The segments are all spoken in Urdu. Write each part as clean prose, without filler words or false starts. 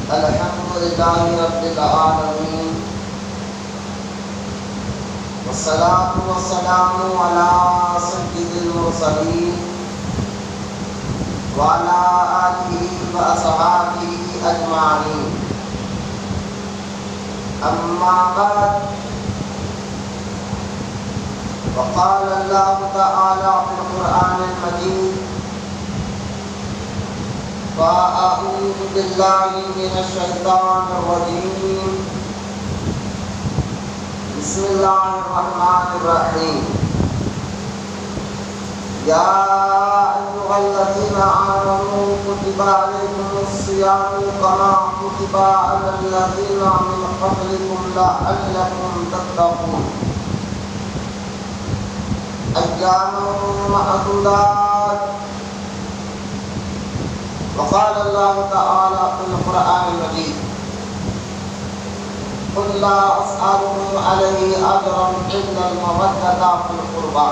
الحمد لله رب العالمين والصلاة والسلام على سيد المرسلين وعلى آله وأصحابه أجمعين. أما بعد، وقال الله تعالى في القرآن المجيد: فأعوذ بالله من الشيطان الرجيم، بسم الله الرحمن الرحيم. يا أيها الذين آمنوا كتب عليكم الصيام كما كتب على الذين من قبلكم لعلكم تتقون. أياما معدودات. وقال الله تعالى في القرآن المجيد: قل لا أسألكم عليه أجرا إلا المودة في القربى.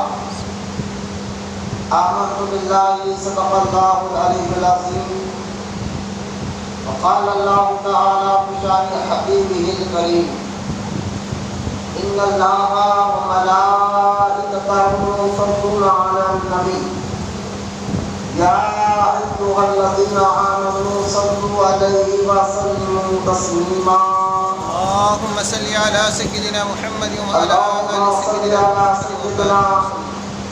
آمنت بالله صدق الله العلي العظيم. وقال الله تعالى في شأن حبيبه الكريم: إن الله وملائكته يصلون على النبي يا أيها الذين آمنوا صلوا عليه وسلموا تسليما. اللهم صل على سيدنا محمد وعلى آل سيدنا محمد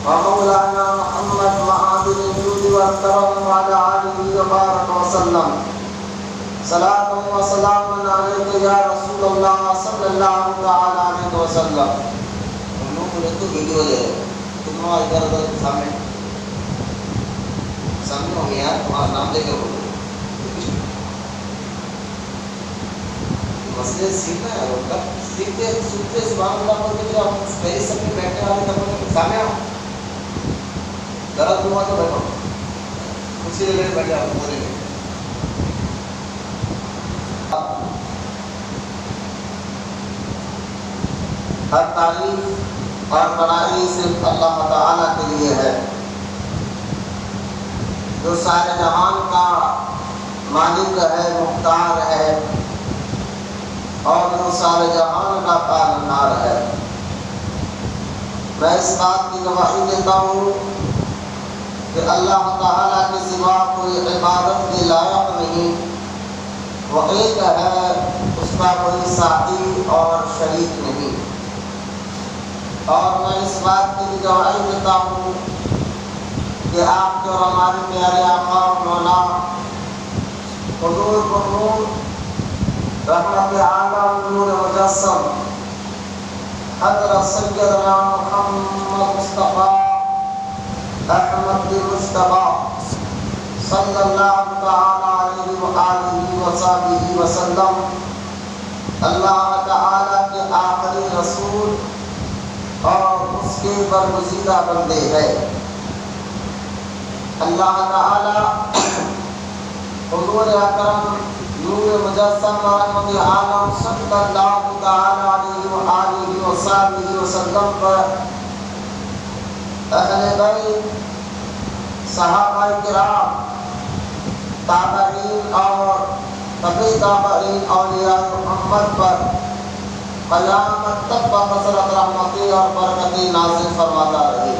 ومولانا محمد معادن الجود والكرم وعلى آله وبارك وسلم. صلاة وسلام عليك يا رسول الله صلی اللہ تعالی علیہ وسلم. ہم لوگ تو ویڈیو لے رہے تم ادھر ادھر سامنے ہو گیا یار، تمہارا نام لے کے بولو. مسئلے سیکھنا ہے اور کب سیکھتے سنتے سبحان اللہ بولتے پھر آپ پہلے سب میں بیٹھنے والے کرنے کے سامنے آؤ. درد ہوا تو بیٹھو، اسی جگہ بیٹھے آپ بولیں گے. ہر تعریف اور بڑائی صرف اللہ تعالیٰ کے لیے ہے، جو سارے جہان کا مالک ہے، مختار ہے، اور جو سارے جہان کا پالنہار ہے. میں اس بات کی گواہی دیتا ہوں کہ اللہ تعالیٰ کے سوا کوئی عبادت کے لائق نہیں. وہ ایک ہے، اس کا کوئی ساتھی اور شریک نہیں. اور میں اس بات کی بھی گواہی دیتا ہوں کہ آپ جو ہمارے پیارے آقا اور مولا حضور نور رحمت عالم نور مجسم حضرت سیدنا محمد مصطفیٰ احمد مصطفیٰ صلی اللہ تعالی علیہ وآلہ وصحبہ وسلم اللہ تعالی کے آخری رسول اور اس کے برگزیدہ بندے ہیں. اللہ تعالی حضور اکرم نور مجسم رحمت عالم صلی اللہ تعالی علیہ وآلہ وصحبہ وسلم پر اہل بیت، صحابہ کرام، تابعین اور تبع تابعین اولیاء محمد پر قیامت تک بکثرت رحمتیں اور برکتیں نازل فرماتا رہے.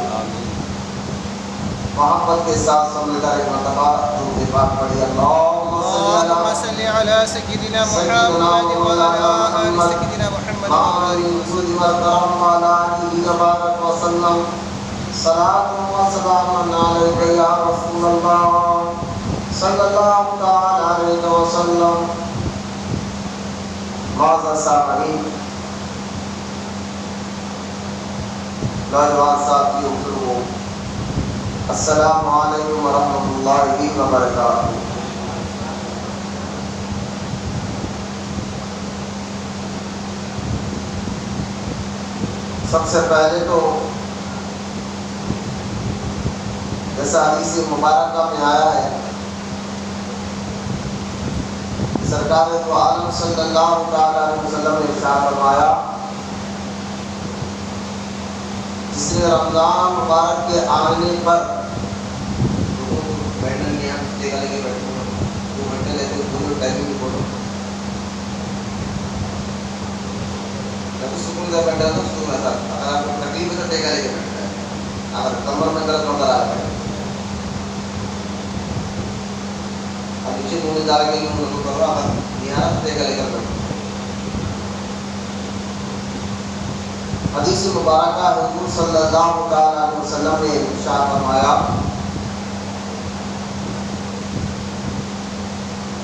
محبت کے ساتھ سب مل کر ایک مرتبہ درود پاک پڑھی. اللهم صل على سيدنا محمد وعلى آل سيدنا محمد وسلم. صلاة وسلام عليك يا رسول الله صلى الله تعالى عليه وسلم. معزز سامعین، نوجوان ساتھیوں، السلام علیکم ورحمۃ اللہ وبرکاتہ. سب سے پہلے تو جیسا حدیث مبارکہ میں آیا ہے، سرکار دو عالم صلی اللہ تعالی علیہ وسلم نے ارشاد فرمایا: جس نے رمضان مبارک کے آنے پر بیٹھنے لیا، جگہ لے کے بیٹھو، 2 گھنٹے لیتے ہو، 2 ٹائمنگ بولو، کے بیٹھے تو اس میں تک اگر آپ کو تکلیف ہے تو ٹیکا لے کے بیٹھنا ہے. اگر کمر میں درد نظر آ رہا ہے اب نیچے منہ ڈال کے یوں وضو کر رہا ہے یہاں ٹیکا لے کر بیٹھنا. حدیث مبارکہ حضور صلی اللہ تعالی علیہ وسلم نے ارشاد فرمایا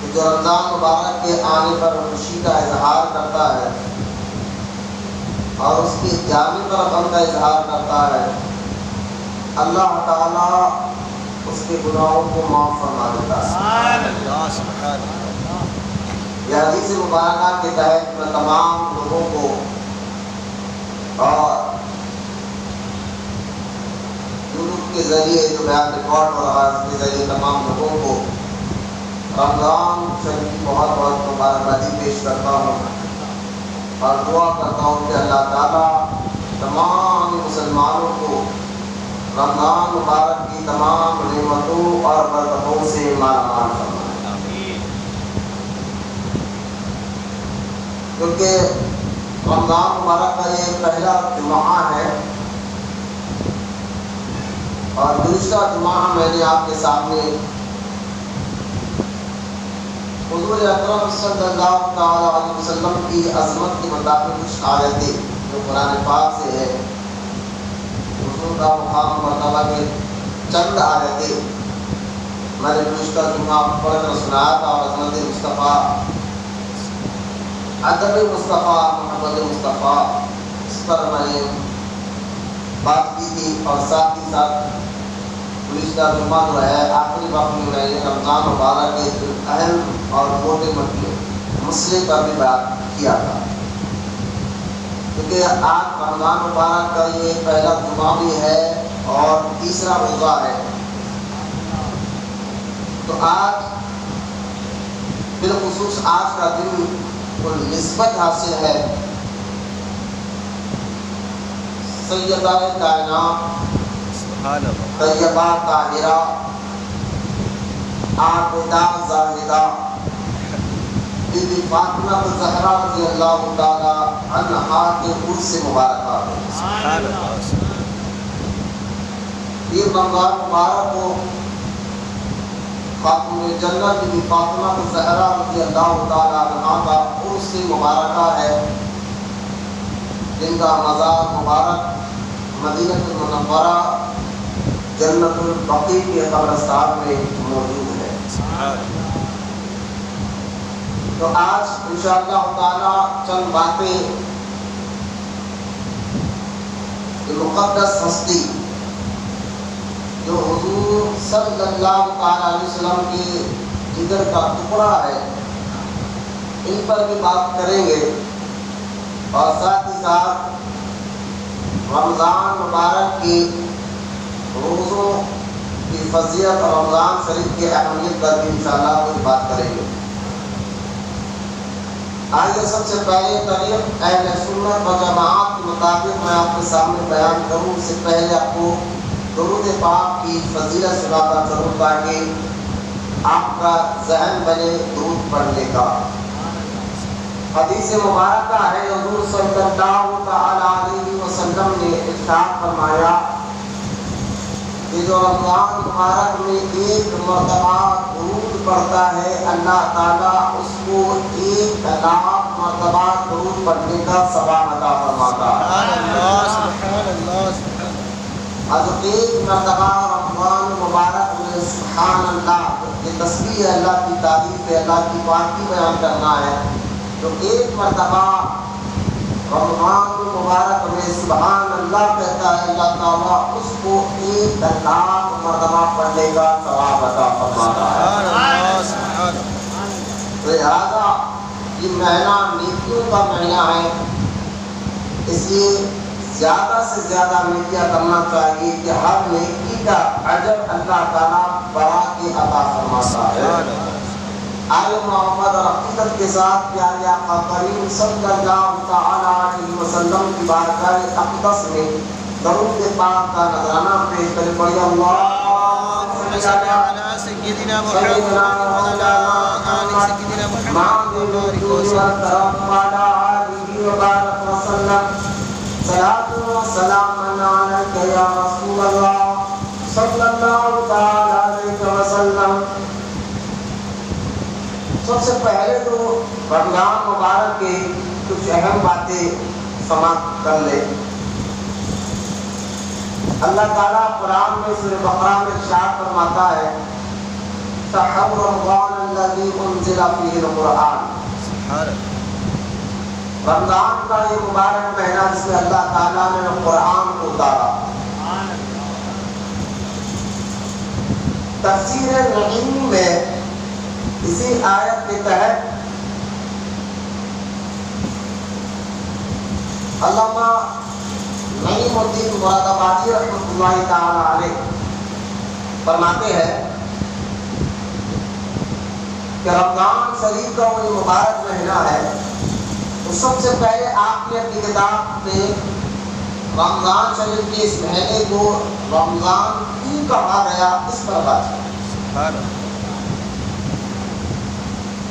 کہ جو رمضان مبارک کے آنے پر خوشی کا اظہار کرتا ہے اور اس کی جامع پر غم کا اظہار کرتا ہے اللہ تعالیٰ اس کے گناہوں کو معاف فرما دیتا ہے. یہ حدیث مبارکہ کے تحت میں تمام لوگوں کو اور یوٹیوب کے ذریعے جو بیان ریکارڈ ہو رہا ہے اس کے ذریعے تمام لوگوں کو رمضان شریف کی بہت بہت مبارکبادی پیش کرتا ہوں اور دعا کرتا ہوں کہ اللہ تعالیٰ تمام مسلمانوں کو رمضان مبارک کی تمام نعمتوں اور برکتوں سے مالا مال فرمائے. کیونکہ رمضان مبارک کا یہ پہلا جمعہ ہے اور گزشتہ جمعہ میں نے آپ کے سامنے حضور اکرم صلی اللہ تعالی علیہ وسلم کی عظمت کے مطابق کچھ آیتیں جو قرآن پاک سے ہے حضور کا مقام مرتبہ کے چند آیتیں میں نے گزشتہ جمعہ پڑھ کر سنایا تھا اور عظمت مصطفیٰ ادب مصطفیٰ محمد مصطفیٰ اس پر میں نے بات کی تھی اور ساتھ ہی ساتھ گزشتہ جمعہ جو ہے آخری وقت میں میں نے رمضان مبارک کے اہم اور موٹے موٹے مسئلے پر بھی بات کیا تھا کیونکہ آج رمضان مبارک کا یہ پہلا جمعہ بھی ہے اور تیسرا روزہ ہے. تو آج بالخصوص آج کا دن کو نسبت حاصل ہے سیدہ کائنات طیبہ طاہرہ عابدہ زاہدہ بی بی فاطمہ الزہرا رضی اللہ تعالی عنہا کے عرس مبارکہ. یہ رمضان مبارک کو خاتون جنت بی بی فاطمہ الزہرا رضی اللہ تعالی عنہا کا عرس مبارکہ ہے جن کا مزار مبارک مدینہ المنورہ جنت البقیع کے قبرستان میں موجود ہے. تو آج انشاءاللہ تعالی چند باتیں مقدس ہستی جو حضور صلی اللہ تعالی علیہ وسلم کے جگر کا ٹکڑا ہے ان پر بھی بات کریں گے اور ساتھ ہی ساتھ رمضان مبارک کی روزوں کی فضیلت اور رمضان شریف کی اہمیت پر بھی انشاءاللہ کچھ بات کریں گے. آئیے سب سے پہلے طریق اہل سنت و جماعت کے مطابق میں آپ کے سامنے بیان کروں اس سے پہلے آپ کو درود پاک کی فضیلت سناتا چلوں تاکہ آپ کا ذہن بنے درود پڑھنے کا. حدیث مبارکہ ہے حضور صلی اللہ تعالی علیہ وسلم نے ارشاد فرمایا کہ جو رمضان مبارک میں ایک مرتبہ درود پڑھتا ہے اللہ تعالیٰ اس کو 1,00,000 مرتبہ درود پڑھنے کا ثواب عطا فرماتا ہے. اور ایک مرتبہ رمضان مبارک میں سبحان اللہ یہ تسبیح ہے اللہ کی تعریف ہے اللہ کی پاکی بیان کرنا ہے تو ایک مرتبہ رمضان مبارک میں سبحان اللہ کہتا ہے اللہ تعالیٰ اس کو 1,00,000 مرتبہ پڑھنے کا ثواب عطا فرماتا ہے. تو لہٰذا یہ مہینہ نیکیوں کا مہینہ ہے اس لیے زیادہ سے زیادہ نیکیاں کرنا چاہیے کہ ہر نیکی کا اجر اللہ تعالیٰ بڑھا کے عطا فرماتا ہے. آل محمد اور عقیدت کے ساتھ پیارے آقا کریم صلی اللہ تعالی علیہ وسلم کی بارگاہ اقدس میں درود پاک کا نذرانہ پیش کریں. پڑھیے اللہم صل علی سیدنا محمد وعلی آل سیدنا محمد وبارک وسلم. صلاۃ و سلام علیک یا رسول اللہ صلی اللہ تعالی علیہ وسلم۔ سب سے پہلے تو رمضان مبارک کی کچھ اہم باتیں سماعت کر لیں۔ اللہ تعالیٰ قرآن میں سورہ بقرہ میں ارشاد فرماتا ہے شہر رمضان الذی انزل فیہ القرآن، رمضان کا یہ مبارک مہینہ جس میں اللہ تعالیٰ نے قرآن کو اتارا۔ تفسیر نعیم میں اسی آیت کے تحت علامہ نعیم الدین مرادآبادی رحمۃ اللہ تعالی علیہ فرماتے ہیں کہ رمضان شریف کا وہ مبارک مہینہ ہے، تو سب سے پہلے آپ نے اپنی کتاب میں رمضان شریف کے اس مہینے کو رمضان کیوں کہا گیا اس پر بات کی۔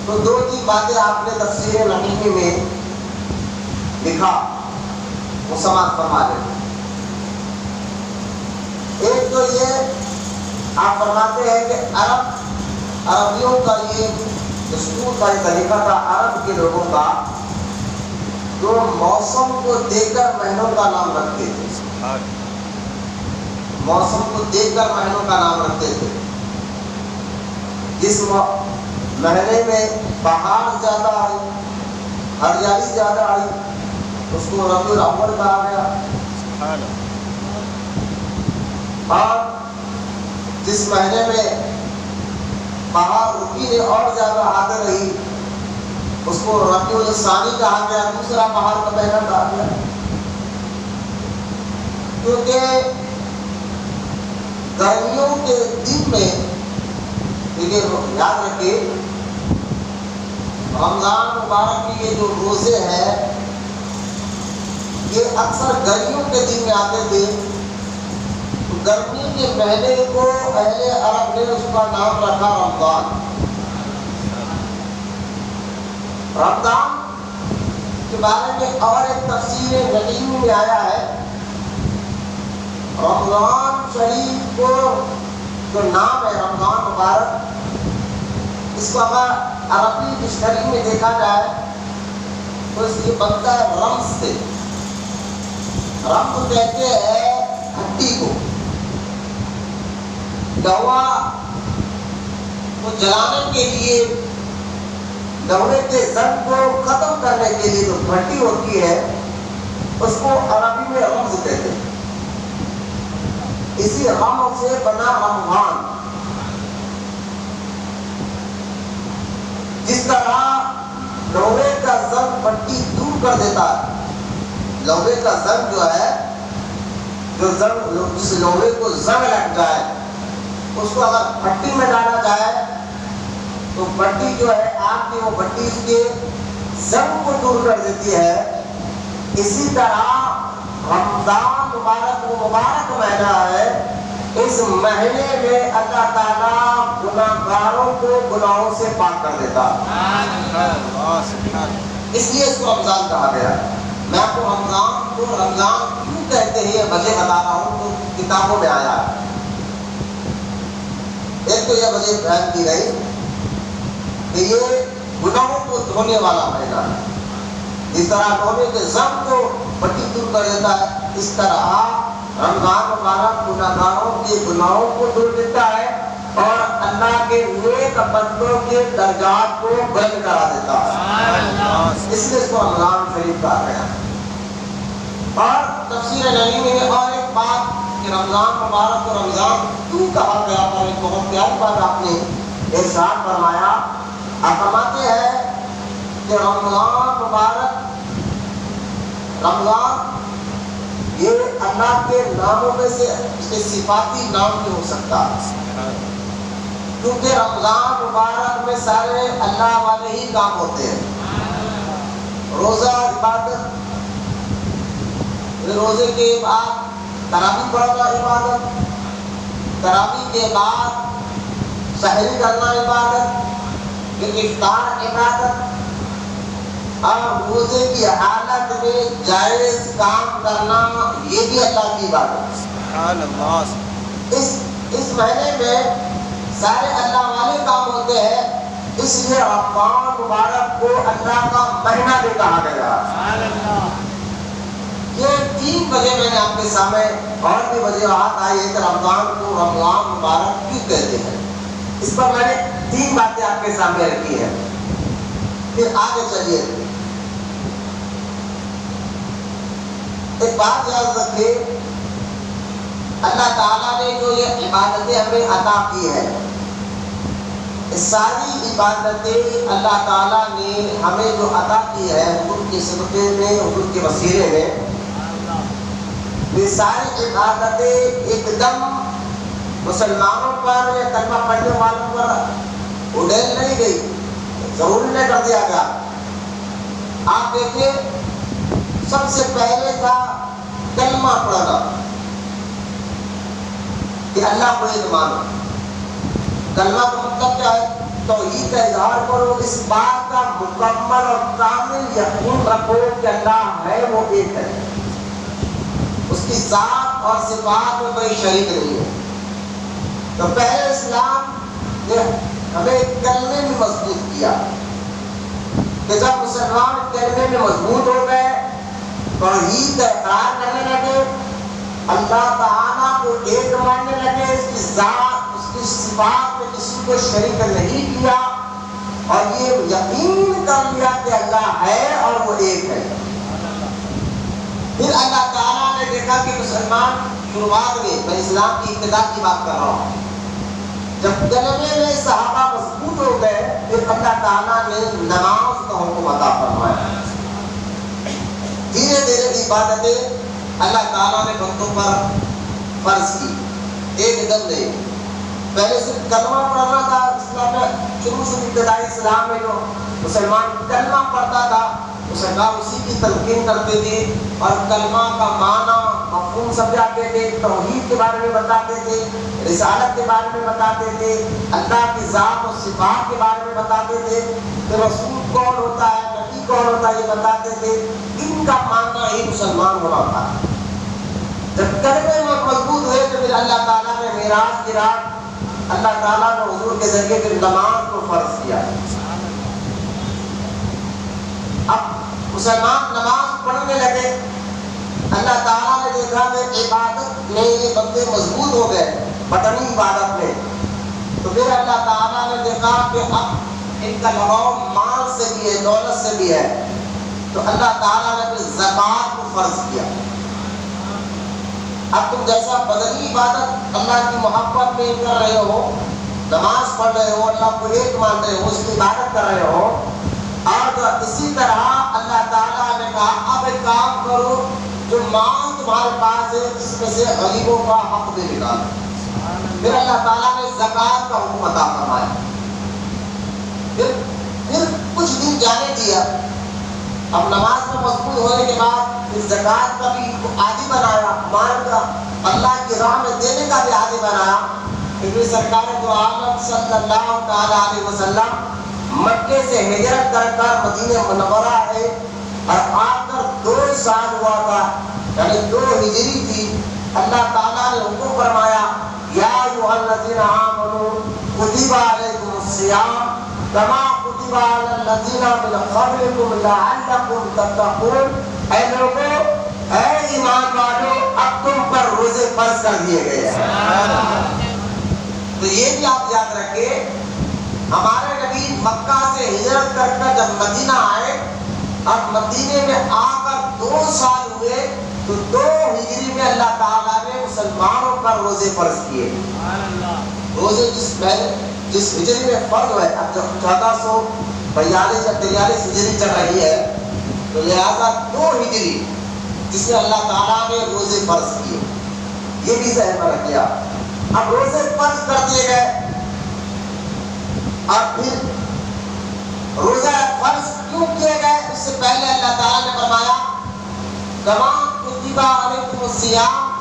تو دو تین باتیں آپ نے تفسیر نعیمی میں لکھا، وہ سماعت فرما لیں۔ ایک تو یہ آپ فرماتے ہیں کہ عربیوں کا یہ دستور کا یہ طریقہ تھا، عرب کے لوگوں کا جو موسم کو دیکھ کر مہینوں کا نام رکھتے تھے، موسم کو دیکھ کر مہینوں کا نام رکھتے تھے۔ جس مہینے میں بہار زیادہ آئی، ہریالی زیادہ آئی، اس کو ربیع الاول کہا گیا، اور جس مہینے میں بہار رکی ہے اور زیادہ آتے رہی اس کو ربیع الثانی کہا گیا، دوسرا بہار کا مہینہ کہا گیا۔ کیونکہ گرمیوں کے دن میں یاد رکھیے رمضان مبارک کی یہ جو روزے ہیں یہ اکثر گرمیوں کے دن میں آتے تھے، تو گرمی کے مہینے کو اہل عرب نے اس کا نام رکھا رمضان۔ رمضان کے بارے میں اور ایک تفسیر نعیم میں آیا ہے، رمضان شریف کو جو نام ہے رمضان مبارک، اس کو اگر عربی ڈکشنری میں دیکھا جائے تو اس کی بنتا ہے رمز سے۔ رمز کہتے ہیں ہڈی کو، لوا کو جلانے کے لیے، لوہے کے زنگ کو ختم کرنے کے لیے جو ہڈی ہوتی ہے اس کو عربی میں رمز کہتے ہیں۔ اسی رمز سے بنا رمضان۔ جس طرح لوہے کا زنگ پٹی دور کر دیتا ہے، لوہے کا زنگ جو ہے جس لوہے کو زنگ لگ جائے اس کو اگر پٹی میں ڈالا جائے تو پٹی جو ہے آگ کی وہ پٹی اس کے زنگ کو دور کر دیتی ہے۔ اسی طرح رمضان مبارک وہ مبارک مہینہ ہے، اس مہینے میں اللہ تعالیٰ گناہگاروں کو گناہوں سے پاک کر دیتا، اس لیے اس کو رمضان کہا گیا۔ میں آپ کو رمضان کیوں کہتے ہیں یہ وجہ بتا رہا ہوں، تو کتابوں میں آیا ہے۔ ایک تو یہ وجہ بیان کی گئی کہ یہ گناہوں کو دھونے والا مہینہ ہے، جس طرح لوہے کے زنگ کو پٹی دور کر دیتا ہے، اس طرح رمضان مبارک گناہگاروں کے گناہوں کو دور دیتا ہے اور اللہ کے نیک بندوں کے درجات کو بلند کرا دیتا ہے، اس لیے اس کو رمضان شریف کہا گیا۔ اور تفسیر نعیمی میں اور ایک بات کہ رمضان مبارک کو رمضان کیوں کہا گیا، پر ایک بہت پیاری بات آپ نے ارشاد فرمایا۔ آپ فرماتے ہیں کہ رمضان مبارک، رمضان یہ اللہ کے ناموں میں سے اس کے صفاتی نام بھی ہو سکتا ہے، کیونکہ رمضان مبارک میں سارے اللہ والے ہی کام ہوتے ہیں۔ روزہ عبادت، روزے کے بعد تراویح پڑھنا عبادت، تراویح کے بعد سحری کرنا عبادت، پھر افطار عبادت، اور روزے کی حالت میں جائز کام کرنا یہ بھی اللہ کی بات ہے. سبحان اللہ. اس مہینے میں سارے اللہ والے کام ہوتے ہیں، اس لیے رمضان مبارک کو اللہ کا مہینہ بھی کہا گیا. یہ 3 وجہ میں نے آپ کے سامنے اور بھی وجوہات آئی ہے کہ رمضان کو رمضان مبارک کیوں کہتے ہیں. اس پر میں نے 3 باتیں آپ کے سامنے رکھی ہیں. پھر آگے چلیے. ایک بات یاد رکھیے، اللہ تعالیٰ نے جو یہ عبادتیں ہمیں عطا کی ہے، ساری عبادتیں اللہ تعالیٰ نے ہمیں جو عطا کی ہے حضور کے صدقے میں، حضور کے وسیلے میں، یہ ساری عبادتیں ایک دم مسلمانوں پر یا کلمہ پڑھنے والوں پر اڈیل نہیں گئی، ضروری نہیں کر دیا گیا. آپ دیکھیں، سب سے پہلے تھا کلمہ پڑھنا کہ اللہ کو ایک مانو. کلمہ کا مطلب کیا ہے؟ توحید کا اظہار کرو، اس بات کا مکمل اور کامل یقین رکھو کہ اللہ ہے، وہ ایک ہے، اس کی ذات اور صفات میں کوئی شریک نہیں ہے. تو پہلے اسلام نے ہمیں کلمے میں مضبوط کیا کہ جب مسلمان کلمے میں مضبوط ہو گئے، توحید کا اقرار کرنے لگے، اللہ تعالیٰ کو ایک ماننے لگے، اس کی ذات، اس کی صفات میں کسی کو شریک نہیں کیا، اور یہ یقین کر لیا کہ اللہ ہے اور وہ ایک ہے. پھر اللہ تعالیٰ نے دیکھا کہ مسلمان شروعات میں اسلام کی ابتدا کی بات کر رہا ہوں، جب کلمے میں صحابہ مضبوط ہو گئے، پھر اللہ تعالیٰ نے نماز کا حکم عطا فرمایا. دھیرے دھیرے عبادتیں اللہ تعالیٰ نے بندوں پر فرض کی، ایک دم نہیں. پہلے صرف کلمہ پڑھنا تھا. اسلام میں شروع ابتدائی اسلام میں جو مسلمان کلمہ پڑھتا تھا، مسلمان اسی کی تلقین کرتے تھے اور کلمہ کا معنی مفہوم سمجھاتے تھے، توحید کے بارے میں بتاتے تھے، رسالت کے بارے میں بتاتے تھے، اللہ کی ذات اور صفات کے بارے میں بتاتے تھے، کہ رسول کون ہوتا ہے، نبی کون ہوتا ہے، یہ بتاتے تھے. ان کا ماننا ہی مسلمان ہونا تھا. جب کلمے میں مضبوط ہوئے تو پھر اللہ تعالیٰ نے معراج کی رات اللہ تعالیٰ نے حضور کے ذریعے پھر نماز کو فرض کیا. اب مسلمان نماز پڑھنے لگے، اللہ تعالیٰ نے دیکھا کہ عبادت میں یہ بندے مضبوط ہو گئے، بدنی عبادت میں، تو پھر اللہ تعالیٰ نے دیکھا کہ اب ان کا لگاؤ مال سے بھی ہے، دولت سے بھی ہے، تو اللہ تعالیٰ نے پھر زکوٰۃ کو فرض کیا. اب تم جیسا بدنی عبادت اللہ کی محبت میں کر رہے ہو، نماز پڑھ رہے ہو، اللہ کو ایک مان رہے ہو، اس کی عبادت کر رہے ہو، اور اسی طرح اللہ تعالیٰ نے کہا اب ایک کام کرو، جو مال تمہارے پاس ہے اس میں سے غریبوں کا حق بھی نکالو. پھر اللہ تعالیٰ نے زکوٰۃ کا حکم عطا فرمایا. پھر کچھ دن جانے دیا. اب نماز میں مضبوط ہونے کے بعد پھر زکوٰۃ کا بھی عادی بنایا، مال کا اللہ کی راہ میں دینے کا بھی عادی بنایا. پھر سرکار دو عالم صلی اللہ تعالیٰ علیہ وسلم مکے سے ہجرت کر مدینہ منورہ آئے، اور آ کر 2 سال ہوا تھا، یعنی 2 ہجری تھی. اللہ تعالیٰ نے حکم فرمایا یا ایھا الذین آمنوا کتب علیکم الصیام کما کتب علی الذین من قبلکم لعلکم تتقون. اے لوگوں، اے ایمان والو، اب تم پر روزے فرض کر دیے گئے ہیں. تو یہ بھی آپ یاد رکھیں، ہمارے نبی مکہ سے ہجرت کر جب مدینہ آئے، اب مدینے میں آ کر 2 سال ہوئے، تو 2 ہجری میں اللہ تعالیٰ نے مسلمانوں پر روزے فرض کیے. روزے جس ہجری میں فرض ہوئے، اب جب 1442 یا 43 ہجری چل رہی ہے، تو لہٰذا 2 ہجری جس میں اللہ تعالیٰ نے روزے فرض کیے، یہ بھی ذہن میں رکھیا. اب روزے فرض کر دیے گئے، اور پھر روزہ فرض کیوں کیے گئے؟ اس سے پہلے اللہ تعالیٰ نے فرمایا کما کتب علیکم الصیام،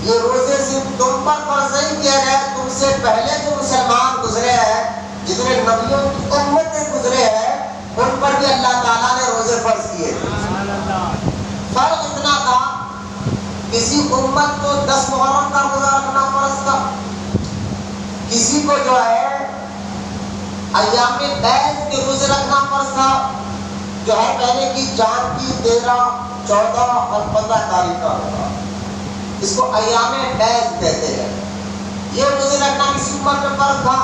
یہ روزے صرف تم پر فرض نہیں کیے گئے، تم سے پہلے جو مسلمان گزرے ہیں، جتنے نبیوں کی امتیں گزرے ہیں، ان پر بھی اللہ تعالیٰ نے روزے کسی امت کو 10 محرم کا روزہ رکھنا فرض تھا، کسی کو جو ہے ایام بیض کے روزے رکھنا فرض تھا، جو ہر مہینے کی 4 کی 13 14 اور 15 تاریخ کا ہوتا، اس کو ایام بیض کہتے ہیں۔ یہ روزے رکھنا کسی امت میں فرض تھا،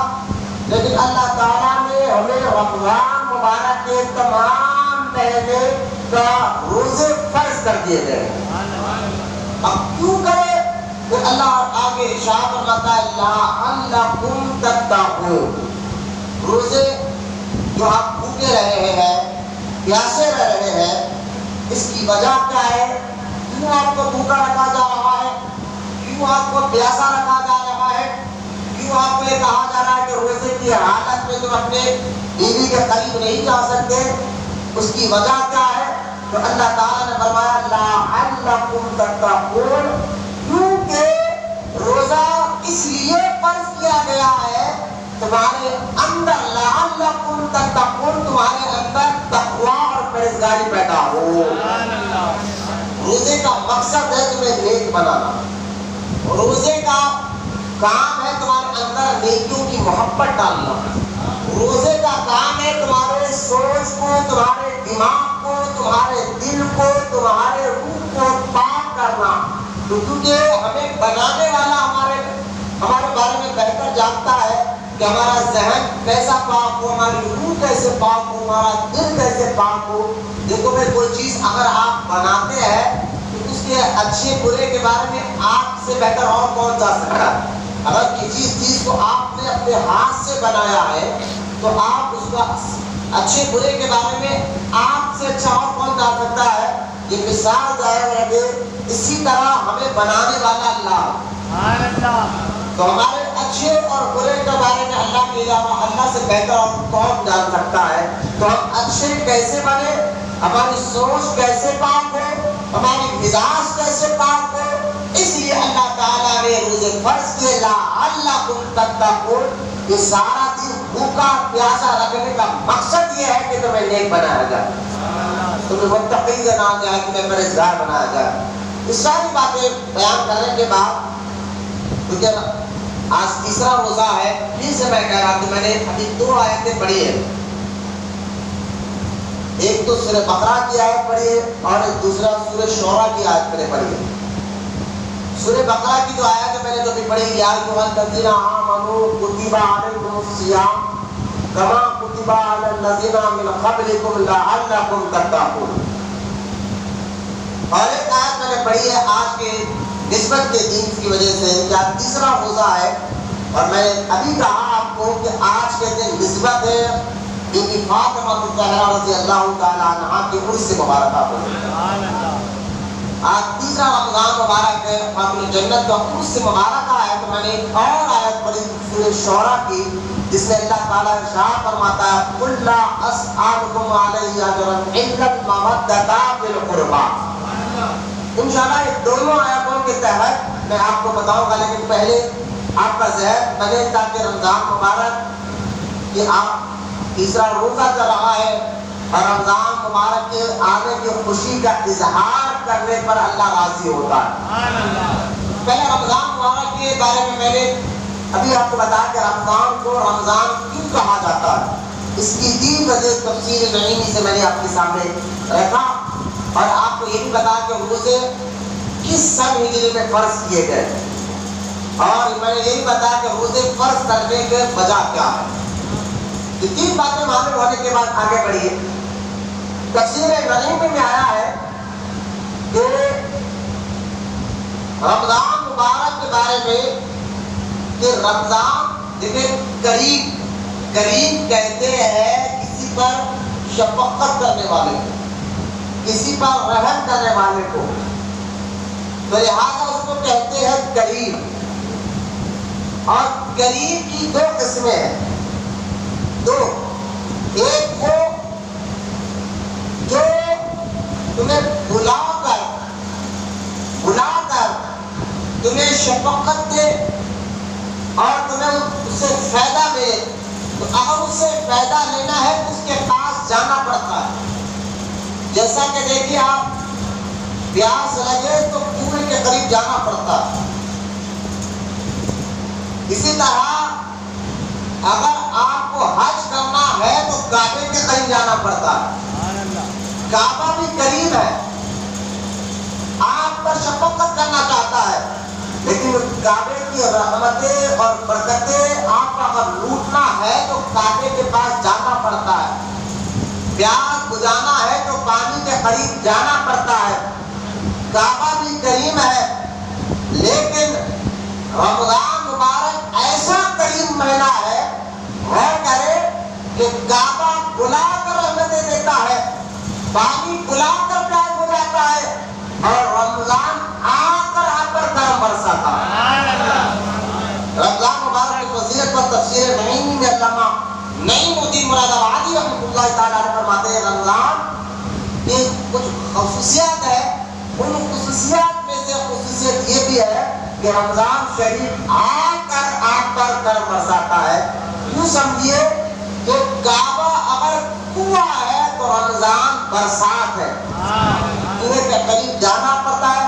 لیکن اللہ تعالیٰ نے ہمیں رمضان مبارک کے تمام مہینے کا روزے فرض کر دیے گئے۔ اب کیوں کرے؟ پھر اللہ آگے ارشاد فرماتا ہے لعلکم تتقون، روزے جو آپ بھوکے رہے ہیں، پیاسے رہ رہے ہیں، اس کی وجہ کیا ہے؟ کیوں آپ کو بھوکا رکھا جا رہا ہے؟ کیوں آپ کو پیاسا رکھا جا رہا ہے؟ کیوں آپ کو یہ کہا جا رہا ہے کہ روزے کی حالت میں تم اپنے بیوی کے قریب نہیں جا سکتے؟ اس کی وجہ کیا ہے؟ تو اللہ تعالیٰ نے فرمایا لعلکم تتقون، کیونکہ روزہ اس لیے فرض کیا گیا ہے تمہارے اندر، لعلکم تتقون، تمہارے اندر تقویٰ اور پرہیزگاری پیدا ہو۔ روزے کا مقصد ہے تمہیں نیک بنانا، روزے کا کام ہے تمہارے اندر نیکیوں کی محبت ڈالنا، روزے کا کام ہے تمہارے سوچ کو، تمہارے دماغ کو، تمہارے دل کو، تمہارے روح کو پاک کرنا، کیونکہ ہمیں بنانے والا ہمارے بارے میں بہتر جانتا ہے کہ ہمارا ذہن کیسا پاک ہو، ہماری روح کیسے پاک ہو، ہمارا دل کیسے پاک ہو۔ دیکھو میں کوئی چیز اگر آپ بناتے ہیں تو اس کے اچھے برے کے بارے میں آپ سے بہتر اور کون جا سکتا ہے؟ اگر کسی چیز کو آپ نے اپنے ہاتھ سے بنایا ہے تو آپ اس کا اچھے برے کے بارے میں آپ سے اچھا اور کون جان سکتا ہے؟ یہ مثال ظاہر ہے کہ اسی طرح ہمیں بنانے والا اللہ، تو ہمارے اچھے اور برے کے بارے میں اللہ کے علاوہ اللہ سے بہتر اور کون جان سکتا ہے؟ تو ہم اچھے کیسے بنے، ہماری سوچ کیسے پاک ہو، ہماری مزاج کیسے پاک ہو، اس لیے اللہ تعالیٰ نے روزے فرض کیے لعلکم تتقون۔ یہ سارا دن بھوکا پیاسا رکھنے کا مقصد یہ ہے کہ تمہیں نیک بنایا جائے، تمہیں متقی بنایا جائے، تمہیں پرہیزگار بنایا جائے۔ یہ ساری باتیں بیان کرنے کے بعد، کیونکہ آج تیسرا روزہ ہے، پھر سے میں کہہ رہا تھا، میں نے ابھی 2 آیتیں پڑھی ہیں، ایک تو سورہ بقرہ کی آیت پڑھی ہے اور ایک دوسرا سورہ شعراء کی آیت میں نے پڑھی ہے۔ سورہ بقرہ کی جو آیت ہے میں نے جو بھی پڑھی، یا ایھا الذین آمنوا کتب علیکم الصیام کما کتب علی الذین من قبلکم لعلکم تتقون، اور ایک آیت میں نے پڑھی ہے آج کے نسبت کے دین کی وجہ سے کہ آج تیسرا روزہ ہے، اور میں نے ابھی کہا آپ کو کہ آج کے دن نسبت ہے بی بی فاطمہ الزہرا رضی اللہ تعالی عنہا کی عرس مبارکہ کو۔ آج تیسرا رمضان مبارک ہے، خاتون جنت کا عرس مبارکہ ہے، تو میں نے ایک اور آیت پڑھی سورہ شعراء کی، جس میں اللہ تعالیٰ ارشاد فرماتا ہے قُلْ لَا أَسْأَلُكُمْ عَلَيْهِ أَجْرًا إِلَّا الْمَوَدَّةَ فِي الْقُرْبَى۔ انشاءاللہ یہ دونوں آیتوں کے تحت میں آپ کو بتاؤں گا، لیکن پہلے آپ کا ذہن بنے تاکہ رمضان مبارک کہ آپ تیسرا روزہ چل رہا ہے اور رمضان مبارک کے آنے کی خوشی کا اظہار کرنے پر اللہ راضی ہوتا ہے۔ پہلے رمضان مبارک کے بارے میں نے ابھی آپ کو بتایا کہ رمضان کو رمضان کیوں کہا جاتا ہے، اس کی 3 وجہ تفسیر نعیمی سے میں نے آپ کے سامنے رکھا، اور آپ کو یہ بھی بتا کہ روزے کس سن ہجری میں فرض کیے گئے، اور میں نے یہ بھی بتایا کہ روزے فرض کرنے کے وجہ کیا ہے۔ یہ 3 باتیں معلوم ہونے کے بعد آگے بڑھیے۔ تفسیر نعیمی میں آیا ہے کہ رمضان مبارک کے بارے میں کہ رمضان دیکھیں قریب کہتے ہیں کسی پر شفقت کرنے والے کو، کسی پر رحم کرنے والے کو، تو لہٰذا اس کو کہتے ہیں قریب۔ اور قریب کی 2 قسمیں ہیں، ایک وہ جو تمہیں بلا کر تمہیں شفقت دے اور تمہیں اس سے فائدہ ملے، تو اگر اس سے فائدہ لینا ہے تو اس کے پاس جانا پڑتا ہے۔ جیسا کہ دیکھیے آپ پیاس لگے تو کنویں کے قریب جانا پڑتا ہے۔ اسی طرح اگر آپ کو حج کرنا ہے تو کعبے کے قریب جانا پڑتا ہے۔ کعبہ بھی قریب ہے، آپ پر شفقت کرنا چاہتا ہے، لیکن کعبے کی رحمتیں اور برکتیں آپ کو اگر لوٹنا ہے تو کعبے کے پاس جانا پڑتا ہے۔ پیاس بجھانا ہے تو پانی کے قریب جانا پڑتا ہے۔ کعبہ بھی کریم ہے، لیکن رمضان مبارک ایسا کریم مہینہ ہے، غور کرے کہ کعبہ بلا کر رحمتیں دیتا ہے، پانی بلا کر پیاس بجھاتا ہے، اور رمضان آ کر آپ پر کرم برساتا ہے۔ رمضان مبارک کی فضیلت پر تفسیر نعیمی میں علامہ نعیم الدین مراد آبادی رحمۃ اللہ تعالیٰ علیہ فرماتے ہیں رمضان کی کچھ خصوصیات ہے، ان خصوصیات میں سے خصوصیت یہ بھی ہے کہ رمضان شریف آ کر آپ پر کرم برساتا ہے۔ یوں سمجھیے کہ کعبہ اگر کنواں ہے تو رمضان برسات ہے، کنویں کے قریب جانا پڑتا ہے،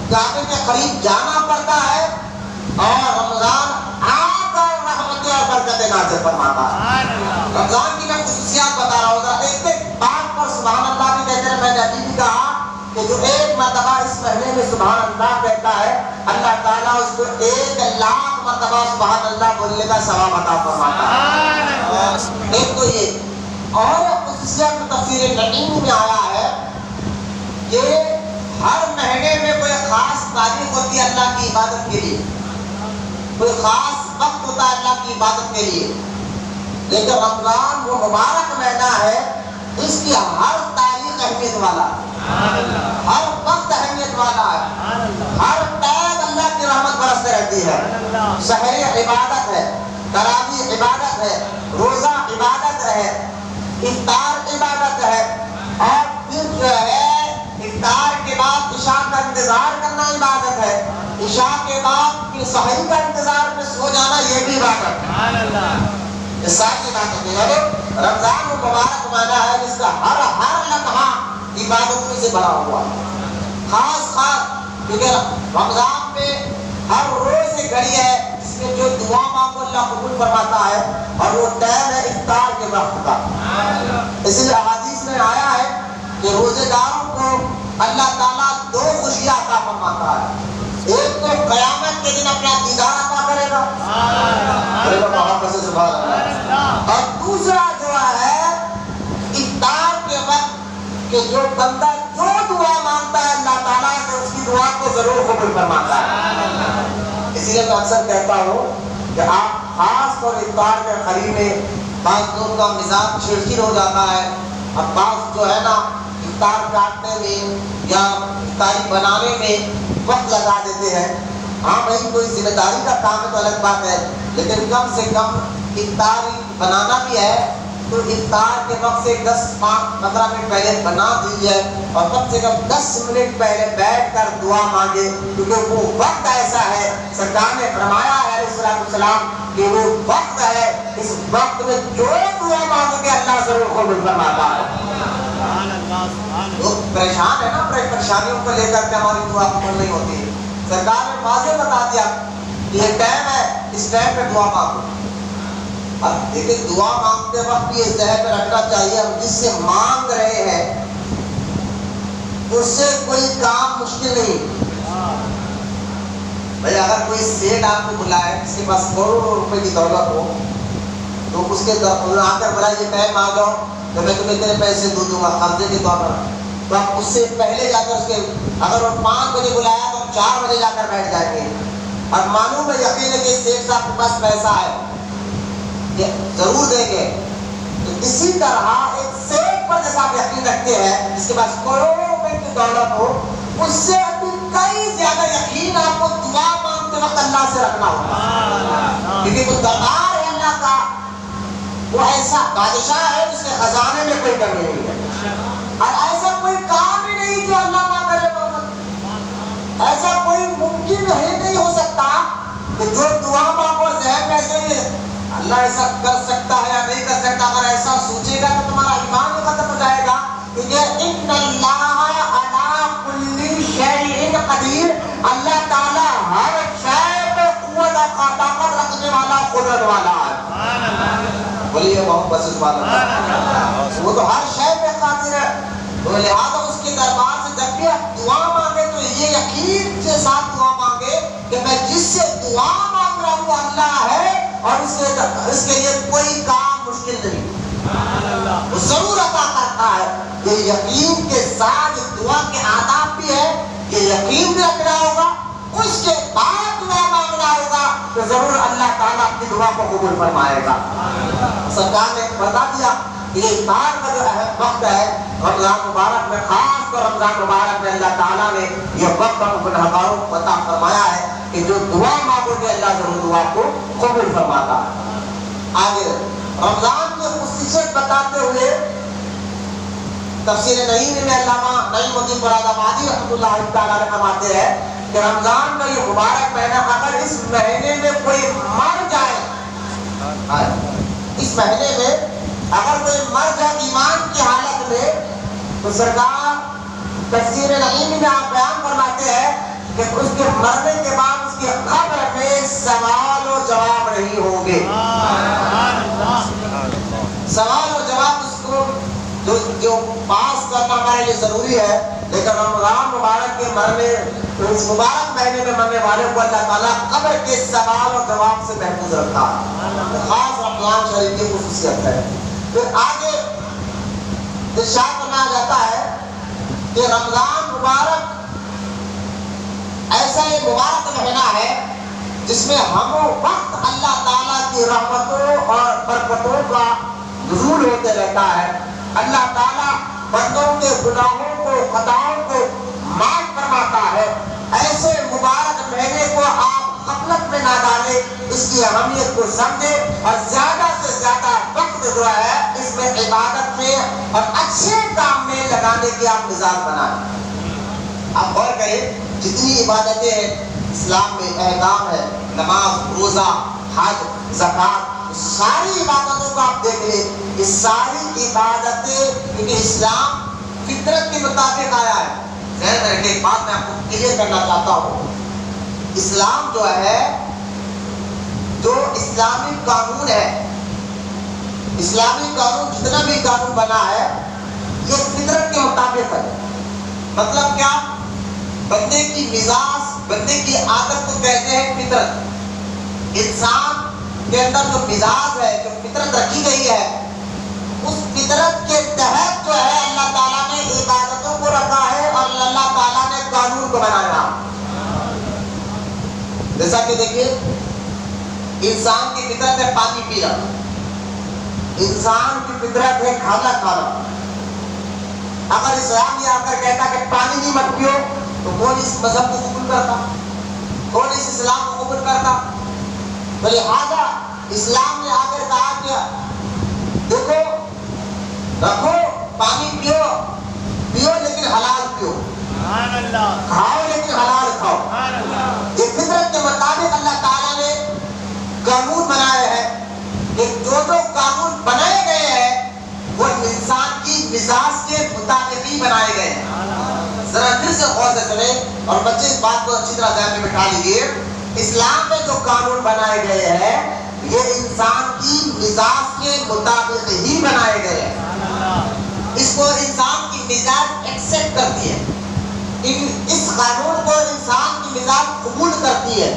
کعبے کے قریب جانا پڑتا ہے، اور رمضان آ کر رحمتیں اور برکتیں نازل فرماتا ہے۔ رمضان کی میں خصوصیات بتا رہا ہوں، ایک ایک بات پر سبحان اللہ بھی کہتے ہیں۔ میں نے ابھی بھی کہا کہ جو ایک مرتبہ اس مہینے میں سبحان اللہ کہتا ہے، اللہ تعالیٰ اس کو 1,00,000 مرتبہ سبحان اللہ بولنے کا ثواب عطا فرماتا ہے۔ ایک تو یہ، اور خصوصیات میں تفسیر نعیم میں آیا ہے کہ ہر مہینے میں کوئی خاص تاریخ ہوتی ہے اللہ کی عبادت کے لیے، کوئی خاص وقت ہوتا ہے اللہ کی عبادت کے لیے، لیکن رمضان وہ مبارک مہینہ ہے، اس کی ہر تاریخ اہمیت والا ہے، ہر وقت اہمیت والا ہے، ہر ٹائم اللہ کی رحمت برستے رہتی ہے۔ سحری عبادت ہے، تراویح عبادت ہے، روزہ عبادت ہے، افطار عبادت ہے، اور پھر جو ہے افطار کے بعد عشاء کا انتظار کرنا عبادت ہے، عشاء کے بعد پھر سحری کا انتظار میں سو جانا یہ بھی عبادت ہے۔ یہ ساری عبادت ہے۔ رمضان وہ مبارک مہینہ ہے جس کا ہر لمحہ عبادتوں سے بھرا ہوا ہے، خاص کیونکہ رمضان میں ہر روز ایک گھڑی ہے جس میں جو دعا مانگو اللہ قبول فرماتا ہے، اور وہ ٹائم ہے افطار کے وقت کا۔ اس لیے احادیث میں آیا ہے کہ روزے داروں کو اللہ تعالیٰ 2 خوشیاں عطا فرماتا ہے، ایک تو قیامت کے دن اپنا دیدار عطا کرے گا، اور دوسرا جو ہے افطار کے وقت کہ جو بندہ جو دعا مانگتا ہے اللہ تعالیٰ سے اس کی دعا کو ضرور قبول فرماتا ہے۔ اسی لیے میں اکثر کہتا ہوں کہ آپ خاص طور افطار کے قریب میں بعض لوگوں کا مزاج چڑچڑ ہو جاتا ہے، اب بعض جو ہے نا افطار کاٹنے میں یا افطاری بنانے میں وقت لگا دیتے ہیں۔ ہاں بھائی کوئی ذمہ داری کا کام ہے تو الگ بات ہے، لیکن کم سے کم افطاری بنانا بھی ہے تو افطار کے وقت سے 10-15 منٹ پہلے بنا دیجیے، اور کم سے کم 10 منٹ پہلے بیٹھ کر دعا مانگے، کیونکہ وہ وقت ایسا ہے، سرکار نے فرمایا ہے علیہ السلام کہ وہ وقت ہے، اس وقت میں جو دعا مانگو گے اللہ ضرور قبول فرماتا ہے۔ لوگ پریشان ہے نا، پریشانیوں کو لے کر کے ہماری دعا قبول نہیں ہوتی۔ سرکار نے واضح بتا دیا کہ یہ ٹائم ہے، اس ٹائم پہ دعا مانگو۔ اب لیکن دعا مانگتے وقت یہ ذہن میں رکھنا چاہیے ہم جس سے مانگ رہے ہیں اس سے کوئی کام مشکل نہیں۔ بھائی اگر کوئی سیٹ آپ کو بلائے جس کے پاس کروڑوں روپے کی دولت ہو تو اس کے آ کر بلائے یہ ٹائم آ جاؤ تو میں تمہیں اتنے پیسے دوں گا قرضے کے طور پر، تو آپ اس سے پہلے جا کر اس کے اگر وہ 5 بجے بلایا تو 4 بجے جا کر بیٹھ جائیں گے، اور معلوم ہے یقین ہے کہ سیٹ صاحب کے پاس پیسہ ہے یہ ضرور دیں گے۔ تو اسی طرح ایک سیٹ پر جیسا آپ یقین رکھتے ہیں جس کے پاس کروڑوں روپے کی دولت ہو، اس سے کئی زیادہ یقین آپ کو دعا مانگتے وقت اللہ سے رکھنا ہوگا، کیونکہ وہ دربار ہے اللہ کا، وہ ایسا بادشاہ ہے جس کے خزانے میں کوئی کمی نہیں ہے، اور ایسا کوئی کام ہی نہیں جو اللہ نہ کرے، ایسا کوئی ممکن ہی نہیں ہو سکتا کہ جو دعا مانگو ذہن میں سے اللہ ایسا کر سکتا ہے یا نہیں کر سکتا، اگر ایسا سوچے گا تو تمہارا ایمان ہی ختم ہو جائے گا کہ ان اللہ علی کل شیء قدیر، اللہ تعالیٰ ہر شے پہ قوت اور طاقت رکھنے والا، قدرت والا ہے۔ بولیے محمد صلی اللہ علیہ وسلم، وہ تو ہر شے پہ قادر ہے، تو لہٰذا اس کے دربار سے جب بھی آپ دعا مانگے تو یہ یقین کے ساتھ دعا مانگے کہ میں جس سے دعا مانگ رہا ہوں اللہ ہے، اور اس کے لیے کوئی کام مشکل نہیں، وہ ضرور عطا کرتا ہے۔ یہ یقین کے ساتھ دعا کے آداب بھی ہے، یہ یقین بھی رکھنا ہوگا، اس کے بعد دعا مانگنا ہوگا تو ضرور اللہ تعالیٰ اپنی دعا کو قبول فرمائے گا۔ سرکار نے بتا دیا کہ یہ افطار کا جو اہم وقت ہے رمضان مبارک میں، خاص طور رمضان مبارک میں اللہ تعالیٰ نے یہ وقت ہم گنہگاروں کو عطا فرمایا ہے کہ جو دعا مانگو گے اللہ ضرور دعا کو قبول فرماتا ہے۔ آگے رمضان کی خصوصیت بتاتے ہوئے تفسیر نعیم میں علامہ نعیم الدین مراد آبادی رحمۃ اللہ تعالیٰ نے فرماتے ہیں کہ رمضان کا یہ مبارک مہینہ، اگر اس مہینے میں کوئی مر جائے، اس مہینے میں اگر کوئی مر جائے ایمان کی حالت میں، تو سرکار تفسیر نعیم میں آپ بیان فرماتے ہیں کہ اس کے مرنے کے بعد اس کی قبر میں سوال و جواب نہیں ہوں گے۔ سوال و جواب اس کو جو پاس کرنا ہمارے لیے ضروری ہے، لیکن رمضان مبارک کے مرنے، اس مبارک مہینے میں مرنے والے کو اللہ تعالیٰ قبر کے سوال و جواب سے محفوظ رکھا، خاص رمضان شریف کی خصوصیت ہے۔ پھر آگے ارشاد فرمایا جاتا ہے کہ رمضان مبارک ایسا ایک مبارک مہینہ ہے جس میں ہم وقت اللہ تعالیٰ کی رحمتوں اور برکتوں کا نزول ہوتے رہتا ہے۔ اللہ تعالیٰ بندوں کے گناہوں کو، خطاؤں کو معاف فرماتا ہے۔ ایسے مبارک مہینے کو آپ غفلت میں نہ ڈالیں، اس کی اہمیت کو سمجھیں اور زیادہ سے زیادہ وقت جو ہے اس میں عبادت میں اور اچھے کام میں لگانے کی آپ مزاج بنائیں۔ آپ غور کریں، جتنی عبادتیں ہیں اسلام میں، احکام ہے، نماز، روزہ، حج، زکوٰۃ، ساری عبادتوں کو آپ دیکھ لیں، یہ ساری عبادتیں کیونکہ اسلام فطرت کے مطابق آیا ہے۔ ذہن میں رکھیں، ایک بات میں آپ کو کلیئر کرنا چاہتا ہوں، اسلام جو ہے، جو اسلامی قانون ہے، اسلامی قانون جتنا بھی قانون بنا ہے یہ فطرت کے مطابق ہے۔ مطلب کیا؟ بندے کی مزاج، بندے کی عادت کو کہتے ہیں فطرت۔ انسان کے اندر جو مزاج ہے، جو فطرت رکھی گئی ہے، اس فطرت کے تحت جو ہے اللہ تعالیٰ نے عبادتوں کو رکھا ہے اور اللہ تعالیٰ نے قانون کو بنایا۔ جیسا کہ دیکھیے، انسان کی فطرت ہے پانی پینا، انسان کی فطرت ہے کھانا کھانا۔ اگر اسلام یہ آ کر کہتا کہ پانی نہیں مت پیو تو کون اس مذہب کو قبول کرتا؟ کون اس اسلام کو قبول کرتا؟ تو لہٰذا اسلام نے آ کر کہا کہ دیکھو، رکھو پانی پیو، پیو لیکن حلال پیو، کھاؤ لیکن حلال کھاؤ۔ یہ فطرت کے مطابق اللہ تعالیٰ نے قانون بنائے ہیں کہ جو قانون بنائے گئے ہیں وہ انسان کی مزاج کے مطابق ہی بنائے گئے ہیں۔ ذرا پھر سے غور سے سنیں اور بچے اس بات کو اچھی طرح ذہن میں بٹھا لیجیے، اسلام میں جو قانون بنائے گئے ہیں یہ انسان کی مزاج کے مطابق ہی بنائے گئے ہیں۔ اس کو انسان کی مزاج ایکسپٹ کرتی ہے، اس قانون کو انسان کی مزاج قبول کرتی ہے،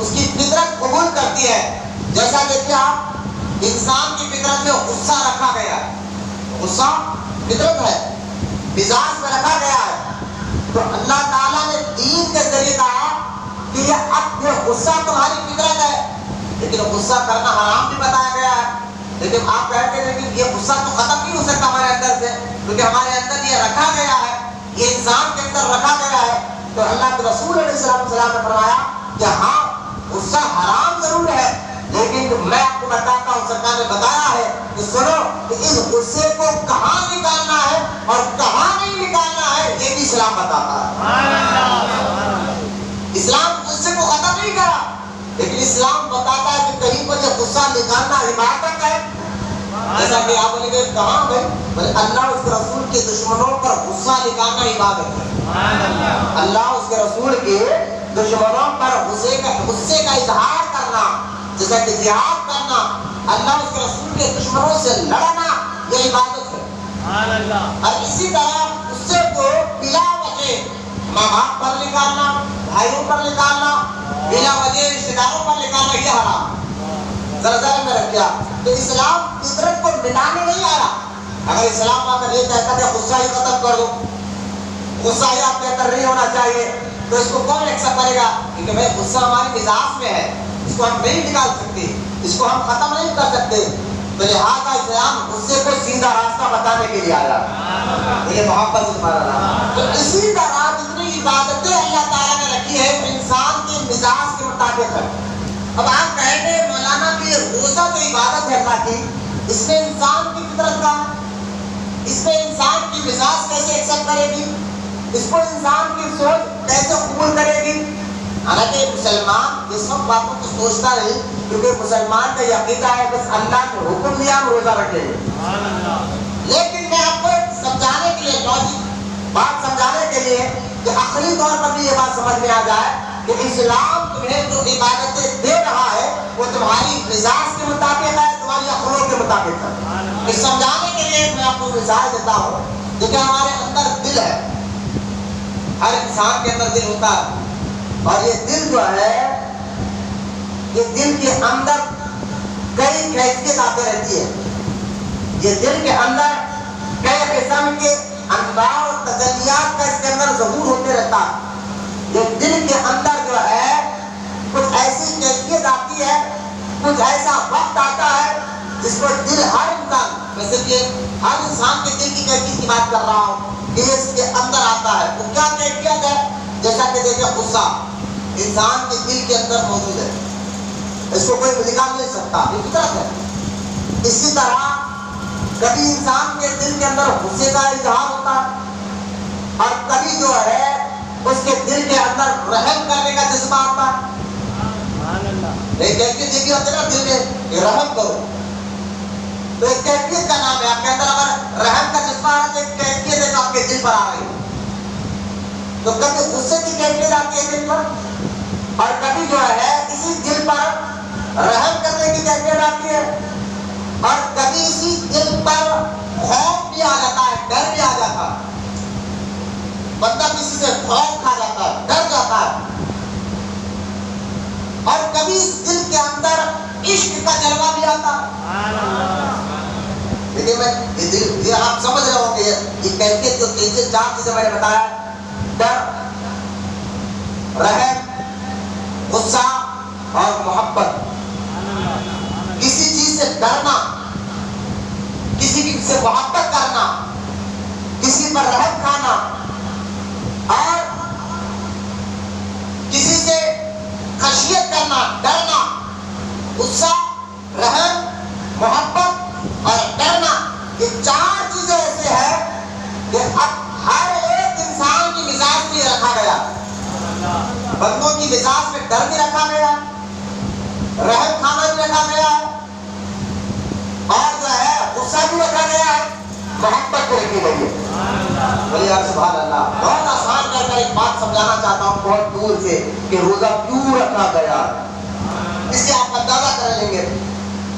اس کی فطرت قبول کرتی ہے۔ جیسا دیکھیے آپ، انسان کی فطرت میں غصہ رکھا گیا ہے، غصہ فطرت ہے، مزاج میں رکھا گیا ہے، تو اللہ تعالیٰ نے دین کے ذریعے کہا کہ یہ غصہ تمہاری فطرت ہے، لیکن غصہ کرنا حرام بھی بتایا گیا ہے۔ لیکن آپ کہتے ہیں کہ یہ غصہ تو ختم نہیں ہو سکتا ہمارے اندر سے، کیونکہ ہمارے اندر یہ رکھا گیا ہے، یہ انسان کے اندر رکھا گیا ہے۔ تو اللہ کے رسول علیہ السلام نے فرمایا کہ ہاں غصہ حرام ضرور ہے، لیکن میں آپ کو بتاتا ہوں، سرکار نے بتایا ہے کہ سنو کہ اس غصے کو کہاں نکالنا ہے اور کہاں نہیں نکالنا ہے، یہ بھی اسلام بتاتا ہے۔ اسلام غصے کو ختم نہیں کرا، لیکن اسلام بتاتا ہے کہ کہیں پر یہ غصہ نکالنا عبادت ہے، جیسا کہ آپ بولے گے کہاں بھائی؟ بولے اللہ اس کے رسول کے دشمنوں پر غصہ نکالنا عبادت ہے. اللہ اس کے رسول کے دشمنوں پر غصے کا اظہار کرنا، جیسا کہ جہاد کرنا، اللہ اس کے رسول کے دشمنوں سے لڑنا، یہ عبادت ہے. اور اسی طرح غصے کو بلا وجہ ماں باپ پر نکالنا، بھائیوں پر نکالنا، بلا وجہ رشتے داروں پر نکالنا، یہ حرام. ذرا ذرا میں رکھیا تو اسلام فطرت کو مٹانے نہیں آیا. اگر اسلام آ کر یہ کہتا کہ غصہ ہی ختم کر دو، غصہ ہی آپ بہتر نہیں ہونا چاہیے، تو اس کو کون ایکسپٹ کرے گا؟ کیونکہ بھائی غصہ ہماری مزاج میں ہے، اس کو ہم نہیں نکال سکتے، اس کو ہم ختم نہیں کر سکتے. تو لہٰذا اسلام غصے کو سیدھا راستہ بتانے کے لیے آیا. یہ محبت سے مانا. تو اسی طرح جتنی عبادتیں اللہ تعالیٰ نے رکھی ہے وہ انسان کے مزاج کے مطابق ہے. اب آپ کہیں گے مولانا کہ روزہ تو عبادت ہے اللہ کی، اس میں انسان کی فطرت کا، اس میں انسان کی مزاج کیسے ایکسپٹ کرے گی، اس کو انسان کی سوچ کیسے قبول کرے گی؟ حالانکہ مسلمان یہ سب باتوں کو سوچتا نہیں، کیونکہ مسلمان کا یہ عقیدہ ہے بس اللہ نے حکم دیا ہم روزہ رکھیں گے. لیکن میں آپ کو سمجھانے کے لیے لاجک بات سمجھانے کے لیے کہ عقلی طور پر بھی یہ بات سمجھ میں آ جائے کہ اسلام تمہیں جو عبادتیں دے رہا ہے وہ تمہاری مزاج کے مطابق ہے، تمہاری عقلوں کے مطابق ہے. اس سمجھانے کے لیے میں آپ کو مثال دیتا ہوں. دیکھیں ہمارے اندر دل ہے، ہر انسان کے اندر دل ہوتا ہے، اور یہ دل جو ہے یہ دل کے اندر کئی کیفیت آتی رہتی ہے. یہ دل کے اندر کئی قسم کے انواع اور تجلیات کا اس کے اندر ظہور ہوتے رہتا ہے. یہ دل کے اندر جو ہے کچھ ایسی کیفیت آتی ہے، کچھ ایسا وقت آتا ہے جس کو دل ہر انسان، ویسے کہ ہر انسان کے دل کی کیفیت کی بات کر رہا ہوں، یہ اس کے اندر آتا ہے. وہ کیا کیفیت ہے؟ جیسا کہ دیکھیں غصہ انسان کے دل کے اندر موجود ہے، اس کو کوئی نکال نہیں سکتا، یہ فطرت ہے. اسی طرح کبھی انسان کے دل کے اندر غصے کا اظہار ہوتا ہے، اور کبھی جو ہے اس کے دل کے اندر رحم کرنے کا جذبہ آتا ہے. ایک کیفیت یہ بھی ہوتا ہے نا دل میں کہ رحم کرو، تو ایک کیفیت کا نام ہے. آپ کے اندر اگر رحم کا جذبہ آ رہا ہے تو ایک کیفیت ہے جو آپ کے دل پر آ رہی ہے. تو کبھی غصے کی کیفیت آتی ہے دل پر، اور کبھی جو ہے اسی دل پر رحم کرنے کی کیفیت آتی ہے، اور کبھی اسی دل پر خوف بھی آ جاتا ہے، ڈر بھی آ جاتا ہے. بندہ کسی سے خوف کھا جاتا ہے، ڈر جاتا ہے. اور کبھی اس دل کے اندر عشق کا جلوہ بھی آتا ہے. دیکھیے میں یہ آپ سمجھ رہے ہوں گے یہ کیفیت جو تین چار چیزیں میں نے بتایا، ڈر، رحم، غصہ اور محبت. کسی چیز سے ڈرنا، کسی سے محبت کرنا، کسی پر رحم کھانا، اور کسی سے خشیت کرنا، ڈرنا. غصہ، رحم، محبت اور ڈرنا، یہ چار چیزیں ایسے ہیں کہ اب ہر ایک انسان کی مزاج میں رکھا گیا. بندوں کی مزاج میں ڈر بھی رکھا گیا، رحم کھانا بھی رکھا گیا ہے، اور جو ہے غصہ بھی رکھا گیا ہے، محبت بھی رکھی گئی ہے. بولے یار سبحان اللہ. بہت آسان کر کر ایک بات سمجھانا چاہتا ہوں بہت دور سے کہ روزہ کیوں رکھا گیا، اس سے آپ اندازہ کر لیں گے.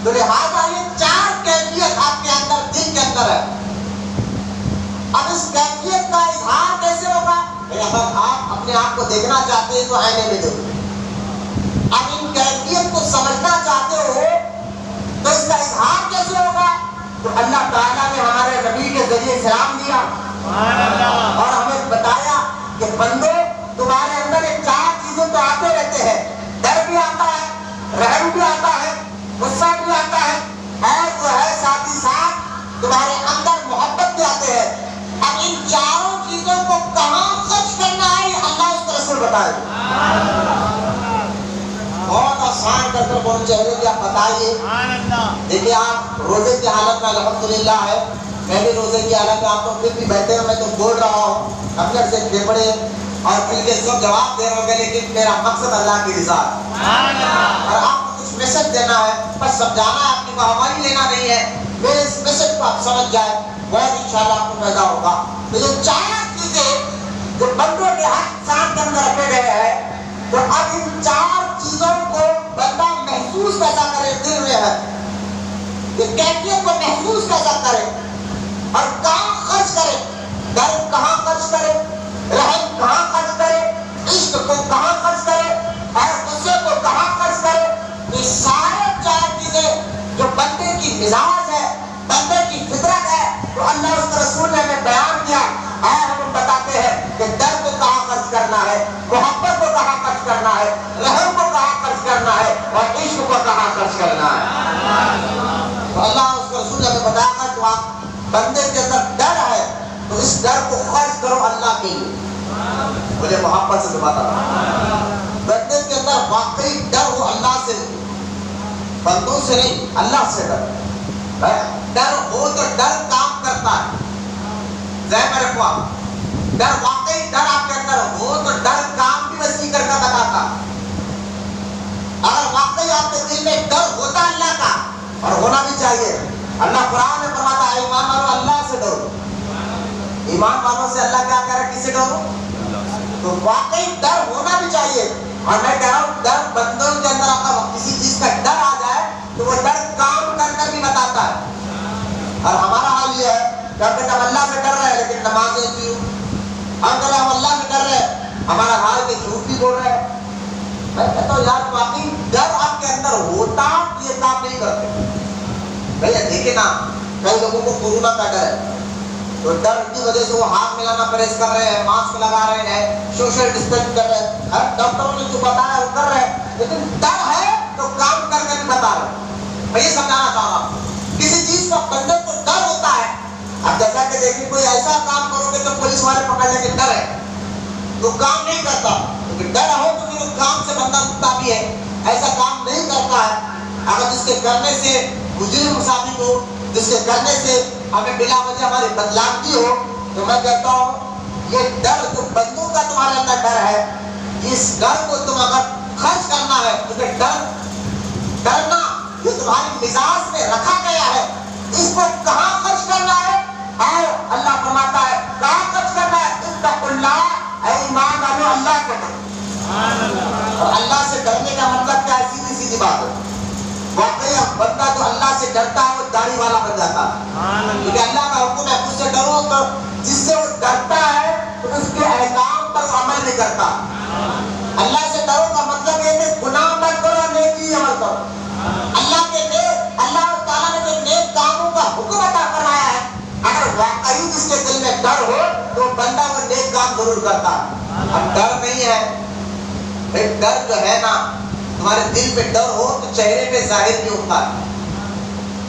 تو لہٰذا یہ چار کیفیت آپ کے اندر دل کے اندر ہے. اب اس کیفیت کا اظہار کیسے ہوگا؟ اگر آپ اپنے آپ کو دیکھنا چاہتے ہیں تو آئینے میں دیکھو. اب ان کیفیت کو سمجھنا چاہتے ہو تو اس کا اظہار کیسے ہوگا؟ تو اللہ تعالیٰ نے ہمارے نبی کے ذریعے سلام دیا اور ہمیں بتایا کہ بندو تمہارے اندر یہ چار چیزیں تو آتے رہتے ہیں، ڈر بھی آتا ہے، رحم بھی آتا ہے، غصہ بھی آتا ہے، اور جو ہے ساتھ ہی ساتھ تمہارے اندر محبت بھی آتے ہیں. اب ان چاروں چیزوں کو کہاں خرچ کرنا ہے یہ اللہ اس کو رسول بتائے. بہت آسان کر کر بولنا چاہیے کہ آپ بتائیے. دیکھیے آپ روزے کی حالت میں الحمدللہ ہے، میں بھی روزے کی حالت میں، آپ تو پھر بھی بیٹھے ہو، میں تو بول رہا ہوں اپنے سے پھیپڑے اور پھر کے سب جواب دے رہے ہوں گے، لیکن میرا مقصد اللہ کی رضا ہے. اور آپ کو کچھ میسج دینا ہے، بس سمجھانا ہے، آپ کی مہمانی لینا نہیں ہے. میرے اس میسج کو آپ سمجھ جائیں، بہت انشاءاللہ آپ کو پیدا ہوگا۔ تو یہ 4 چیزیں جو بندوں کے ہاتھ ساتھ کے اندر رکھے گئے ہیں، تو اب ان 4 چیزوں کو بندہ محسوس کیسا کرے دل میں ہے، یہ کیفیت کو محسوس کیسا کرے اور کہاں خرچ کرے، درد کہاں خرچ کرے، رحم کہاں خرچ کرے، عشق کو کہاں خرچ کرے اور غصے کو کہاں خرچ کرے۔ یہ سارے 4 چیزیں جو بندے کی مزاج ہے، بندے کی فطرت ہے، تو اللہ اس کے رسول نے ہمیں بیان کیا اور ہم بتاتے ہیں کہ درد کو کہاں خرچ کرنا ہے، محبت کو کہاں خرچ کرنا ہے، رحم کو کہاں خرچ کرنا ہے اور عشق کو کہاں خرچ کرنا ہے۔ تو اللہ اس کے رسول نے ہمیں بتایا کہ تو آپ بندے کے اندر ڈر ہے تو اس ڈر کو خرچ کرو اللہ کے لیے۔ مجھے محبت سے بتا رہا، بندے کے اندر واقعی ڈر ہو اللہ سے، بندوں سے نہیں، اللہ سے ڈر۔ ڈر ہو تو ڈر کام کرتا ہے، ذہن میں رکھو آپ، ڈر واقعی ڈر آپ کے اندر ہو تو ڈر کام بھی وسیع کر کے بتاتا۔ اگر واقعی آپ کے دل میں ڈر ہوتا اللہ کا، اور ہونا بھی چاہیے، اللہ قرآن میں فرماتا ہے ایمان والو اللہ سے ڈرو، ایمان والوں سے اللہ کیا کہہ رہا ہے، کس سے ڈرو؟ تو واقعی ڈر ہونا بھی چاہیے۔ اور میں کہہ رہا ہوں ڈر بندوں کے اندر اگر کسی چیز کا ڈر آ جائے تو وہ ڈر کام کر کر بھی بتاتا ہے۔ اور ہمارا حال یہ ہے کہ ہم اللہ سے ڈر رہے ہیں لیکن نمازیں کیوں، ہم اللہ سے ڈر رہے ہیں ہمارا حال کے جھوٹ بھی بول رہے ہیں۔ میں کہتا ہوں یار واقعی ڈر آپ کے اندر ہوتا یہ کام نہیں کرتے۔ بھیا دیکھیں نا، کئی لوگوں کو کورونا کا ڈر ہے تو ڈر کی وجہ سے وہ ہاتھ ملانا پرہیز کر رہے ہیں، ماسک لگا رہے ہیں، سوشل ڈسٹینس کر رہے ہیں، ہر ڈاکٹروں نے جو بتایا وہ کر رہے ہیں، لیکن ڈر ہے تو کام کر کے بھی بتا رہے ہیں۔ میں یہ سمجھانا چاہ رہا ہوں کسی چیز کا بندے کو ڈر ہوتا ہے، اب جیسا کہ دیکھیں کوئی ایسا کام کرو گے تو پولیس والے پکڑ لیں گے، ڈر ہے تو کام نہیں کرتا، کیونکہ ڈر ہو تو پھر اس کام سے بندہ رکتا بھی ہے، ایسا کام نہیں کرتا ہے۔ اگر جس کے کرنے سے مجرم ثابت ہو، جس کے کرنے سے ہمیں بلا وجہ ہماری بدنامی ہو، تو میں کہتا ہوں یہ ڈر جو بندوں کا تمہارے اندر ڈر ہے، اس ڈر کو تم اگر خرچ کرنا ہے، کیونکہ ڈرنا یہ تمہاری مزاج میں رکھا گیا ہے، اس کو کہاں خرچ کرنا ہے؟ اور اللہ فرماتا ہے کہاں خرچ کرنا ہے؟ اتقوا اللہ، اے ایمان والو اللہ سے ڈرو۔ اور اللہ سے ڈرنے کا مطلب کیا ہے؟ سیدھی سیدھی بات ہے، واقعی بندہ جو اللہ سے ڈرتا ہے وہ داڑھی والا بن جاتا ہے، کیونکہ اللہ کا حکم ہے مجھ سے ڈرو، تو جس سے وہ ڈرتا ہے تو اس کے احکام پر عمل نہیں کرتا۔ اللہ سے ڈرو کا مطلب یہ کہ گناہ مت کرو، نیکی عمل کرو۔ اللہ تعالیٰ نے جو نیک کاموں کا حکم عطا فرمایا ہے، اگر واقعی جس کے دل میں ڈر ہو تو بندہ وہ نیک کام ضرور کرتا ہے۔ اب ڈر نہیں ہے، ڈر جو ہے نا، تمہارے دل پہ ڈر ہو تو چہرے پہ ظاہر بھی ہوتا ہے۔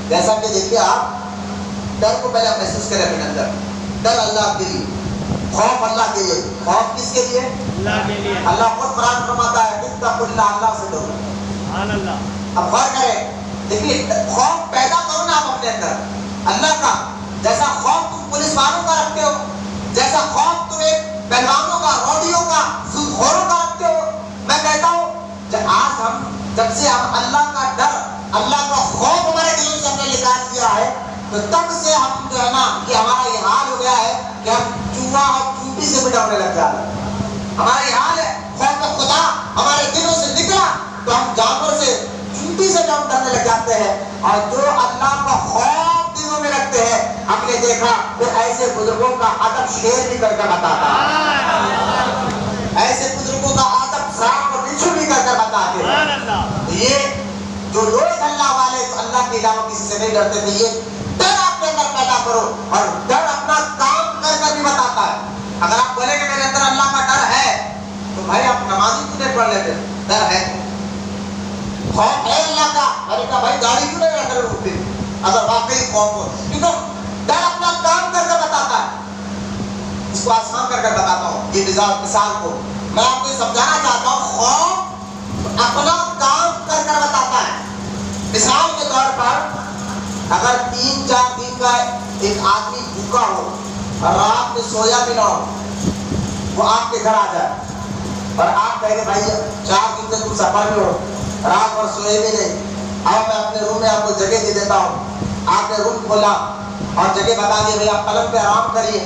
جیسا کہ دیکھیے آپ ڈر کو پہلے محسوس کریں اپنے اندر، ڈر اللہ کے لیے، خوف اللہ کے لیے۔ خوف کس کے لیے؟ اللہ کے لیے۔ اللہ خود قرآن فرماتا ہے اتقوا اللہ، اللہ سے ڈرو۔ سبحان اللہ۔ اب غور کریں، دیکھیے خوف پیدا کرو نا آپ اپنے اندر اللہ کا، جیسا خوف تم پولیس والوں کا رکھتے ہو، جیسا خوف تم ایک پہلوانوں کا، روڈیوں کا، سودخوروں کا رکھتے ہو۔ میں کہتا ہوں آج جب سے ہم اللہ کا ڈر، اللہ کا خوف ہمارے دلوں سے ہم نے نکال دیا ہے، تو تب سے ہم جو ہے نا یہ ہمارا یہ حال ہو گیا ہے کہ ہم چوہا اور چونٹی سے بھی ڈرنے لگ جاتے ہیں۔ ہمارا یہ حال ہے، خوف خدا ہمارے دلوں سے نکلا تو ہم جانور سے، چونٹی سے ہم ڈرنے لگ جاتے ہیں۔ اور جو اللہ کا خوف دلوں میں رکھتے ہیں، ہم نے دیکھا کہ ایسے بزرگوں کا ادب شیر بھی کر کے بتاتا ہے، ایسے بزرگوں کا ادب سانپ اور بچھو بھی کر کے بتاتے ہیں۔ یہ جو لوگ اللہ والے تو اللہ کے علاوہ کسی سے نہیں ڈرتے تھے، یہ ڈر آپ کے اندر پیدا کرو، اور ڈر اپنا کام کر کر بھی بتاتا ہے۔ اگر آپ بولیں کہ میرے اندر اللہ کا ڈر ہے تو بھائی آپ نمازی کیوں نہیں پڑھ لیتے؟ ڈر ہے، خوف ہے اللہ کا، میں نے کہا بھائی داڑھی کیوں نہیں رکھ رہے اٹھتے اگر واقعی خوف ہو؟ کیونکہ ڈر اپنا کام کر کے بتاتا ہے۔ اس کو آسان کر کے بتاتا ہوں یہ مثال کو، میں آپ کو سمجھانا چاہتا ہوں خوف اپنا کام کر کر بتاتا ہے۔ مثال کے طور پر اگر 3-4 دن کا ایک آدمی بھوکا ہو اور رات میں سویا بھی نہ ہو، وہ آپ کے گھر آ جائے اور آپ کہیں گے بھائی 4 دن سے تم سفر میں ہو، رات بھر سوئے بھی نہیں، آؤ میں اپنے روم میں آپ کو جگہ دے دیتا ہوں، آپ نے روم کھولا اور جگہ بتا دی بھائی آپ پلنگ پہ آرام کریے،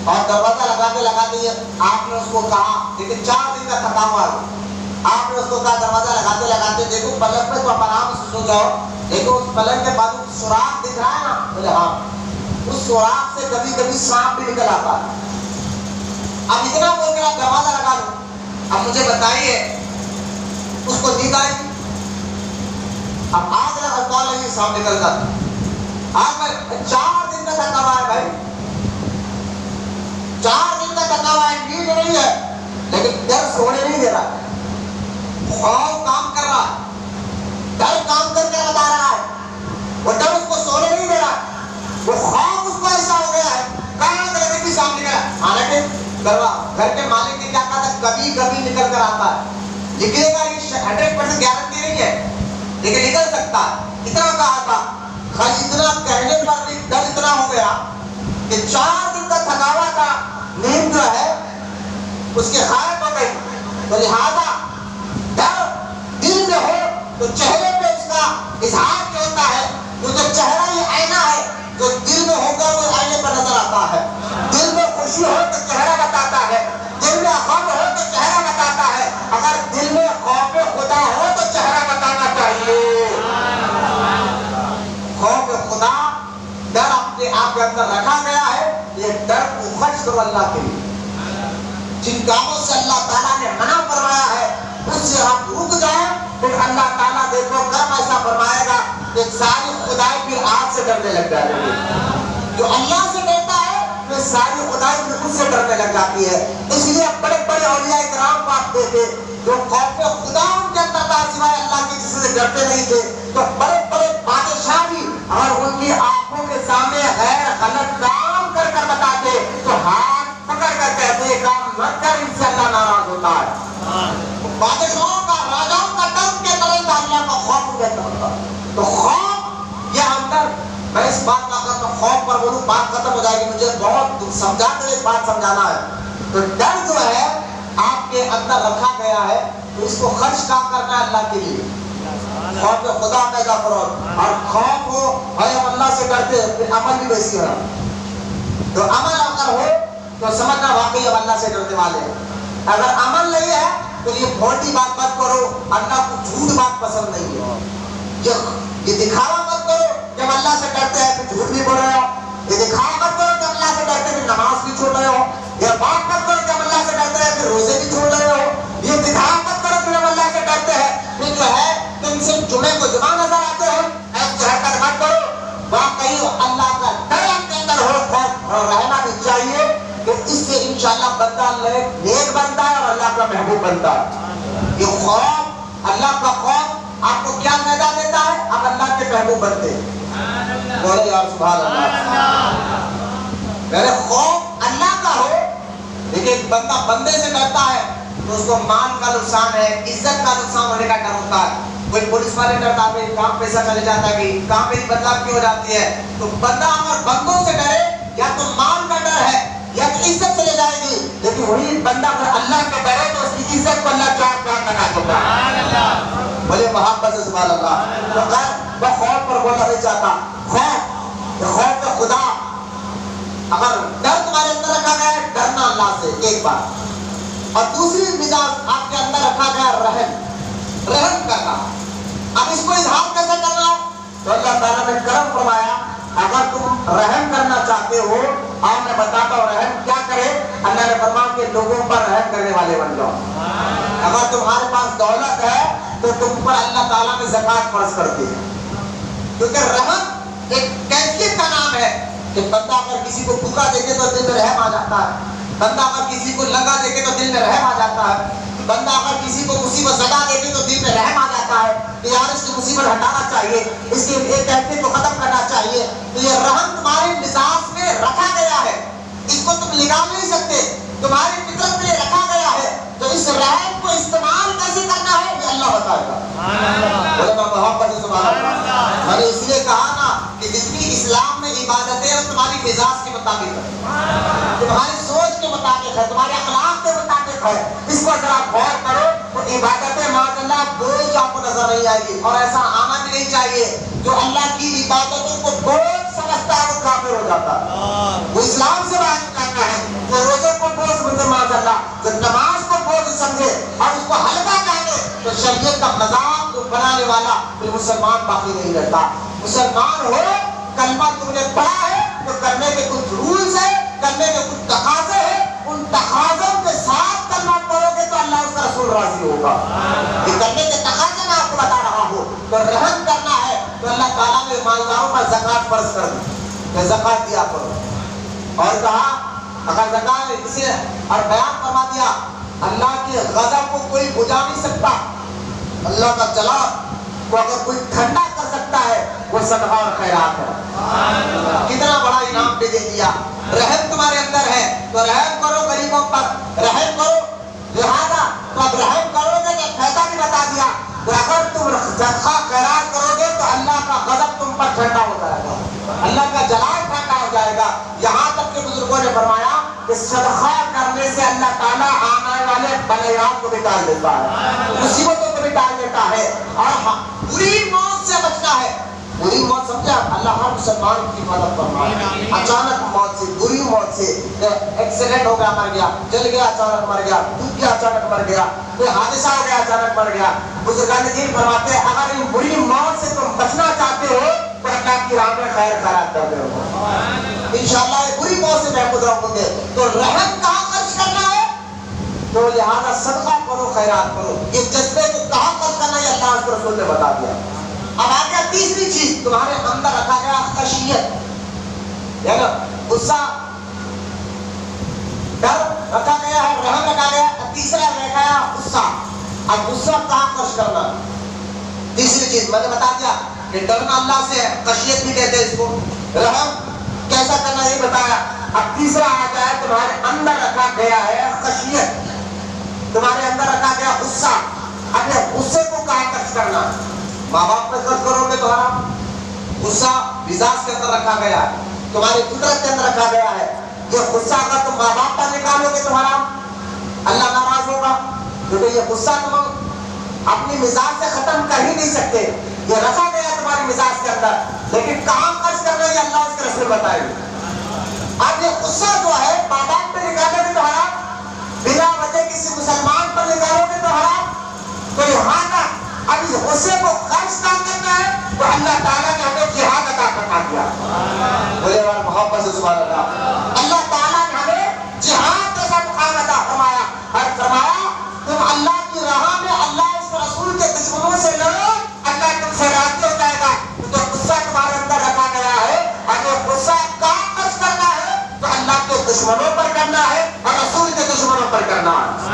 اور دروازہ لگاتے ہی آپ نے اس کو کہا، لیکن 4 دن کا تھکا ہوا ہے، آپ نے اس کو کہا دروازہ لگاتے دیکھو پلنگ پہ تو آپ آرام سے سو جاؤ، دیکھو اس پلنگ کے بعد سوراخ دکھ رہا ہے نا؟ بولے ہاں، اس سوراخ سے کبھی کبھی سانپ بھی نکل آتا ہے۔ اب اتنا بول کر آپ دروازہ لگا لو، اب مجھے بتائیے اس کو نیند آئے گی؟ اب آگ لگا کال ہے سانپ نکل جاتا، آگ میں 4 دن کا تھکا ہوا ہے بھائی، 4 دن کا تھکا ہوا ہے، نیند نہیں ہے، لیکن ڈر سونے نہیں دے رہا، خوف کام کر رہا ہے، ڈر کام کر کے بتا رہا ہے، وہ ڈر اس کو سونے نہیں دے رہا، وہ خوف اس کو ایسا ہو گیا ہے، کہاں سے لگے کہ سامنے نکلا، حالانکہ گھر کے مالک نے کیا کہا تھا کبھی کبھی نکل کر آتا ہے، نکلے گا یہ 100% گارنٹی نہیں ہے، لیکن نکل سکتا ہے، اتنا کہا تھا، خالی اتنا کہنے پر بھی ڈر اتنا ہو گیا کہ 4 دن کا تھکا ہوا تھا، نیند جو ہے اس کے غائب ہو گئی، تو لہذا ڈر دل میں ہو تو چہرے پہ اس کا اظہار کیا ہوتا ہے، کیونکہ چہرہ یہ آئینہ ہے، جو دل میں ہوگا وہ آئینے پر نظر آتا ہے، دل میں خوشی ہو تو چہرہ بتاتا ہے، دل میں غم ہو تو چہرہ بتاتا ہے، اگر دل میں خوف خدا ہو تو چہرہ بتانا چاہیے۔ خوف خدا ڈر اپنے آپ کے اندر رکھا گیا ہے، یہ ڈر کو خرچ کرو اللہ کے لیے، جن کاموں سے اللہ تعالیٰ نے منع فرمایا ہے اس سے آپ رک جائیں، پھر اللہ تعالیٰ دیکھو کرم ایسا فرمائے گا کہ ساری خدائی پھر آپ سے ڈرنے لگ جائے گی، جو اللہ سے ڈرتا ہے پھر ساری خدائی پھر خود سے ڈرنے لگ جاتی ہے۔ اس لیے بڑے بڑے اولیاء کرام کو آپ دیکھیں جو خوف خدا ان کے اندر تھا، سوائے اللہ کی کسی سے ڈرتے نہیں تھے، تو بڑے بڑے بادشاہ بھی اور ان کی آنکھوں کے سامنے غیر غلط کام کر کر بتاتے تو ہاتھ پکڑ کر کہتے یہ کام مت کر، ان سے اللہ ناراض ہوتا ہے۔ بادشاہوں کا راجاؤں کا ڈر کے طرح تھا، اللہ کا خوف کہتا ہوتا، تو خوف یہ اندر، میں اس بات کا اگر تو خوف پر بولوں بات ختم ہو جائے گی، مجھے بہت سمجھا کر ایک بات سمجھانا ہے۔ تو ڈر جو ہے آپ کے اندر رکھا گیا ہے، تو اس کو خرچ کام کرنا ہے اللہ کے لیے، خوف خدا پیدا کرو، اور خوف ہو بھائی ہم اللہ سے ڈرتے ہیں، پھر عمل بھی ویسی ہو، تو عمل اگر ہو تو سمجھنا واقعی ہم اللہ سے ڈرنے والے ہیں، اگر عمل نہیں ہے تو یہ بھوٹی بات مت کرو، اللہ کو جھوٹ بات پسند نہیں ہے، یہ دکھاوا مت کرو کہ ہم اللہ سے ڈرتے ہیں پھر جھوٹ بھی بول رہے ہو، یہ دکھاوا مت کرو کہ ہم اللہ سے ڈرتے ہیں پھر نماز بھی چھوڑ رہے ہو، یہ بات مت کرو کہ ہم اللہ سے ڈرتے ہیں پھر روزے بھی چھوڑ رہے ہو، یہ دکھاوا مت کرو کہ ہم اللہ سے ڈرتے ہیں پھر جو ہے تم صرف جمعے کو جمعہ نظر آتے ہو، ایسے حرکت مت کرو، واقعی اللہ کا ڈر آپ کے اندر ہو اور رہنا بھی چاہیے کہ اس سے انشاءاللہ بندہ نیک بنتا ہے اور اللہ کا محبوب بنتا ہے۔ یہ خوف، اللہ کا خوف آپ کو کیا فائدہ دیتا ہے؟ آپ اللہ کے محبوب بنتے ہیں، بولے یار سبحان اللہ۔ میرے خوف اللہ کا ہو، لیکن بندہ بندے سے ڈرتا ہے تو اس کو مال کا نقصان ہے، عزت کا نقصان ہونے کا ڈر ہوتا ہے، کوئی پولیس والے ڈرتا ہے کام پیسہ چلے جاتا ہے کہ کام میری بدنام کی ہو جاتی ہے، تو بندہ اگر بندوں سے ڈرے یا تو مال کا ڈر ہے یا تو عزت چلے جائے گی، لیکن وہی بندہ اگر اللہ کے ڈرے تو اس کی عزت کو اللہ 4 کام لگا دیتا ہے، بولے محبت سے سبحان اللہ۔ تو میں خوف پر بولنا نہیں چاہتا، خوف خدا، اگر ڈر تمہارے اندر رکھا گیا ہے ڈرنا اللہ سے ایک بات، اور دوسری مزاج آپ کے اندر رکھا گیا رحم کرنا۔ اب اس کو اظہار کیسے کرنا ہے؟ تو اللہ تعالیٰ نے کرم فرمایا، اگر تم رحم کرنا چاہتے ہو اور میں بتاتا ہوں رحم کیا کرے، اللہ نے فرمایا کہ لوگوں پر رحم کرنے والے بن جاؤ۔ اگر تمہارے پاس دولت ہے تو تم پر اللہ تعالیٰ نے زکوٰۃ فرض کر دی ہے، کیونکہ رحم ایک کیفیت کا نام ہے کہ بندہ اگر کسی کو بھوکا دیکھے تو دل میں رحم آ جاتا ہے، بندہ اگر کسی کو لنگا دیکھے تو دل میں رحم آ جاتا ہے، بندہ اگر کسی کو مصیبت زدہ دیکھے تو دل میں رحم آ جاتا ہے کہ یار اس کی مصیبت ہٹانا چاہیے، اس کی ایک کیفیت کو ختم کرنا چاہیے۔ تو یہ رحم تمہارے مزاج میں رکھا گیا ہے، اس کو تم نکال نہیں سکتے، تمہاری فطرت میں رکھا گیا ہے، تو اس رحم کو استعمال کیسے کرنا ہے یہ اللہ بتائے گا۔ بولے میں محبت سے سبحان اللہ۔ میں نے اس لیے کہا نا کہ جتنی اسلام میں عبادتیں ہیں وہ تمہاری مزاج کے مطابق ہے، تمہاری سوچ کے مطابق ہے، تمہارے اخلاق کے مطابق ہے، اس کو ذرا غور کرو تو عبادتیں معاذ اللہ بوجھ آپ کو نظر نہیں آئے گی، اور ایسا آنا بھی نہیں نہیں چاہیے. جو اللہ کی عبادتوں کو بوجھ سمجھتا ہے وہ کافر ہو جاتا ہے, وہ اسلام سے باہر نکلتا ہے. جو روزے کو بوجھ سمجھے معاذ اللہ, جو نماز کو بوجھ سمجھے اور اس کو ہلکا جانے, تو شریعت کا مذاق بنانے والا پھر مسلمان باقی نہیں رہتا. مسلمان ہو, کلمہ تم نے پڑھا ہے تو کرنے کے کچھ رولز ہے, کرنے کے کچھ تقاضے ہیں, ان تقاضوں کے ساتھ کلمہ پڑھو گے تو اللہ اس کا رسول راضی ہوگا. یہ کرنے کے تقاضے میں آپ کو بتا رہا ہوں. تو رحم کرنا ہے تو اللہ تعالیٰ نے مالداروں پر زکوٰۃ فرض کر دی کہ زکوٰۃ دیا کرو, اور کہا اگر زکوٰۃ کسی اور بیان فرما دیا اللہ کے غضب کو کوئی بجھا نہیں سکتا, اللہ کا جلال کو اگر کوئی ٹھنڈا کر سکتا ہے وہ صدقہ اور خیرات ہے. کتنا بڑا انعام دے دیا. رحم تمہارے اندر ہے تو رحم کرو غریبوں پر, رحم کرو. لہذا تو اب رحم کرو گے تو فائدہ بھی بتا دیا کہ اگر تم صدقہ خیرات کرو گے تو اللہ کا غضب تم پر ٹھنڈا ہو جائے گا, اللہ کا جلال ٹھنڈا ہو جائے گا. یہاں تک کہ بزرگوں نے فرمایا کہ صدقہ کرنے سے اللہ تعالیٰ آنے والے بلیات کو بھی ٹال دیتا ہے, مصیبتوں کو بھی ٹال دیتا ہے, اور بری موت سے بچنا ہے. بری موت سمجھا, اللہ ہر مسلمان کی مدد فرمائے. اچانک موت سے, بری موت سے, ایکسیڈنٹ ہو گیا مر گیا, جل گیا اچانک مر گیا, ڈوب گیا اچانک مر گیا, کوئی حادثہ ہو گیا اچانک مر گیا. بزرگان دین فرماتے ہیں اگر ان بری موت سے تم بچنا چاہتے ہو تو اللہ کی راہ میں خیر خیرات کرتے ہو, انشاءاللہ یہ بری موت سے محفوظ رہو گے. تو رحم کہاں خرچ کرنا ہے, تو لہٰذا صدقہ کرو, خیرات کرو. یہ جذبے کو کہاں خرچ کرنا ہے اللہ کے رسول نے بتا دیا. اب آ گیا تیسری چیز, تمہارے اندر رکھا گیا خشیت, ہے نا, غصہ, ڈر رکھا گیا ہے, رحم رکھا گیا. تیسرا رکھا گیا غصہ. اب غصہ کہاں خرچ کرنا, تیسری چیز میں نے بتا دیا کہ ڈرنا اللہ سے ہے, خشیت بھی کہتے ہیں اس کو. رحم کیسا کرنا یہ بتایا. اب تیسرا آتا ہے تمہارے اندر رکھا گیا ہے خشیت, تمہارے اندر رکھا گیا غصہ. اب یہ غصے کو کہاں خرچ کرنا, ماں باپ پہ خرچ کرو گے تو حرام. غصہ مزاج کے اندر رکھا گیا ہے, تمہاری فطرت کے اندر رکھا گیا ہے. یہ غصہ اگر تم ماں باپ پر نکالو گے تو حرام, اللہ ناراض ہوگا, کیونکہ یہ غصہ تم اپنی مزاج سے ختم کر ہی نہیں سکتے. یہ رکھا گیا ہے تمہاری مزاج کے اندر, لیکن کہاں خرچ کرنا ہے اللہ اس کے رسول بتائے گے. اب یہ غصہ جو ہے ماں باپ پہ نکالو گے تو حرام, بلا وجہ کسی مسلمان پر نکالو گے تو حرام. تو یہاں کا اب اس غصے کو خرچ نہ کرنا ہے تو اللہ تعالیٰ نے ہمیں جہاد عطا کرنا دیا. بولے والا محبت سے سبحان اللہ. اللہ تعالیٰ نے ہمیں جہاد جیسا مقام عطا فرمایا, اور فرمایا تم اللہ کی راہ میں اللہ اس رسول کے دشمنوں سے لڑو, اللہ تم سے راضی ہو جائے گا. تو غصہ تمہارے اندر رکھا گیا ہے, اور یہ غصہ کہاں خرچ کرنا ہے تو اللہ کے دشمنوں پر کرنا ہے اور رسول کے دشمنوں پر کرنا ہے.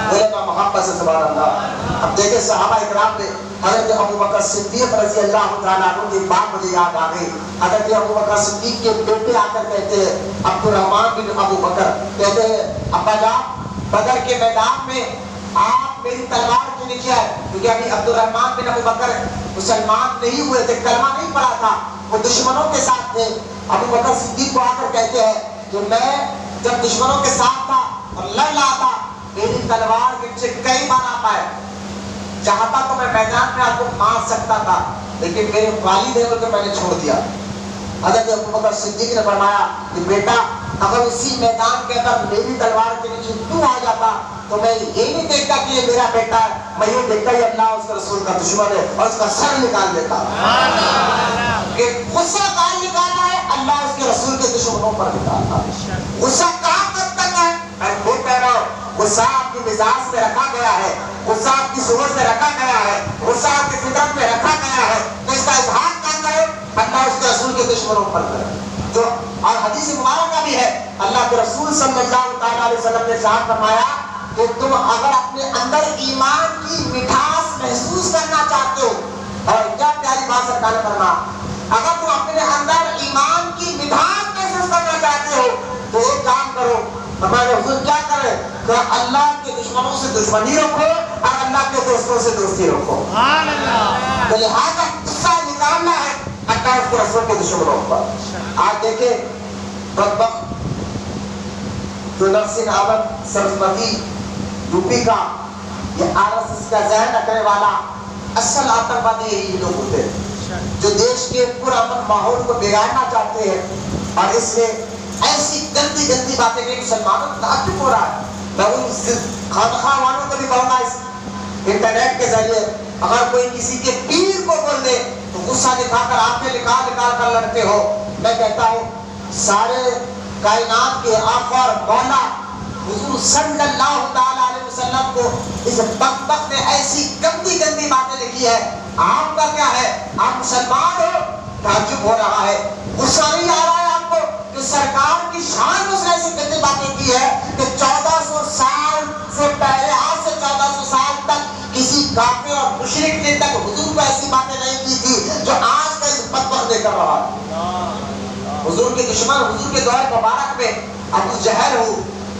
بولے والا محبت سے سبحان اللہ. اب دیکھیں صحابہ اکرام نے حضرت ابوبکر صدیق رضی اللہ تعالیٰ عنہ کی بات مجھے یاد آ گئی. حضرت ابوبکر صدیق کے بیٹے آ کر کہتے ہیں, عبد الرحمن بن ابوبکر کہتے ہیں ابا جان بدر کے میدان میں آپ میری تلوار کے نیچے آئے, کیونکہ ابھی عبد الرحمن بن ابوبکر مسلمان نہیں ہوئے تھے, کلمہ نہیں پڑھا تھا, وہ دشمنوں کے ساتھ تھے. ابوبکر صدیق کو آ کر کہتے ہیں کہ میں جب دشمنوں کے ساتھ تھا اور لڑ رہا تھا, میری تلوار کے نیچے کئی بار آپ آئے, چاہتا تو میں میدان میں آپ کو مار سکتا تھا, لیکن میرے والد ہے تو میں نے چھوڑ دیا. حضرت ابوبکر صدیق نے فرمایا کہ بیٹا اگر اسی میدان کے اندر میری تلوار کے نیچے تو آ جاتا تو میں یہ نہیں دیکھتا کہ یہ میرا بیٹا ہے, میں یہ دیکھتا کہ اللہ اس کے رسول کا دشمن ہے اور اس کا سر نکال دیتا. کہ غصہ کہاں نکالنا ہے, اللہ اس کے رسول کے دشمنوں پر نکالنا. غصہ کہاں تک کرنا ہے, میں خود کہہ رہا ہوں غصہ آپ کی مزاج میں رکھا گیا ہے, غصہ آپ کی سوچ میں رکھا گیا ہے, غصہ آپ کی فطرت میں رکھا گیا ہے, تو اس کا اظہار کہاں کرے, اللہ اس کے رسول کے دشمنوں پر کرے. جو اور حدیث مبارکہ بھی ہے, اللہ کے رسول صلی اللہ تعالیٰ علیہ وسلم نے ارشاد فرمایا کہ تم اگر اپنے اندر ایمان کی مٹھاس محسوس کرنا چاہتے ہو, اور کیا پیاری بات سرکار نے فرمایا, اگر تم اپنے اندر ایمان کی مٹھاس محسوس کرنا چاہتے ہو تو ایک کام کرو, ہمارے حضور کیا کرے کہ اللہ کے دشمنوں سے دشمنی رکھو اور اللہ کے دوستوں سے دوستی رکھو. تو لہٰذا غصہ نکالنا ہے اللہ اس کے رسول کے دشمنوں پر. آج دیکھیں بدبخت جو نرسنگ احمد سرسوتی یو پی کا, یہ RSS کا ذہن رکھنے والا, اصل آتنکوادی یہی لوگ ہوتے ہیں جو دیش کے پرامن ماحول کو بگاڑنا چاہتے ہیں اور اس میں ایسی گندی گندی باتیں کہ مسلمانوں کو تعجب ہو رہا ہے. میں ان خانقاہ والوں کو بھی کہوں گا اس انٹرنیٹ کے ذریعے اگر کوئی کسی کے پیر کو بول دے تو غصہ دکھا کر آنکھیں نکال نکال کر لڑتے ہو. میں کہتا ہوں سارے کائنات کے آقا اور مولا حضور صلی اللہ تعالی علیہ وسلم کو اس بدبخت نے ایسی گندی گندی باتیں لکھی ہے. آپ کا کیا ہے؟ آپ مسلمان ہو. تعجب ہو رہا ہے, غصہ نہیں آ رہا ہے آپ کو کہ سرکار کی شان میں اس نے ایسی گندی باتیں کی ہے کہ 1400 سال سے پہلے, آج سے 1400 سال تک کسی کافر اور مشرک نے تک حضور کو ایسی باتیں نہیں کی تھی جو آج کا اس بدبخت نے کر رہا ہے. حضور کے دشمن حضور کے دور مبارک میں ابو جہل ہو,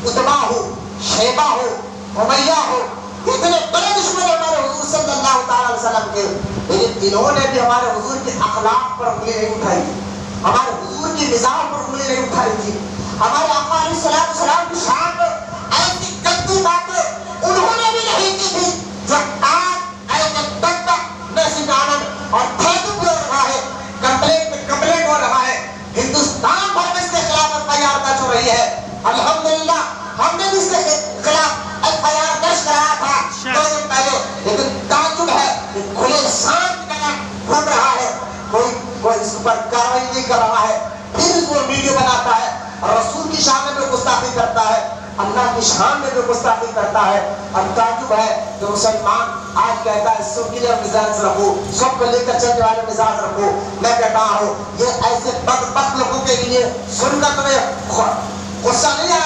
اتبا ہو, شیبہ ہو, امیہ ہو, اتنے بڑے دشمن ہمارے حضور صلی اللہ تعالی علیہ وسلم کے, لیکن انہوں نے بھی ہمارے حضور کے اخلاق پر انگلی نہیں اٹھائی, ہمارے حضور کی مزاج پر انگلی نہیں اٹھائی تھی. ہمارے آقا علیہ السلام کی شان میں ایسی گندی باتیں انہوں نے بھی نہیں کی تھی جو آج ایسے بدبخت نصیب آنند اور تعجب ہو رہا ہے, کمپلین ہو رہا ہے. ہندوستان بھر میں اس کے خلاف FIR درج ہو رہی ہے. الحمدللہ ہم نے بھی اس کے خلاف FIR درج کرایا تھا 2 دن پہلے, لیکن تعجب ہے کہ کھلے شان کی طرح گھوم رہا ہے, کوئی اس پر کارروائی نہیں کر رہا ہے. پھر اس کو ویڈیو بناتا ہے اور رسول کی شان میں گستاخی کرتا ہے, اللہ کی شان میں گستاخی کرتا ہے. اور تعجب ہے کہ مسلمان آج کہتا ہے سوکیلر مزاج رکھو, سب کو لے کر چلنے والے مزاج رکھو. میں کہتا ہوں یہ ایسے بدبخت لوگوں کے لیے سن کر تمہیں غصہ نہیں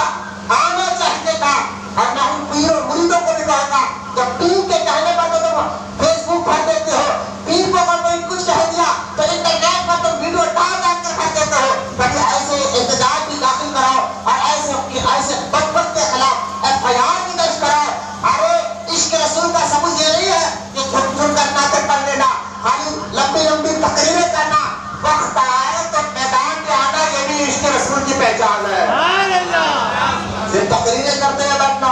آنا چاہیے تھا. اور میں ان پیروں مریدوں کو بھی کہوں گا جب پیر کے کہنے پر تو تم فیس بک بھر دیتے ہو, پیر کو اگر کوئی کچھ کہہ دیا تو انٹرنیٹ پر تم ویڈیو ڈال ڈال کر بھر دیتے ہو, تاکہ ایسے احتجاج بھی داخل کراؤ اور ایسے بدبخت کے خلاف FIR بھی درج کراؤ. ارے عشق رسول کا ثبوت یہ نہیں ہے کہ چھپ چھپ کر نعتیں پڑھ لینا, خالی لمبی لمبی تقریریں کرنا. وقت آئے تو میدان میں آنا, یہ بھی عشق رسول کی پہچان ہے. صرف تقریریں کرتے ہیں بیٹھنا,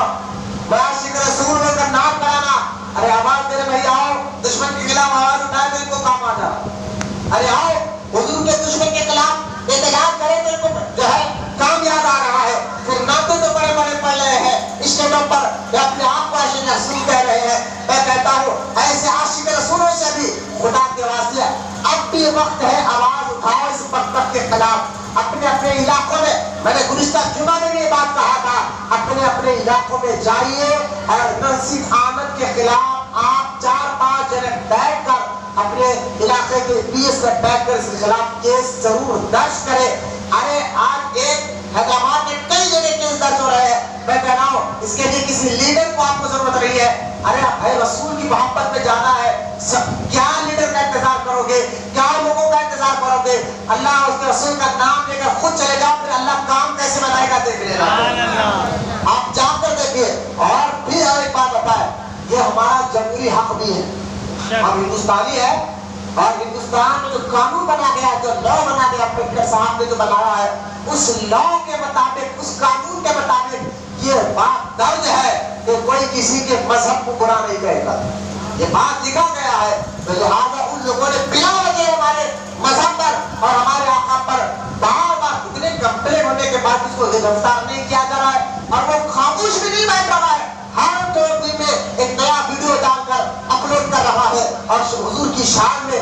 عاشق رسول ہو کر نعت پڑھانا. ارے آواز میرے بھائی آؤ, دشمن کے خلاف آواز اٹھائے تو ان کو کام آ جائے. ارے آؤ حضور کے دشمن کے خلاف احتجاج کرے تو ان کو جو ہے کام یاد آ رہا ہے. پھر نعتیں تو بڑے بڑے پڑھ رہے ہیں اسٹیجوں پر, اپنے آپ کو عاشق رسول کہہ رہے ہیں. میں کہتا ہوں ایسے عاشق رسولوں سے بھی خدا کے واسطے اب بھی وقت ہے, آواز اٹھاؤ اس بدبخت کے خلاف. اپنے اپنے علاقوں میں نے گزشتہ جمعہ میں بھی یہ بات کہا تھا, اپنے اپنے علاقوں میں جائیے اور نصیب آنند کے خلاف آپ 4-5 جنے بیٹھ کر اپنے علاقے کے PS میں بیٹھ کر اس کے خلاف کیس ضرور درج کرے. ارے آج ایک حیدرآباد میں کئی جگہ کیس درج ہو رہے ہیں. میں کہہ رہا ہوں اس کے لیے کسی لیڈر کو آپ کو ضرورت نہیں ہے. ارے رسول کی محبت میں جانا ہے, کیا لیڈر کا انتظار کرو گے, کیا لوگوں کا انتظار کرو گے؟ اللہ اور اس کے رسول کا نام لے کر خود چلے جاؤ, پھر اللہ کام کیسے بنائے گا دیکھ لینا. آپ جا کر دیکھیے. اور پھر ایک بات بتائے, یہ ہمارا جمہوری حق بھی ہے, ہم ہندوستانی ہے, اور ہندوستان میں جو قانون بنا گیا, جو لا بنا گیا امبیڈکر صاحب نے جو بنایا ہے, اس لا کے مطابق, اس قانون کے مطابق یہ بات درج ہے کہ کوئی کسی کے مذہب کو برا نہیں کہے گا. یہ بات لکھا گیا ہے. تو لہٰذا ان لوگوں نے بلا وجہ ہمارے مذہب پر اور ہمارے آقا پر بار بار اتنے کمپلین ہونے کے بعد اس کو گرفتار نہیں کیا جا رہا ہے, اور وہ خاموش بھی نہیں بیٹھ رہا ہے. ہر 2 دن میں ایک نیا ویڈیو ڈال کر اپلوڈ کر رہا ہے اور حضور کی شان میں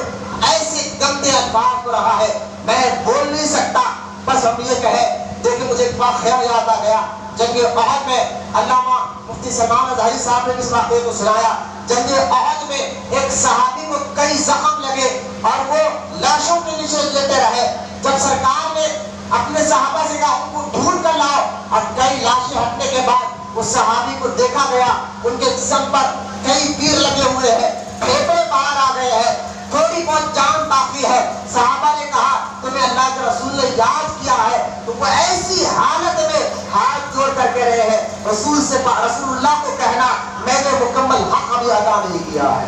ایسے گندے الفاظ ہو رہا ہے. میں بول نہیں سکتا, بس ہم یہ کہیں. دیکھیں مجھے ایک واقعہ یاد آ گیا. جنگ احد میں علامہ مفتی سلمان اظہری صاحب نے اس واقعے کو سنایا. جنگ احد میں ایک صحابی کو کئی زخم لگے اور وہ لاشوں کے نیچے لیٹے رہے. جب سرکار نے اپنے صحابہ سے کہا ان کو ڈھونڈ کر لاؤ, اور کئی لاشیں ہٹنے کے بعد اس صحابی کو دیکھا گیا, ان کے جسم پر کئی تیر لگے ہوئے ہیں, پھیپھڑے باہر آ گئے ہیں, تھوڑی بہت جان باقی ہے. صحابہ نے کہا تمہیں اللہ کے رسول نے یاد کیا ہے؟ تو وہ ایسی حالت میں ہاتھ جوڑ کر کہہ رہے ہیں رسول اللہ کو کہنا میں نے مکمل حق ابھی ادا نہیں کیا ہے.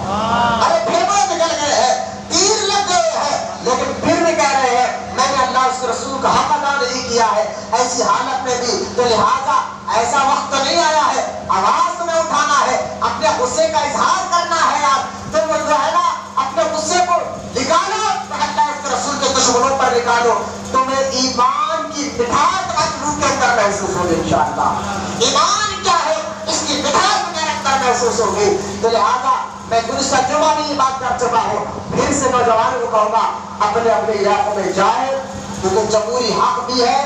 ارے پھیپھڑے نکل گئے ہیں, تیر لگ گئے ہیں, لیکن پھر بھی کہہ رہے ہیں میں نے اللہ اس کے رسول کا حق ادا نہیں کیا ہے. ایسی حالت میں بھی تو لہٰذا ایسا وقت تو نہیں آیا ہے, آواز تمہیں اٹھانا ہے, اپنے غصے کا اظہار کرنا ہے یار، تم جو ہے نا اپنے غصے کو نکالو تو اللہ اس کے رسول کے دشمنوں پر نکالو، تمہیں ایمان کی مٹھاس روح کے اندر محسوس ہوگی انشاءاللہ۔ ایمان کیا ہے اس کی مٹھاس میرے اندر محسوس ہوگی۔ تو لہٰذا میں گزشتہ جمعہ بھی یہ بات کر چکا ہوں، پھر سے نوجوانوں کو کہوں گا اپنے اپنے علاقوں میں جائے، کیونکہ جمہوری حق بھی ہے،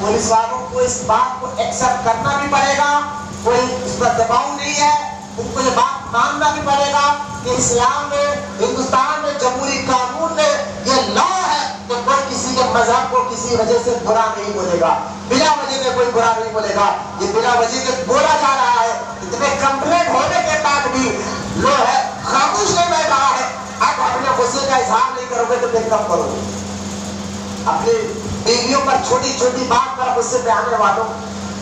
پولیس والوں کو اس بات کو ایکسپٹ کرنا بھی پڑے گا، کوئی اس پر دباؤ نہیں ہے، ان کو یہ بات ماننا بھی پڑے گا کہ اسلام میں، ہندوستان میں جمہوری قانون میں یہ لا ہے کہ کوئی کسی کے مذہب کو کسی وجہ سے برا نہیں بولے گا، بلا وجہ میں کوئی برا نہیں بولے گا، یہ بلا وجہ میں بولا جا رہا ہے، اتنے کمپلینٹ ہونے کے بعد بھی لو ہے خاموش نہیں بیٹھ رہا ہے۔ اب اپنے غصے کا اظہار نہیں کرو گے تو پھر کب کرو گے؟ اپنی بیویوں پر چھوٹی چھوٹی بات پر غصے پہ آنے والوں،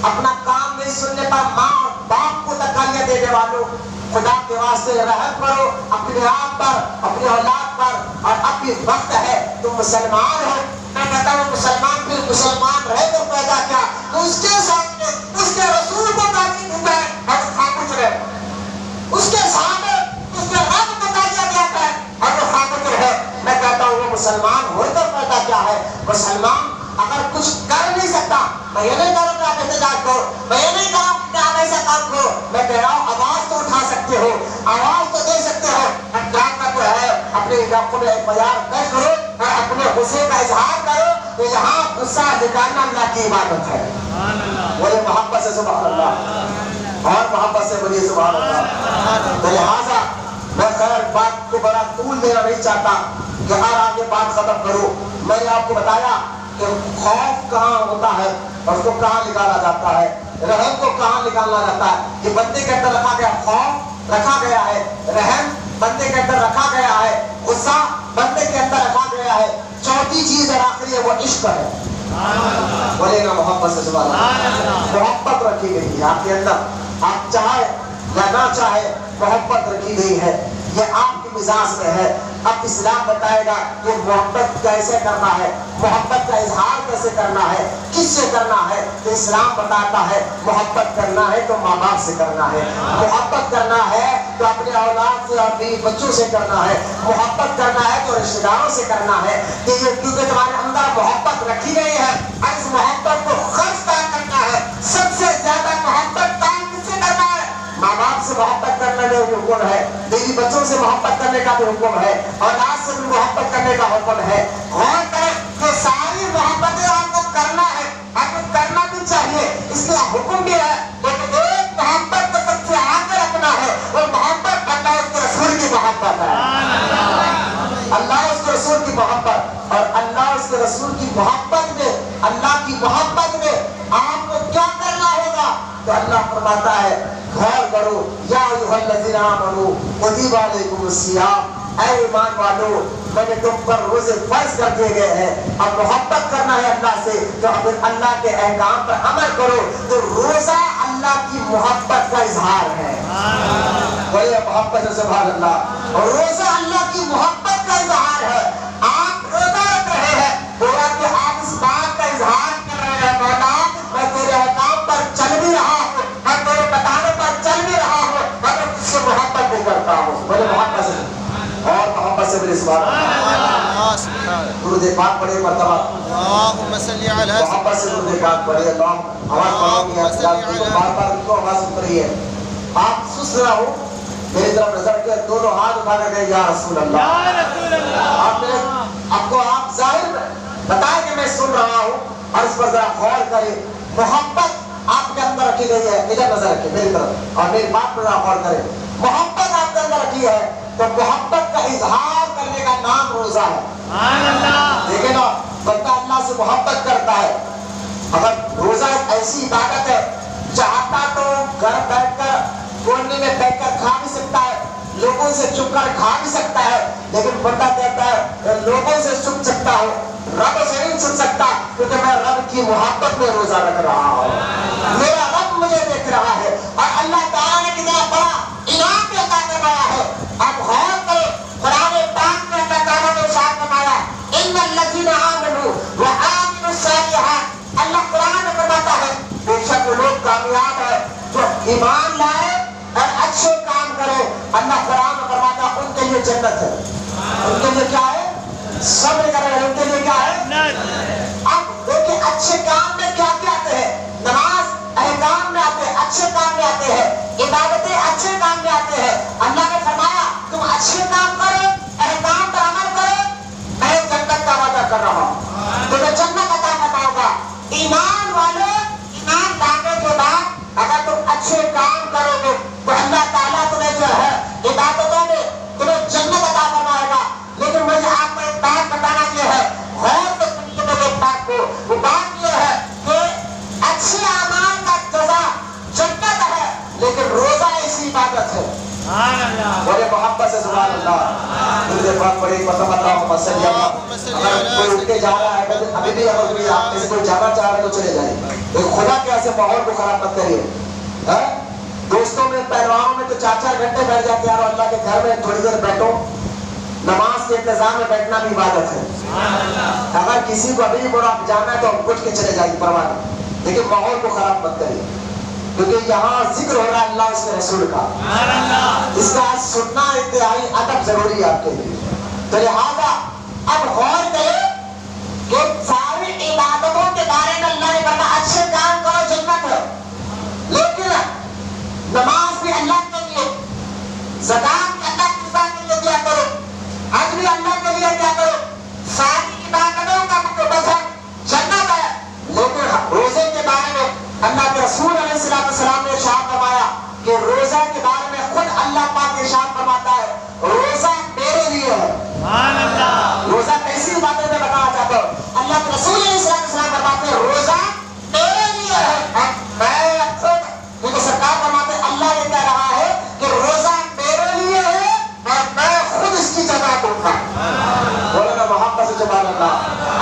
اپنا کام نہیں سننے پر ماں اور باپ کو تکالیاں دینے والوں، خدا کے واسطے رحم کرو اپنے آپ پر، اپنے اولاد پر، اور اب بھی وقت ہے، تم مسلمان ہو، میں کہتا ہوں مسلمان پھر مسلمان رہے تو پیدا کیا، تو اس کے سامنے اس کے رسول کو تعلیم ہوتا ہے اور خاموش رہے، اس کے سامنے اس کے رب بتایا جاتا ہے اور وہ خاموش رہے، میں کہتا ہوں وہ مسلمان ہو تو پیدا کیا ہے۔ مسلمان اگر کچھ کر نہیں سکتا، میں یہ نہیں کہہ رہا کہ آپ احتجاج کرو، میں یہ نہیں کہہ رہا کہ آپ ایسا کام کرو، میں کہہ رہا ہوں آواز تو اٹھا سکتے ہو، آواز تو دے سکتے ہو، احتجاج کا تو ہے، اپنے علاقوں میں بیان درج کرو اور اپنے غصے کا اظہار کرو، تو یہاں غصہ نکالنا اللہ کی عبادت ہے۔ بولے محبت سے سبحان اللہ، اور محبت سے بولیے سبحان اللہ۔ تو لہٰذا میں خیر بات کو بڑا طول دینا نہیں چاہتا کہ ہر آگے بات ختم کروں۔ میں نے آپ کو بتایا کہ خوف کہاں ہوتا ہے اور اس کو کہاں نکالا جاتا ہے، رحم کو کہاں نکالنا جاتا ہے، کہ بندے کے اندر رکھا گیا خوف رکھا گیا ہے، رحم بندے کے اندر رکھا گیا ہے، غصہ بندے کے اندر رکھا گیا ہے، چوتھی چیز اور آخری ہے وہ عشق ہے۔ بولے گا محبت سے سبحان اللہ۔ محبت رکھی گئی ہے آپ کے اندر، آپ چاہے یا نہ چاہے محبت رکھی گئی ہے، یہ آپ کے مزاج میں ہے۔ اب اسلام بتائے گا کہ محبت کیسے کرنا ہے، محبت کا اظہار کیسے کرنا ہے، کس سے کرنا ہے، تو اسلام بتاتا ہے محبت کرنا ہے تو ماں باپ سے کرنا ہے، محبت کرنا ہے تو اپنے اولاد سے اور بیوی بچوں سے کرنا ہے، محبت کرنا ہے تو رشتے داروں سے کرنا ہے، کہ یہ کیونکہ تمہارے اندر محبت رکھی گئی ہے اور اس محبت کو خرچ کرنا ہے۔ سب سے زیادہ محبت کس سے کرنا ہے؟ ماں باپ سے محبت کرنے کا بھی حکم ہے، بیوی بچوں سے محبت کرنے کا بھی حکم ہے، اولاد سے بھی محبت کرنے کا حکم ہے۔ غور کریں کہ ساری محبتیں آپ کو کرنا ہے، آپ کو کرنا بھی چاہیے، اس لیے حکم بھی ہے، لیکن ایک محبت کو سب سے آگے رکھنا ہے، وہ محبت اللہ اس کے رسول کی محبت ہے۔ اللہ اس کے رسول کی محبت، اور اللہ اس کے رسول کی محبت میں، اللہ کی محبت میں آپ کو کیا کرنا ہوگا؟ تو اللہ فرماتا ہے غور کرو یا ایھا الذین آمنوا کتب علیکم الصیام، اے ایمان والو میں نے تم پر روزے فرض کر دیے گئے ہیں، اب محبت کرنا ہے اللہ سے تو اگر اللہ کے احکام پر عمل کرو تو روزہ اللہ کی محبت کا اظہار ہے۔ بولے محبت سے سبحان اللہ۔ اور روزہ اللہ کی محبت کا اظہار ہے۔ آپ روزہ رکھ رہے ہیں، گویا کہ آپ اس بات کا اظہار کر رہے ہیں مولا میں تیرے احکام پر چل بھی رہا ہوں، میں تیرے بتانے پر چل بھی رہا ہوں، میں تجھ سے محبت بھی کرتا ہوں۔ بولے محبت سے، اور محبت سے میرے سبحان اللہ۔ درود پاک پڑھے مرتبہ، اللهم صل على محبت سے درود پاک پڑھے۔ اللہ آواز پڑھو گی، بار بار ان کو آواز اتر رہی ہے، آپ سست نہ ہو، میری طرف نظر کے دونوں ہاتھ اٹھا کر گئے یا رسول اللہ۔ آپ کو آپ ظاہر بتائیں کہ میں سن رہا ہوں اور اس پر ذرا غور کریں۔ محبت آپ کے اندر رکھی گئی ہے، ادھر نظر رکھیں میری طرف اور میری بات پر ذرا غور کریں۔ محبت آپ کے اندر رکھی ہے تو محبت کا اظہار کرنے کا نام روزہ ہے۔ دیکھیں نا، بندہ اللہ سے محبت کرتا ہے، اگر روزہ ایک ایسی عبادت ہے، چاہتا تو گھر بیٹھ کر کونے میں بیٹھ کر کھا بھی سکتا ہے، لوگوں سے چھپ کر کھا بھی سکتا ہے، لیکن بندہ کہتا ہے کہ لوگوں سے چھپ سکتا ہوں، رب سے نہیں چھپ سکتا، کیونکہ میں رب کی محبت میں روزہ رکھ رہا ہوں، میرا رب مجھے دیکھ رہا ہے، اور اللہ تعالیٰ نے کتنا بڑا انعام بھی عطا کروایا ہے۔ اب غور کرو، قرآن پاک میں اللہ تعالیٰ نے ارشاد فرمایا ان الذین آمنوا وعملوا الصالحات، اللہ قرآن فرماتا ہے بے شک وہ لوگ کامیاب ہے جو ایمان لائے اور اچھے کام لیے جنت ہے، ان کے لیے کیا ہے؟ صبر کرے ان کے لیے کیا ہے؟ اب دیکھیں اچھے کام میں کیا کیا آتے ہیں؟ نماز احکام میں آتے ہیں، اچھے کام میں آتے ہیں، عبادتیں اچھے کام میں آتے ہیں۔ اللہ نے فرمایا تم اچھے کام کرو، احکام پر عمل کرو، میں جنت کا وعدہ کر رہا ہوں، تمہیں جنت عطا فرماؤں گا۔ ایمان والے، ایمان لانے کے بعد اگر تم اچھے کام کرو گے تو اللہ تعالیٰ تمہیں جو ہے عبادتوں میں تمہیں جنت عطا فرمائے گا۔ لیکن مجھے آپ کو ایک بات بتانا یہ ہے، غور سے سنیے میری ایک بات کو، وہ بات یہ ہے کہ اچھے اعمال کا جزا جنت ہے، لیکن روزہ ایسی عبادت ہے۔ بڑے محبت سے سبحان اللہ، مجھے بہت بڑی قسم اللہ مسلم۔ اگر کوئی اٹھ کے جا رہا ہے، ابھی بھی اگر کوئی آپ میں سے کوئی جانا چاہ رہے تو چلے جائیں، ایک خدا کے ایسے ماحول کو خراب مت کریے۔ دوستوں میں پہلوانوں میں تو 4-4 گھنٹے بیٹھ جاتے ہیں، اور اللہ کے گھر میں تھوڑی دیر بیٹھو، نماز کے انتظام میں بیٹھنا بھی عبادت ہے۔ اگر کسی کو ابھی برا جانا ہے تو اٹھ کے چلے جائیے، پرواہ نہیں، لیکن ماحول کو خراب مت کریے، کیونکہ یہاں ذکر ہو رہا ہے اللہ اس کے رسول کا، اس کا سننا انتہائی ادب ضروری ہے آپ کے لیے۔ تو لہٰذا اب غور کریں کہ ساری عبادتوں کے بارے میں اللہ نے کہا اچھے کام کرو جنت ہے، لیکن نماز بھی اللہ کے لیے، زکات بھی اللہ کی ذات کے لیے دیا کرو، حج بھی اللہ کے لیے کیا کرو، ساری عبادتوں کا مقصد جنت ہے۔ لیکن روزے کے بارے میں اللہ کے رسول علیہ السلام نے ارشاد فرمایا کہ روزہ کے بارے میں خود اللہ پاک ارشاد فرماتا ہے روزہ میرے لیے ہے۔ روزہ کیسی عبادت میں بتانا چاہتا ہوں، اللہ کے رسول علیہ السلام فرماتے ہیں روزہ میرے لیے ہے، میں خود، کیونکہ سرکار فرماتے ہیں اللہ یہ کہہ رہا ہے کہ روزہ میرے لیے ہے اور میں خود اس کی جزا دوں گا۔ بولے نا محبت سے سبحان اللہ۔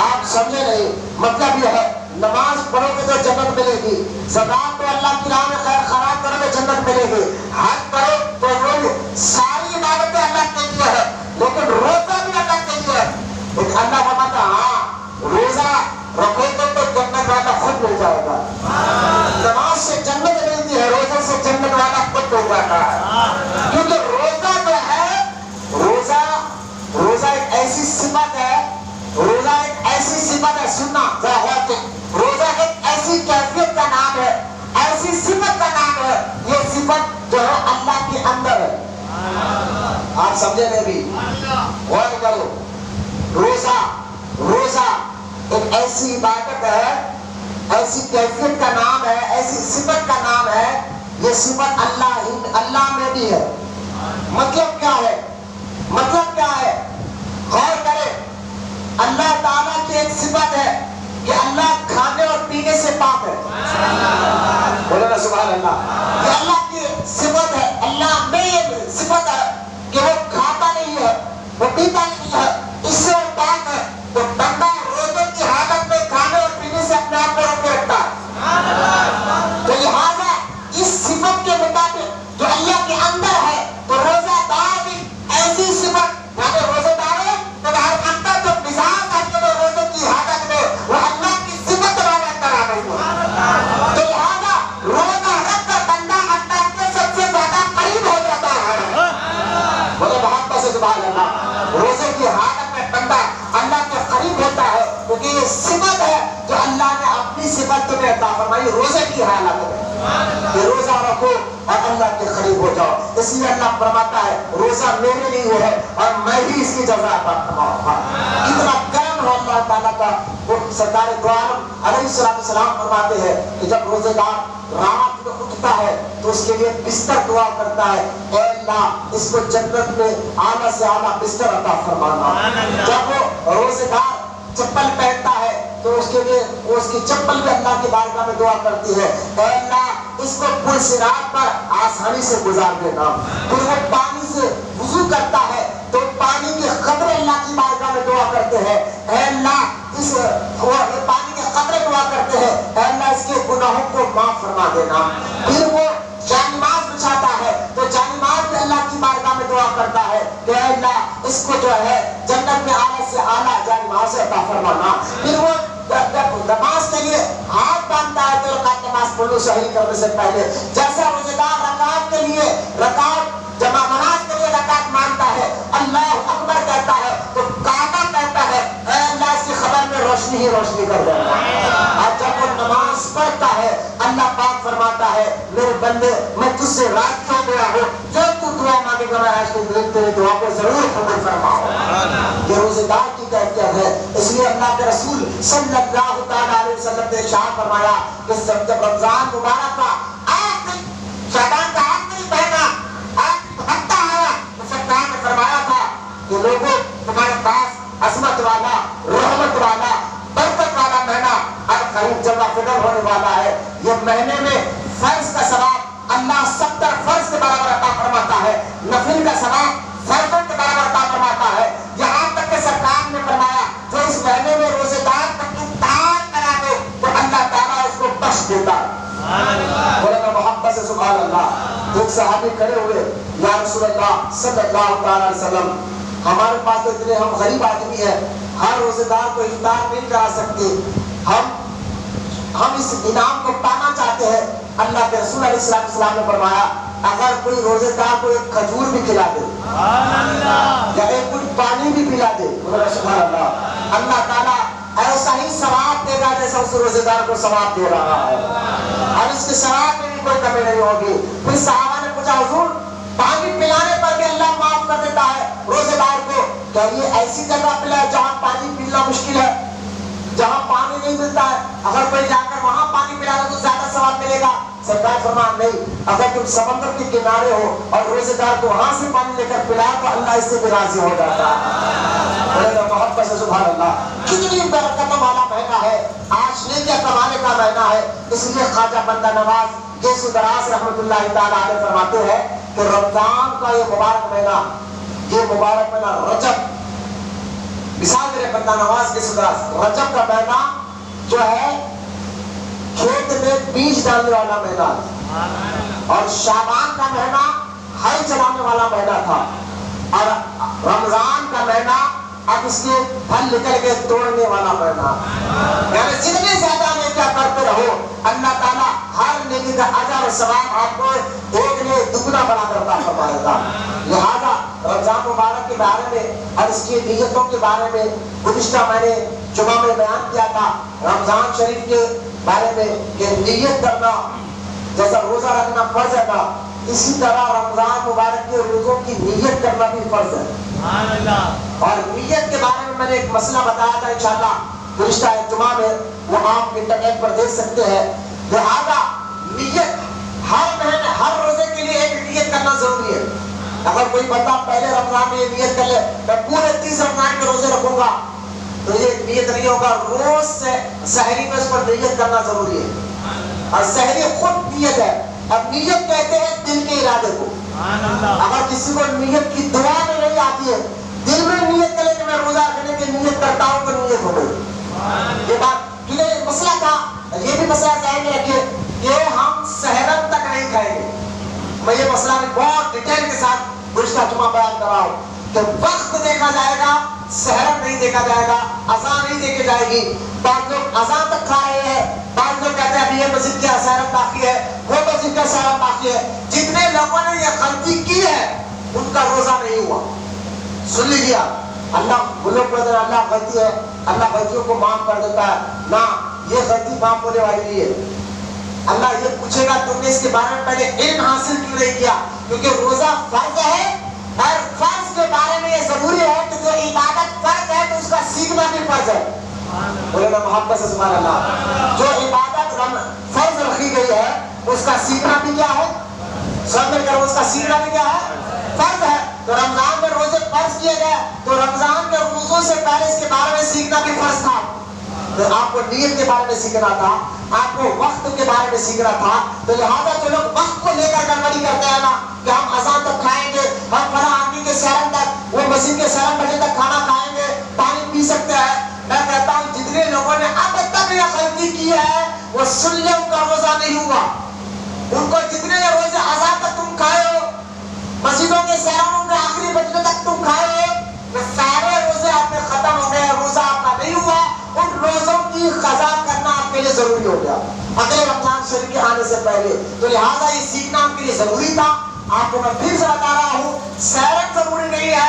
آپ سمجھے نہیں، مطلب یہ ہے نماز پڑھو گے تو جنت ملے گی، زکات تو اللہ کی راہ میں خیر خیرات کرو گے جنت ملے گی، حج کرو تو وہ ساری عبادتیں اللہ کے لیے ہے، لیکن روزہ بھی اللہ کے لیے ہے۔ لیکن اللہ فرماتا ہاں روزہ رکھو گے تو جنت والا خود مل جائے گا۔ نماز سے جنت ملتی ہے، روزہ سے جنت والا خود مل جاتا ہے، کیونکہ روزہ جو ہے، روزہ ایک ایسی صفت ہے، روزہ ایک ایسی صفت ہے، سننا ذرا غور سے، روزہ ایک ایسی کیفیت کا نام ہے، ایسی صفت کا نام ہے، یہ صفت جو ہے اللہ کے اندر ہے۔ آپ سمجھے نہیں بھی، غور کرو، روزہ ایک ایسی عبادت ہے، ایسی کیفیت کا نام ہے، ایسی صفت کا نام ہے، یہ صفت اللہ میں بھی ہے۔ مطلب کیا ہے؟ مطلب کیا ہے؟ غور کریں، اللہ تعالیٰ کی ایک صفت ہے کہ اللہ کھانے اور پینے سے پاک ہے۔ بولے نا سبحان اللہ، یہ اللہ کی صفت ہے، اللہ میں یہ صفت ہے کہ وہ کھاتا نہیں ہے، وہ پیتا نہیں ہے، اس سے وہ پاک ہے۔ تو بندہ روزے کی حالت میں کھانے اور پینے سے اپنے آپ کو روک کے رکھتا ہے، تو لہٰذا اس صفت کے مطابق جو اللہ کے اندر ہے تو روزہ دار بھی ایسی صفت، یعنی روزے دار ہے تو ہر اندر جو مزاج ہے تو روزے کی حالت میں وہ اللہ کی صفت والا کرا رہی ہے، تو لہٰذا روزہ رکھ کر بندہ اللہ کے سب سے زیادہ قریب ہو جاتا ہے۔ بولے محبت سے سبحان اللہ، روزے کی حالت میں بندہ اللہ کے قریب ہوتا ہے، کیونکہ یہ صفت ہے جو اللہ نے اپنی صفت تمہیں عطا فرمائی روزے کی حالت میں، کہ روزہ رکھو اور اللہ کے قریب ہو جاؤ۔ اس لیے اللہ فرماتا ہے روزہ میرے لیے ہے اور میں ہی اس کی جزا عطا فرماؤں گا۔ کتنا کرم ہے اللہ تعالیٰ کا۔ وہ سرکار دو عالم علیہ السلام فرماتے ہیں کہ جب روزے دار رات میں اٹھتا ہے تو اس کے لیے بستر دعا کرتا ہے، اے اللہ اس کو جنت میں اعلیٰ سے اعلیٰ بستر عطا فرمانا۔ جب وہ روزے دار چپل پہنتا ہے تو اس کے لیے اس کی چپل بھی اللہ کی بارگاہ میں دعا کرتی ہے، اے اللہ اس کو پل صراط پر آسانی سے گزار دینا۔ پھر وہ پانی سے وضو کرتا ہے تو پانی کے قطرے اللہ کی بارگاہ میں دعا کرتے ہیں، اے اللہ اس پانی کے قطرے دعا کرتے ہیں، اے اللہ اس کے گناہوں کو معاف فرما دینا۔ پھر وہ جانماز بچھاتا ہے تو جانماز بھی اللہ کی بارگاہ میں دعا کرتا ہے کہ اے اللہ اس کو جو ہے جنت میں اعلیٰ سے اعلیٰ جانماز عطا فرمانا۔ پھر وہ نماز کے لیے ہاتھ باندھتا ہے تو رکعت نماز پڑھو شہری کرنے سے پہلے، جیسا روزے دار رکعت کے لیے رکعت جمع نماز کے لیے رکعت مانتا ہے، اللہ اکبر کہتا ہے تو کعبہ کہتا ہے اے اللہ اس کی خبر میں روشنی ہی روشنی کر دے. اور جب وہ نماز پڑھتا ہے اللہ پاک فرماتا ہے میرے بندے میں تجھ سے راضی ہو گیا ہوں, جو تو دعا مانگے گا میں آج کے دن تیری دعا کو ضرور قبول فرماؤں. یہ روزے دار کی کیفیت ہے. اس لیے اللہ کے رسول صلی اللہ تعالیٰ علیہ وسلم نے ارشاد فرمایا کہ جب رمضان مبارک کا آخری شعبان کا آخری مہینہ آخری ہفتہ آیا تو سرکار نے فرمایا تھا کہ لوگوں تمہارے پاس عظمت والا رحمت والا برکت والا مہینہ اب قریب جمع فکر ہونے والا ہے. یہ مہینے میں فرض کا ثواب اللہ 70 فرض کے برابر عطا فرماتا ہے, نفل کا ثواب فرضوں کے برابر عطا فرماتا ہے. یہاں تک کہ سرکار نے فرمایا جو اس مہینے میں روزے دار کا افطار کرا دے تو اللہ تعالیٰ اس کو بخش دیتا ہے. بولے میں محبت سے سبحان اللہ. ایک صحابی کھڑے ہوئے, یا رسول اللہ صلی اللہ تعالیٰ علیہ وسلم ہمارے پاس تو اتنے ہم غریب آدمی ہیں, ہر روزے دار کو افطار نہیں کرا سکتے, ہم اس انعام کو پانا چاہتے ہیں. اللہ کے رسول علیہ السلام نے فرمایا اگر کوئی روزے دار کو ایک کھجور بھی کھلا دے یا ایک کوئی پانی بھی پلا دے, سبحان اللہ, اللہ تعالیٰ ایسا ہی ثواب دے گا جیسا اس روزے دار کو ثواب دے رہا ہے, اور اس کے ثواب میں بھی کوئی کمی نہیں ہوگی. پھر صحابہ نے پوچھا حضور پانی پلانے پر بھی اللہ معاف کر دیتا ہے روزے دار کو, کیا یہ ایسی جگہ پہ ہے جہاں پانی پینا مشکل ہے, جہاں پانی نہیں ملتا ہے, اگر کوئی جا کر وہاں پانی پلا دے تو زیادہ ثواب ملے گا؟ سرکار فرمان نہیں, اگر تم سمندر کے کنارے ہو اور روزے دار کو وہاں سے پانی لے کر پلا تو اللہ اس سے بھی راضی ہو جاتا ہے. محبت سے سبحان اللہ. کتنی برکت والا مہینہ ہے, آج نیکیاں کمانے کا مہینہ ہے. اس لیے خواجہ بندہ نواز یسوع دراز رحمۃ اللہ تعالیٰ علیہ فرماتے ہیں کہ رمضان کا یہ مبارک مہینہ رجب, مثال میرے بندہ نواز یسوع دراز, رجب کا مہینہ جو ہے کھیت میں بیج ڈالنے والا مہینہ ہے, اور شعبان کا مہینہ ہل چلانے والا مہینہ تھا, اور رمضان کا مہینہ اب اس کے پھل نکل کے توڑنے والا مہینہ. یعنی جتنے زیادہ نیکیاں کرتے رہو اللہ تعالیٰ ہر نیکی کا اجر و ثواب آپ کو ایک نے دگنا بنا کر عطا فرمائے گا. لہذا رمضان مبارک کے بارے میں اور اس کی نیتوں کے بارے میں گزشتہ میں نے جمعہ میں بیان کیا تھا, رمضان شریف کے بارے میں کہ نیت کرنا جیسا روزہ رکھنا فرض ہے نا, اسی طرح رمضان مبارک کے روزوں کی نیت کرنا بھی فرض ہے. اور نیت کے بارے میں نے ایک مسئلہ بتایا تھا انشاءاللہ گزشتہ جمعہ میں, وہ آپ انٹرنیٹ پر دیکھ سکتے ہیں. لہذا نیت ہر مہینے ہر روزے کے لیے ایک نیت کرنا ضروری ہے. اگر کوئی بندہ پہلے رمضان میں یہ نیت کر لے میں پورے 30 رمضان کے روزے رکھوں گا تو یہ نیت نہیں ہوگا. روز سے سحری میں اس پر نیت کرنا ضروری ہے, اور سحری خود نیت ہے. اب نیت کہتے ہیں دل کے ارادے کو. اگر کسی کو نیت کی دعا میں نہیں آتی ہے, دل میں نیت کرے کہ میں روزہ رکھنے کی نیت کرتا ہوں تو نیت ہو گئی. یہ بات یہ مسئلہ تھا, یہ بھی مسئلہ ذہن میں رکھیے کہ ہم سحرم تک نہیں کھائیں گے. میں یہ مسئلہ بھی بہت ڈیٹیل کے ساتھ گزشتہ جمعہ بیان کر رہا ہوں کہ وقت دیکھا جائے گا, سحرم نہیں دیکھا جائے گا, اذان نہیں دیکھی جائے گی. بعض لوگ اذان تک کھا رہے ہیں, بعض لوگ کہتے ہیں ابھی یہ مسجد کا سحرم باقی ہے, وہ مسجد کا سحرم باقی ہے. جتنے لوگوں نے یہ غلطی کی ہے ان کا روزہ نہیں ہوا. سن لیجیے اللہ وہ لوگ کہتے ہیں اللہ غلطی ہے, اللہ غلطیوں کو معاف کر دیتا ہے. نہ, یہ غلطی معاف ہونے والی نہیں ہے. اللہ یہ پوچھے گا تم نے اس کے بارے میں پہلے علم حاصل کیوں نہیں کیا, کیونکہ روزہ فرض ہے اور فرض کے بارے میں یہ ضروری ہے کہ جو عبادت فرض ہے تو اس کا سیکھنا بھی فرض ہے. بولے نا محبت سے سبحان اللہ. جو عبادت فرض رکھی گئی ہے اس کا سیکھنا بھی کیا ہے, سب مل کر اس کا سیکھنا بھی کیا ہے, فرض ہے. تو رمضان میں روزے فرض کیے گئے تو رمضان کے روزوں سے پہلے اس کے بارے میں سیکھنا بھی فرض تھا. تو آپ کو نیت کے بارے میں سیکھنا تھا, آپ کو وقت کے بارے میں سیکھنا تھا. تو لہٰذا جو لوگ وقت کو لے کر گڑبڑی کرتے ہیں نا کہ ہم اذان تک کھائیں گے, ہم فلاں آدمی کے سحرم تک, وہ مسجد کے سحرم بجے تک کھانا کھائیں گے, پانی پی سکتے ہیں. میں کہتا ہوں جتنے لوگوں نے اب تک یہ غلطی کی ہے وہ سن لے ان کا روزہ نہیں ہوا. ان کو جتنے روزے اذان تک تم کھائے ہو, مسجدوں کے سحرموں کے آخری بجنے تک تم کھائے ہو, وہ سارے روزے آپ کے ختم ہو گئے, روزہ آپ کا نہیں ہوا. ان روزوں کی قضا کرنا آپ کے لیے ضروری ہو گیا اگلے رمضان شریف کے آنے سے پہلے. تو لہٰذا یہ سیکھنا آپ کے لیے ضروری تھا. آپ کو میں پھر سے بتا رہا ہوں, سحرم ضروری نہیں ہے,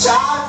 4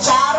4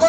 2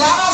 11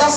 10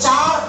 4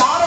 4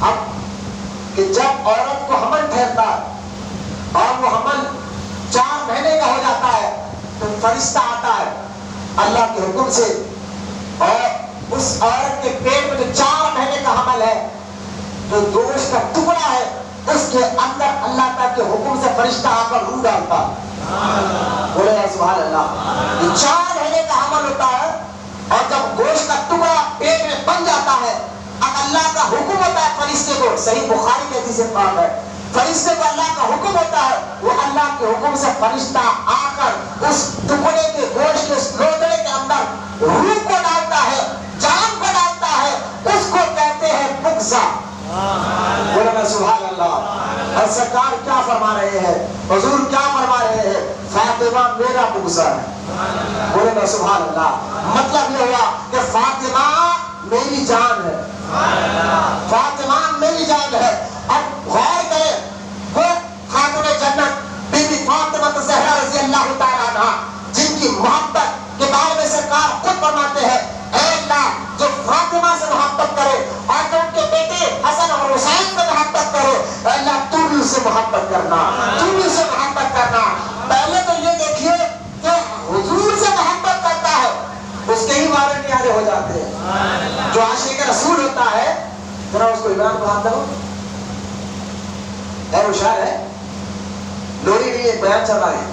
اب کہ جب عورت کو حمل ٹھہرتا ہے اور وہ حمل 4 مہینے کا ہو جاتا ہے تو فرشتہ آتا ہے اللہ کے حکم سے، اور اس عورت کے پیٹ میں جو 4 مہینے کا حمل ہے، جو گوشت کا ٹکڑا ہے، اس کے اندر اللہ تعالیٰ کے حکم سے فرشتہ آ کر روح ڈالتا ہے۔ بولے سبحان اللہ۔ یہ 4 مہینے کا حمل ہوتا ہے اور جب گوشت کا ٹکڑا پیٹ میں بن جاتا ہے، اب اللہ کا حکم ہوتا ہے فرشتے کو، صحیح بخاری کے حدیث پاک ہے، فرشتے کو اللہ کا حکم ہوتا ہے، وہ اللہ کے حکم سے فرشتہ آ کر اس ٹکڑے کے گوشت کے اس لوتڑے کے اندر روح کو ڈالتا ہے، جان کو ڈالتا ہے، اس کو کہتے ہیں بغضہ۔ بولے میں سبحان اللہ۔ اور سرکار کیا فرما رہے ہیں، حضور کیا فرما رہے ہیں، فاطمہ میرا بغضہ ہے۔ بولے میں سبحان اللہ۔ مطلب یہ ہوا کہ فاطمہ میری جان ہے، فاطمہ میری جان ہے۔ اب غور کریں، وہ خاتون جنت بی بی فاطمہ زہرا رضی اللہ تعالیٰ عنہا، جن کی محبت کے بارے میں سرکار خود فرماتے ہیں، اے اللہ جو فاطمہ سے محبت کرے اور جو ان کے بیٹے حسن اور حسین سے محبت کرے، اے اللہ تو بھی اسے محبت کرنا، تو بھی اسے محبت کرنا۔ پہلے تو یہ دیکھیے کہ حضور سے محبت کرتا ہے، اس کے ہی بارے نیارے ہو جاتے ہیں۔ جو عاشق رسول ہوتا ہے، ذرا اس کو عمران کو ہاتھ دو، اے ہوشیار ہے، لوری نہیں ایک بیان چل رہا ہے،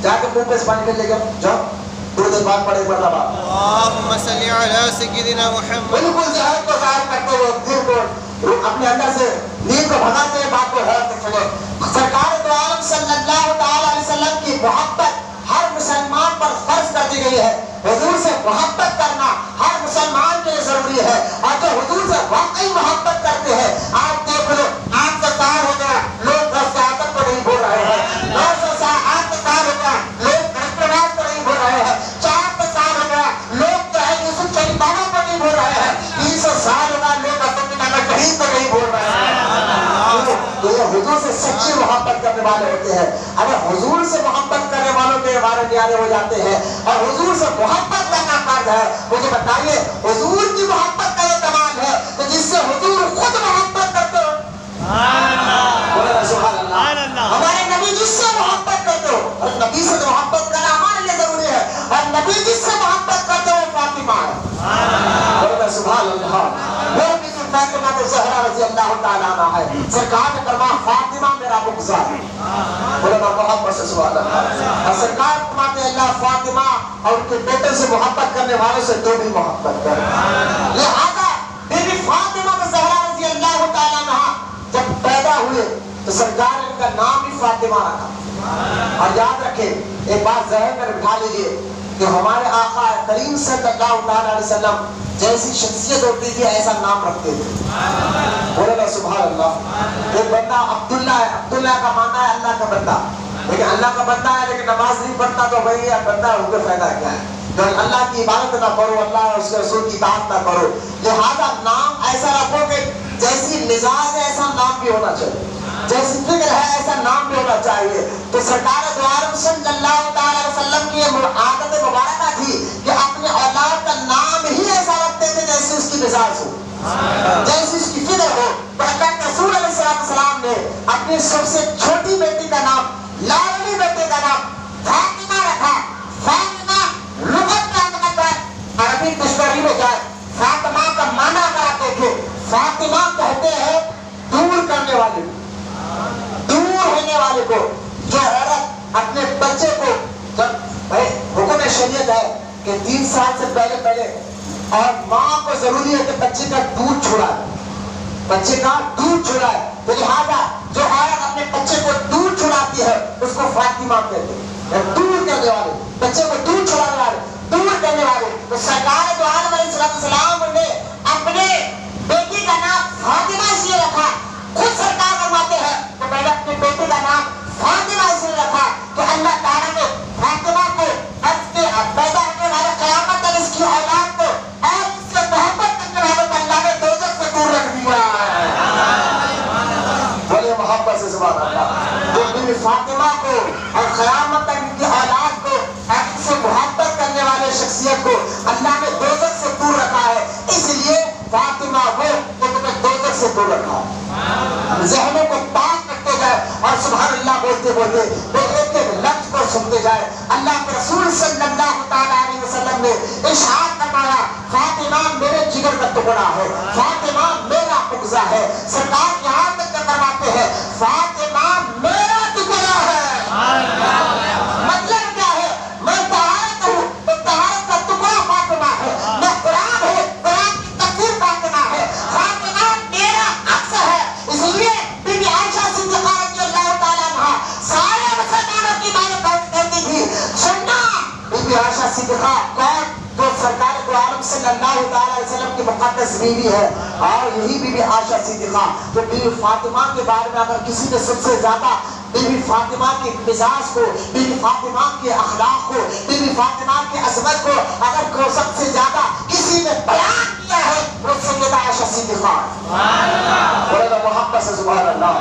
جا کے منہ پہ پانی میں لے گا، جاؤ 2 دن بعد پڑھے پڑھنا بات۔ اللهم صل على سيدنا محمد۔ بالکل ظاہر کو ظاہر کرتے ہوئے دل کو اپنے اندر سے نیند کو بھگاتے ہوئے بات کو حیرت سے سنو۔ سرکار دو عالم صلی اللہ تعالی علیہ وسلم کی محبت ہر مسلمان پر فرض کر دی گئی ہے۔ حضور سے محبت کرنا ہر مسلمان کے لیے ضروری ہے، اور جو حضور سے واقعی محبت کرتے ہیں، آپ دیکھ لو آپ کا سال ہو گیا لوگ رسالت کو نہیں بول رہے ہیں، 900 سال آپ کا سال ہو گیا لوگ رسالت کو نہیں بول رہے ہیں، 400 سال ہو گیا لوگ جو ہے یوسف کے بابا کو نہیں بول رہے ہیں، 300 سال ہو گیا لوگ اپنے نانا شہید کو نہیں بول رہے ہیں۔ تو یہ حضور سے سچی محبت کرنے والے ہوتے ہیں۔ اگر حضور سے محبت کرنے والوں کے بارے نیارے ہو جاتے ہیں اور حضور سے محبت کرنا فرض ہے، مجھے بتائیے حضور کی محبت کا یہ کمال ہے کہ جس سے حضور خود محبت کرتے ہو۔ سبحان اللہ۔ ہمارے نبی جس سے محبت کرتے ہو، اور نبی سے محبت کرنا ہمارے لیے ضروری ہے، اور نبی جس سے محبت کرتے ہو فاطمہ ہے۔ سبحان اللہ۔ وہ بھی فاطمہ زہرا رضی اللہ تعالیٰ عنہا ہے۔ سرکار نے فرمایا فاطمہ میرا بغضہ ہے۔ بولے میں محبت سے سبحان اللہ۔ اور سرکار فرماتے ہیں اللہ فاطمہ اور ان کے بیٹے سے محبت کرنے والوں سے تو بھی محبت کر۔ لہذا بی بی فاطمہ زہرا رضی اللہ تعالیٰ عنہا جب پیدا ہوئے تو سرکار نے ان کا نام بھی فاطمہ رکھا۔ اور یاد رکھیں ایک بات ذہن میں بٹھا لیجیے کہ ہمارے آقا کریم صلی اللہ علیہ وسلم جیسی شخصیت ہوتی تھی ایسا نام رکھتے تھے۔ بولے نا سبحان اللہ۔ ایک بندہ عبداللہ ہے، عبداللہ کا معنی ہے اللہ کا بندہ، لیکن اللہ کا بندہ ہے لیکن نماز نہیں پڑھتا تو بھائی یہ بندہ ہو کے فائدہ کیا ہے؟ تو اللہ کی عبادت نہ کرو، اللہ اور اس کے رسول کی اطاعت نہ کرو، لہذا نام ایسا رکھو کہ جیسی مزاج ہے ایسا نام بھی ہونا چاہیے، جیسی فکر ہے ایسا نام بھی ہونا چاہیے۔ تو سرکار دو عالم صلی اللہ تعالی وسلم کی یہ عادت مبارکہ تھی کہ اپنے اولاد کا نام ہی ایسا رکھتے تھے جیسے اس کی مزاج ہو، جیسی اس کی فکر ہو۔ تو اللہ کے رسول علیہ السلام نے اپنی سب سے چھوٹی بیٹی کا نام، لاڈلی بیٹے کا نام فاطمہ رکھا۔ فاطمہ لغت کا مطلب ہے، عربی ڈکشنری میں جائے فاطمہ کا معنی اگر آپ دیکھیں، فاطمہ کہتے ہیں دور کرنے والے، دور ہونے والے کو۔ جو عورت اپنے بچے کو، جب بھائی حکم شریعت ہے کہ 3 سال سے پہلے اور ماں کو ضروری ہے کہ بچے کا دودھ چھڑائے، بچے کا دودھ چھڑائے، تو لہٰذا جو عورت اپنے بچے کو دودھ چھڑاتی ہے اس کو فاطمہ کہتے ہیں، دور کرنے والے، بچے کو دودھ چھڑانے والے، دور کرنے والے۔ تو سرکار دو عالم علیہ السلام نے اپنے بیٹی کا نام فاطمہ اس لیے رکھا، خود سرکار فرماتے ہیں کہ میں نے اپنی بیٹی کا نام فاطمہ اس لیے رکھا کہ اللہ تعالیٰ نے فاطمہ کو پیدا ہونے والے قیامت تک اس کی اولاد کو اور اس سے محبت کرنے والوں کو اللہ نے دوزخ سے دور رکھ دیا ہے۔ بولے محبت سے سبحان اللہ۔ جو بی بی فاطمہ کو اور قیامت تک ان کی اولاد کو اور ان سے محبت کرنے والے شخصیت کو اللہ نے دوزخ سے دور رکھا ہے، اس لیے فاطمہ وہ جو دور رکھا ہے. ذہنوں کو پاک کرتے جائے اور سبحان اللہ بولتے بولتے وہ ایک ایک لفظ کو سنتے جائے. اللہ کے رسول صلی اللہ تعالیٰ علیہ وسلم نے ارشاد فرمایا فاطمہ میرے جگر کا ٹکڑا ہے, فاطمہ میرا مغزا ہے. سرکار یہاں تک فرماتے ہیں فاطمہ میرا ٹکڑا ہے. مطلب کیا ہے؟ میں طہارت ہوں تو طہارت کا ٹکڑا فاطمہ ہے. میں قرآن ہوں, قرآن کی تفسیر فاطمہ ہے. فاطمہ میرا عکس ہے. اس لیے بی بی عائشہ صدیقہ رضی اللہ تعالیٰ عنہا سارے مسلمانوں کی بات کہتی تھی. سننا بی بی عائشہ صدیقہ کون؟ جو سرکار دو عالم صلی اللہ تعالیٰ علیہ وسلم کی مقدس بیوی ہے. اور یہی بی بی عائشہ صدیقہ جو بی بی فاطمہ کے بارے میں اگر کسی نے سب سے زیادہ بی بی فاطمہ کے مزاج کو, بی بی فاطمہ کے اخلاق کو, بی بی فاطمہ کے عظمت کو اگر کو سب سے زیادہ کسی نے بیان کیا ہے وہ سیدہ عائشہ صدیقہ ہے. بولے گا محبت سے سبحان اللہ.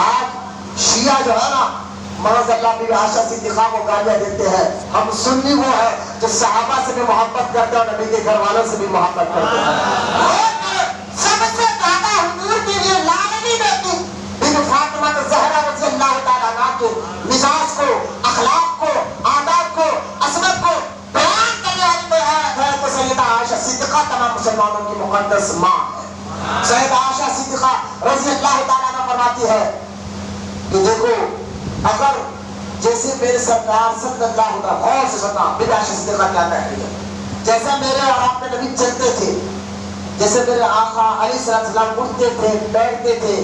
آج شیعہ جو ہے نا معاذ اللہ بی بی عائشہ صدیقہ کو گالیاں دیتے ہیں. ہم سنی وہ ہے جو صحابہ سے بھی محبت کرتے ہیں اور نبی کے گھر والوں سے بھی محبت کرتے ہیں. سب سے زیادہ حضور کے لیے لعنتی بیٹی بی بی فاطمہ زہرا رضی اللہ تعالیٰ عنہا کے مزاج کو, اخلاق کو, آداب کو, عظمت کو بیان کرنے والی ہے تو سیدہ عائشہ صدیقہ تمام مسلمانوں کی مقدس ماں ہے. سیدہ عائشہ صدیقہ رضی اللہ تعالیٰ عنہ فرماتی ہے کہ دیکھو اگر جیسے میرے سرکار صلی اللہ علیہ وسلم غور سے سنا بی بی عائشہ صدیقہ کیا کہتی ہے, جیسا میرے اور آپ کے نبی چلتے تھے, جیسے میرے آقا علیہ السلام اٹھتے تھے بیٹھتے تھے,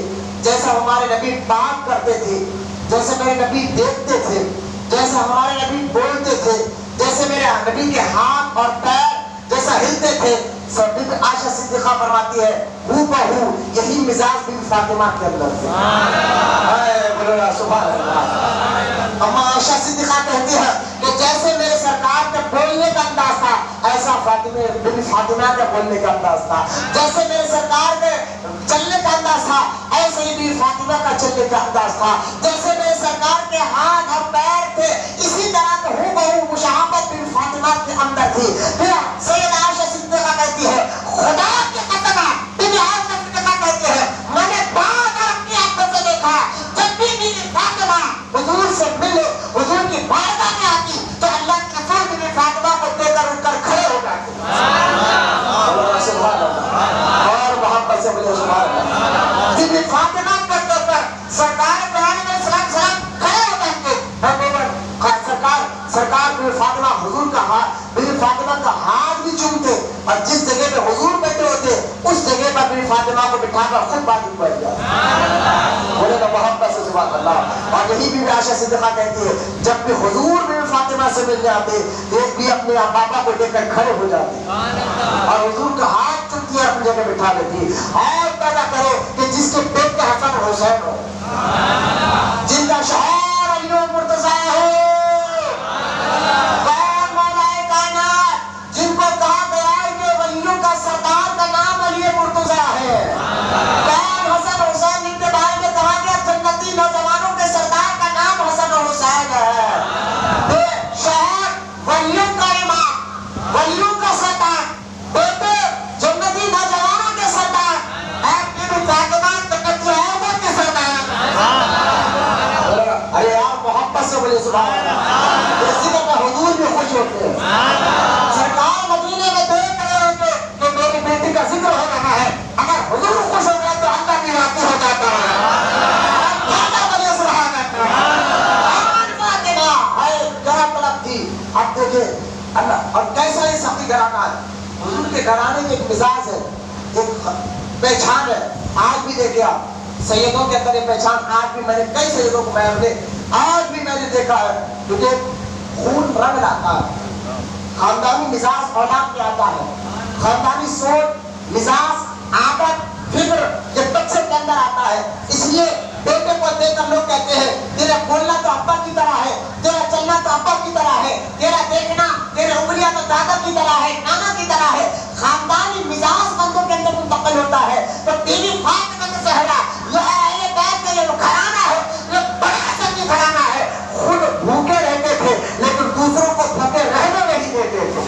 جیسا ہمارے نبی بات کرتے تھے, جیسے میرے نبی دیکھتے تھے, جیسے ہمارے نبی بولتے تھے, جیسے میرے نبی کے ہاتھ اور پیر جیسا ہلتے تھے. بی بی عائشہ صدیقہ فرماتی ہے ہو بہو یہی مزاج بی بی فاطمہ کے اندر تھا. سبحان اللہ. اما عائشہ صدیقہ کہتی ہے کہ جیسے میرے سرکار کے بولنے کا انداز تھا ایسا فاطمہ بی بی فاطمہ کے بولنے کا انداز تھا. جیسے میرے سرکار کے چلنے کا انداز تھا ایسے ہی بی بی فاطمہ کا چلنے کا انداز تھا. جیسے میرے سرکار کے ہاتھ اور پیر تھے اسی طرح کا ہو بہو مشابہت بی بی فاطمہ کے اندر تھی. پھر سیدہ عائشہ صدیقہ کہتی ہے خدا کی قسم بی بی عائشہ صدیقہ کہتی ہے میں نے بار بار اپنی آنکھوں سے دیکھا جب بھی بی بی فاطمہ حضور سے ملے, حضور کی بارگاہ میں آتی تو اللہ کے رسول بی بی فاطمہ کو دے کر اٹھ کر کھڑے ہو جاتے. سبحان اللہ. اور محبت سے بولے سبحان اللہ. بی بی فاطمہ کے طور پر سرکار قرآن میں سلام کھڑے ہو جاتے. سرکار بی بی فاطمہ حضور کا ہاتھ, بی بی فاطمہ کا ہاتھ بھی چومتے اور جس جگہ پہ حضور بیٹھے ہوتے اس جگہ پر بی بی فاطمہ کو بٹھا کر خود بات بیٹھ جاتے. بولے گا محبت سے سبحان اللہ. اور یہی بی بی عائشہ صدیقہ کہتی ہے جب بھی حضور بی بی فاطمہ سے مل جاتے ایک بھی اپنے پاپا کو لے کر کھڑے ہو جاتے اور حضور کا ہاتھ چومتی ہے اپنی جگہ بٹھا لیتی. اور پیدا کرے کہ جس کے پیٹ کے حسن حسین ہو, جن کا شوہر علی مرتضیٰ ہو, جن کو کہا گیا ہے کہ ولیوں کا سردار کا نام علی مرتضیٰ ہے. کون حسن حسین ان کے بارے میں کہا گیا جنتی نوجوانوں کے سردار کا نام حسن حسین ہے. شہر ولیوں کا امام, ولیوں کا سردار, بیٹے جنتی نوجوانوں کے سردار, بی بی فاطمہ جنتی عورتوں کے سردار. ارے یار محبت سے بولے سبحان اللہ. اسی طرح حضور بھی خوش ہوتے ہیں. سرکار مدینے میں دیکھ رہے ہوتے کہ میری بیٹی کا ذکر ہو رہا ہے, اگر حضور خوش ہو گئے تو اللہ بھی راضی ہو جاتا ہے. اب دیکھیں اللہ اور کیسا یہ سختی گھرانہ ہے. حضور کے گھرانے کی ایک مزاج ہے, ایک پہچان ہے. آج بھی دیکھیں آپ سیدوں کے اندر یہ پہچان آج بھی میں نے کئی سیدوں کو آج بھی میں نے دیکھا ہے کیونکہ خون رنگ لاتا ہے, خاندانی مزاج اولاد میں آتا ہے, خاندانی سوچ مزاج عادت فکر یہ بچے کے اندر آتا ہے. اس لیے بیٹے کو دیکھ کر لوگ کہتے ہیں تیرا بولنا تو ابا کی طرح ہے, تیرا چلنا تو ابا کی طرح ہے, تیرا دیکھنا تیرے انگلیاں تو دادا کی طرح ہے, نانا کی طرح ہے. خاندانی مزاج بندوں کے اندر منتقل ہوتا ہے. تو بی بی فاطمہ زہرا یہ اہل بیت کا یہ گھرانہ ہے, یہ بڑا اثر گھرانہ ہے. خود بھوکے رہتے تھے لیکن دوسروں کو بھوکے رہنے نہیں دیتے تھے.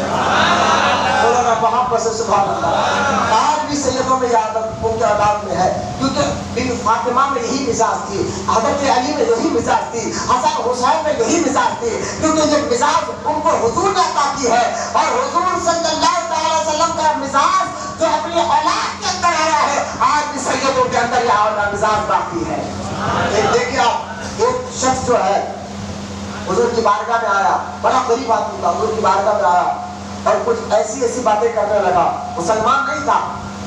وہاں پر سبحان اللہ. آج بھی سیدوں میں یاد ان کے اولاد میں ہے، کیونکہ بی فاطمہ میں یہی مزاج تھی، حضرت علی میں یہی مزاج تھی، حسن حسین میں یہی مزاج تھی، کیونکہ یہ مزاج ان کو حضور نے عطا کی ہے، اور حضور صلی اللہ علیہ وسلم کا مزاج جو اپنی اولاد کے اندر آیا ہے آج بھی سیدوں کے اندر یہ والا مزاج باقی ہے۔ دیکھیے آپ، ایک شخص جو ہے حضور کی بارگاہ میں آیا، بڑا غریب آدمی تھا، حضور کی بارگاہ میں آیا اور کچھ ایسی باتیں کرنے لگا، مسلمان نہیں تھا،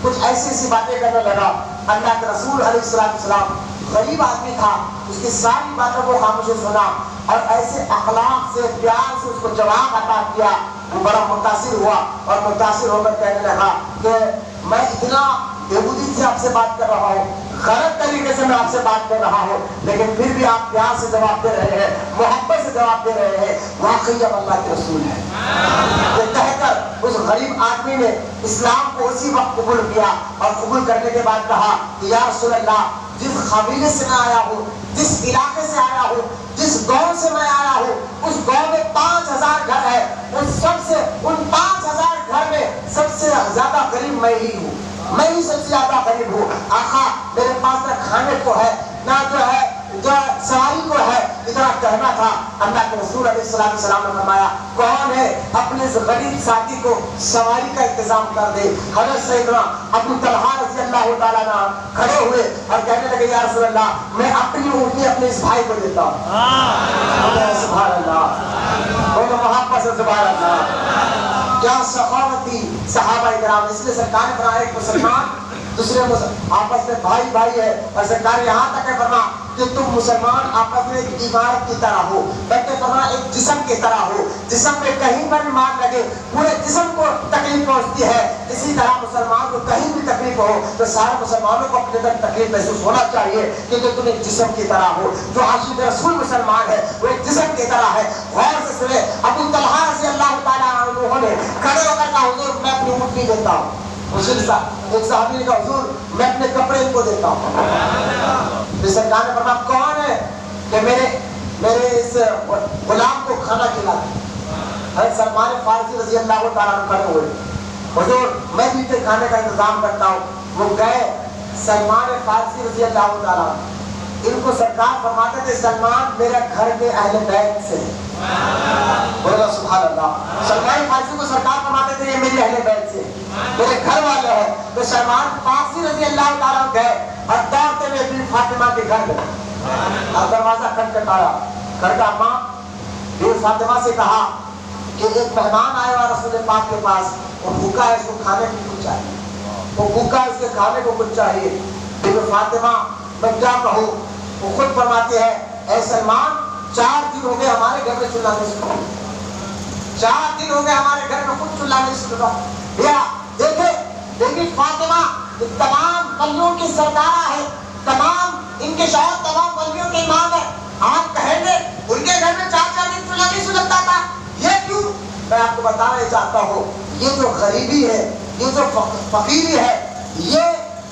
کچھ ایسی باتیں کرنے لگا۔ اللہ کے رسول علیہ السلام غریب آدمی تھا، اس کی ساری باتوں کو خاموشی سنا اور ایسے اخلاق سے پیار سے اس کو جواب عطا کیا۔ وہ بڑا متاثر ہوا اور متاثر ہو کر کہنے لگا کہ میں اتنا بےبودی سے آپ سے بات کر رہا ہوں، غلط طریقے سے میں آپ سے بات کر رہا ہوں، لیکن پھر بھی آپ پیار سے جواب دے رہے ہیں، محبت سے جواب دے رہے ہیں، واقعی اب اللہ کے رسول ہے۔ یہ کہہ کر اس غریب آدمی نے اسلام کو اسی وقت قبول کیا اور قبول کرنے کے بعد کہا کہ یا رسول اللہ، جس قبیلے سے میں آیا ہوں، جس علاقے سے آیا ہوں، جس گاؤں سے میں آیا ہوں، اس گاؤں میں 5000 گھر ہے، ان 5000 گھر میں سب سے زیادہ غریب میں ہی ہوں، میں ہی سب سے زیادہ غریب ہوں۔ آقا میرے پاس نہ کھانے کو ہے، نہ جو سواری کو ہے، اتنا کہنا تھا۔ اللہ کے رسول علیہ السلام نے فرمایا کون ہے اپنے اس غریب ساتھی کو سواری کا انتظام کر دے۔ حضرت سیدنا ابو طلحہ رضی اللہ تعالیٰ عنہ کھڑے ہوئے اور کہنے لگے یا رسول اللہ، میں اپنی اونٹنی اپنے اس بھائی کو دیتا ہوں۔ سبحان اللہ، بولو محبت سے سبحان اللہ۔ کیا سخاوتی صحابہ کرام، اس لیے سرکار نے فرمایا ایک مسلمان دوسرے آپس میں بھائی ہے، اور سرکار یہاں تک ہے فرما کہ تم مسلمان آپس میں ایک عمارت کی طرح ہو، بلکہ فرما ایک جسم کی طرح ہو، جسم میں کہیں پر بھی مار لگے پورے جسم کو تکلیف پہنچتی ہے، اسی طرح مسلمان کو کہیں بھی تکلیف ہو تو سارے مسلمانوں کو اپنے اندر تکلیف محسوس ہونا چاہیے، کیونکہ تم ایک جسم کی طرح ہو۔ جو عاشق رسول مسلمان ہے وہ ایک جسم کی طرح ہے۔ غور سے سنیں، ابو طلحہ رضی اللہ تعالیٰ عنہ نے کھڑے ہو کر کہا حضور میں اپنی اونٹنی دیتا ہوں۔ ایک صحابی نے کہا حضور میں اپنے کپڑے ان کو دیتا ہوں۔ سرکار نے فرمایا کون ہے کہ میرے اس غلام کو کھانا کھلاتے؟ حضرت سلمان فارسی رضی اللہ تعالیٰ عنہ کھڑے ہوئے، حضور میں بھی تو کھانے کا انتظام کرتا ہوں۔ وہ گئے سلمان فارسی رضی اللہ تعالیٰ عنہ، ان کو سرکار فرماتے تھے سلمان میرا گھر کے اہل بیت سے ہے۔ بولو سبحان اللہ۔ سلمان فارسی کو سرکار فرماتے تھے یہ میری اہل بیت سے میرے گھر والے ہیں۔ تو سلمان فارسی رضی اللہ تعالیٰ عنہ گئے اور دوڑتے ہوئے بی فاطمہ کے گھر گئے اور دروازہ کھٹکھٹایا، گھر کا ماں بی فاطمہ سے کہا کہ ایک مہمان آیا ہوا رسول پاک کے پاس، وہ بھوکا ہے، اس کو کھانے کو کچھ چاہیے، وہ بھوکا ہے، اس کے کھانے کو کچھ چاہیے۔ بی فاطمہ میں کیا کہوں، وہ خود فرماتے ہیں اے سلمان 4 دن ہو گئے ہمارے گھر میں چولہا نہیں سلگا، 4 دن ہو گئے ہمارے گھر میں کچھ چولہا نہیں سلگا۔ دیکھیں فاطمہ تمام ولیوں کی سردارہ ہے، تمام ان کے شوہر تمام ولیوں کے امام ہے، آپ کہیں گے ان کے گھر میں 4 دن چولہا نہیں سلگتا تھا، یہ کیوں؟ میں آپ کو بتانا چاہتا ہوں یہ جو غریبی ہے، یہ جو فقیری ہے، یہ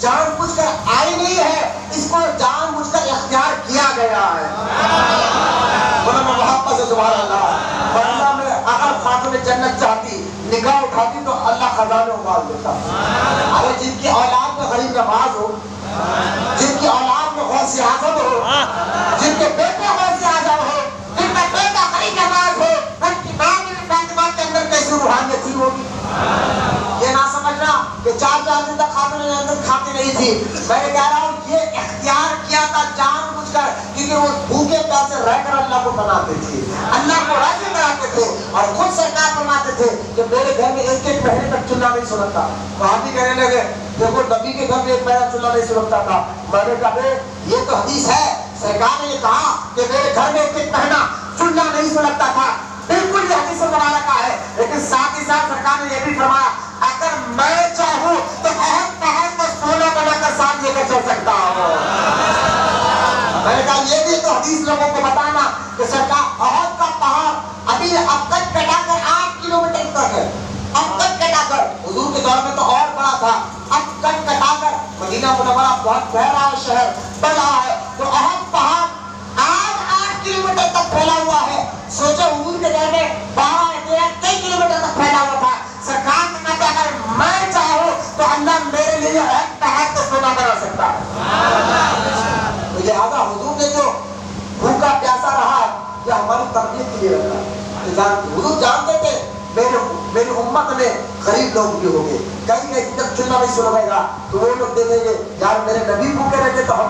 جان بوجھ کر آئی نہیں ہے، اس کو جان بوجھ کر اختیار کیا گیا ہے۔ محبت سے سبحان اللہ۔ ورنہ میں اگر خاتون جنت چاہتی نگاہ اٹھاتی تو اللہ خزانے اگال دیتا۔ ارے جن کی اولاد میں غریب نواز ہو، جن کی اولاد میں غوث اعظم ہو، جن کے بیٹے غوث اعظم ہو، جن کا بیٹا غریب نواز ہو، ان کی ماں بھی فاطمہ کے اندر کیسی روحانیت تھی ہوگی؟ یہ نہ سمجھنا کہ 4 دن تک خاتون جنت کھاتی نہیں تھی، میں نے کہہ رہا ہوں یہ اختیار کیا تھا جان بوجھ کر، کیونکہ وہ بھوکے پیاسے رہ کر اللہ کو بناتے تھے، اللہ کو راضی بناتے تھے، اور خود سرکار فرماتے تھے کہ میرے گھر میں 1 مہینے تک چولہا نہیں سلگتا۔ وہاں بھی کہنے لگے دیکھو نبی کے گھر میں 1 مہینہ چولہا نہیں سلگتا تھا۔ میں نے کہا یہ تو حدیث ہے، سرکار نے یہ کہا کہ میرے گھر میں 1 مہینہ چولہا نہیں سلگتا تھا، بالکل یہ حدیث مبارکہ ہے، لیکن ساتھ ہی ساتھ سرکار نے یہ بھی فرمایا اگر میں چاہوں تو عہد پہاڑ کو سونا بنا کر ساتھ لے کر چل سکتا ہوں۔ میں نے کہا یہ بھی تو حدیث لوگوں کو بتانا کہ سرکار عہد کا پہاڑ ابھی اب تک کٹا کر 8 کلومیٹر تک ہے، اب تک کٹا کر، حضور کے دور میں تو اور بڑا تھا، اب تک کٹا کر مدینہ منورہ بہت گہرا شہر بڑا ہے، تو عہد پہاڑ آج 8 کلومیٹر تک پھیلا ہوا ہے۔ سوچو حضور کے دور میں 12-13 کلومیٹر تک پھیلا ہوا تھا۔ سرکار نے کہا اگر میں چاہوں تو اللہ میرے لیے عہد پہاڑ کو سونا بنا تربیت کے لیے رکھا. حضور جانتے تھے میری امت میں غریب لوگ بھی ہوں گے, کہیں گے جب چلنا نہیں سنا گا تو وہ لوگ دیکھیں گے یار میرے نبی بھوکے رہتے تو ہم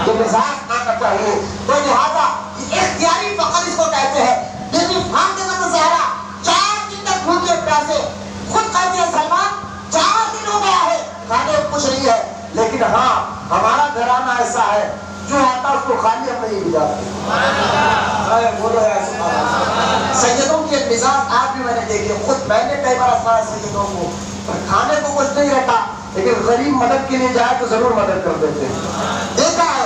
یہ مزاج آنا چاہیے. تو لہٰذا اختیاری فقر اس کو کہتے ہیں. لیکن فاطمہ زہرا 4 دن تک بھوکے پیاسے, خود کہتے ہیں سلمان 4 دن ہو گیا ہے کھانے کچھ نہیں ہے, لیکن ہاں ہمارا گھرانہ ایسا ہے جو آتا اس کو خالی ہم نہیں بجاتے. بولو سیدوں کے مزاج آج بھی میں نے دیکھے, خود میں نے کئی بار آسمان سیدوں کو کھانے کو کچھ نہیں رہتا لیکن غریب مدد کے لیے جائے تو ضرور مدد کر دیتے. دیکھا ہے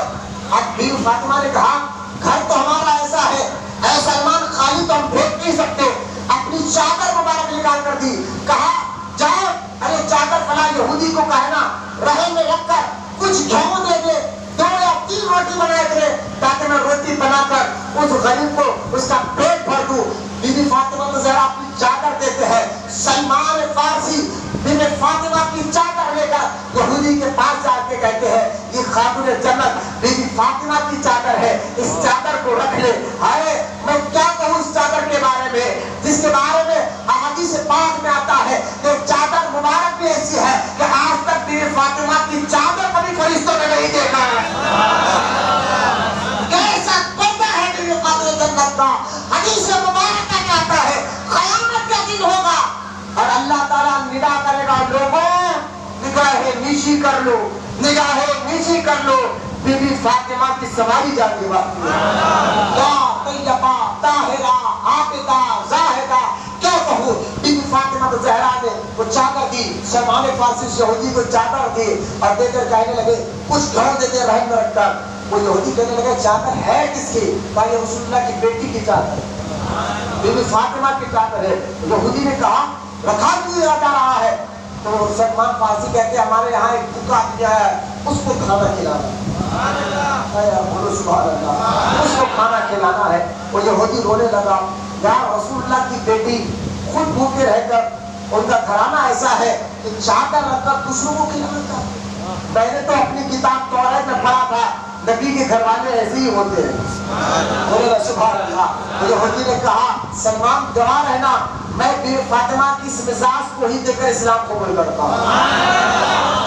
اب بیوی فاطمہ نے کہا گھر تو ہمارا ایسا ہے, اے سلمان خالی تو ہم بھیج نہیں سکتے. اپنی چادر مبارک نکال کر دی, کہا جاؤ ارے چادر فلاں یہودی کو کہنا رحم میں رکھ کر کچھ گھیوں دے دے, 2 یا 3 روٹی بنائے کرے تاکہ میں روٹی بنا کر اس غریب کو اس کا پیٹ بھر دوں. بی بی فاطمہ زہرا اپنی چادر دیتے ہیں. سلمان فارسی بی بی فاطمہ کی چادر لے کر یہودی کے پاس جا کے کہتے ہیں یہ خاتون جنت بی بی فاطمہ کی چادر ہے, اس چادر کو رکھ لے. ہائے میں کیا کہوں اس چادر کے بارے میں جس کے بارے میں احادیث پاک میں آتا ہے کہ چادر مبارک بھی ایسی ہے کہ آج تک بی بی فاطمہ کی چادر کبھی فرشتوں نے نہیں دیکھا ہے. کیسا پردہ ہے بی بی خاتون جنت کا. حدیث مبارک میں آتا ہے قیامت کا دن ہوگا اور اللہ تعالیٰ ندا کرے گا لوگوں نگاہیں نیچی کر لو, نگاہیں نیچی کر لو. بی بی فاطمہ کی سواری جاتی باقی طیبہ طاہرہ عابدہ زاہدہ کیا کہوں. بی بی فاطمہ زہرا نے وہ چادر دی, سلمان فارسی یہودی کو چادر دی اور دے کر کہنے لگے کچھ گھر دیتے رحم میں رکھ کر. وہ یہودی کہنے لگے چادر ہے کس کی؟ بھائی رسول اللہ کی بیٹی کی چادر, بی بی فاطمہ کی چادر ہے. یہودی نے کہا رکھا کیوں جا رہا ہے؟ تو سلمان فارسی کہتے ہیں ہمارے یہاں ایک بھوکا آدمی آیا ہے اس کو کھانا کھلانا. بولو سبحان اللہ, اس کو کھانا کھلانا ہے. وہ یہودی رونے لگا, یا رسول اللہ کی بیٹی خود بھوکے رہ کر ان کا گھرانہ ایسا ہے کہ چادر رکھ کر دوسروں کو کھلانا چاہتے. میں نے تو اپنی کتاب توریت میں پڑھا تھا نبی کے گھر والے ایسے ہی ہوتے ہیں. بولو سبحان اللہ. یہودی نے کہا سلمان گواہ رہنا میں بی فاطمہ کی اس مزاج کو ہی دیکھ کر اسلام قبول کرتا ہوں.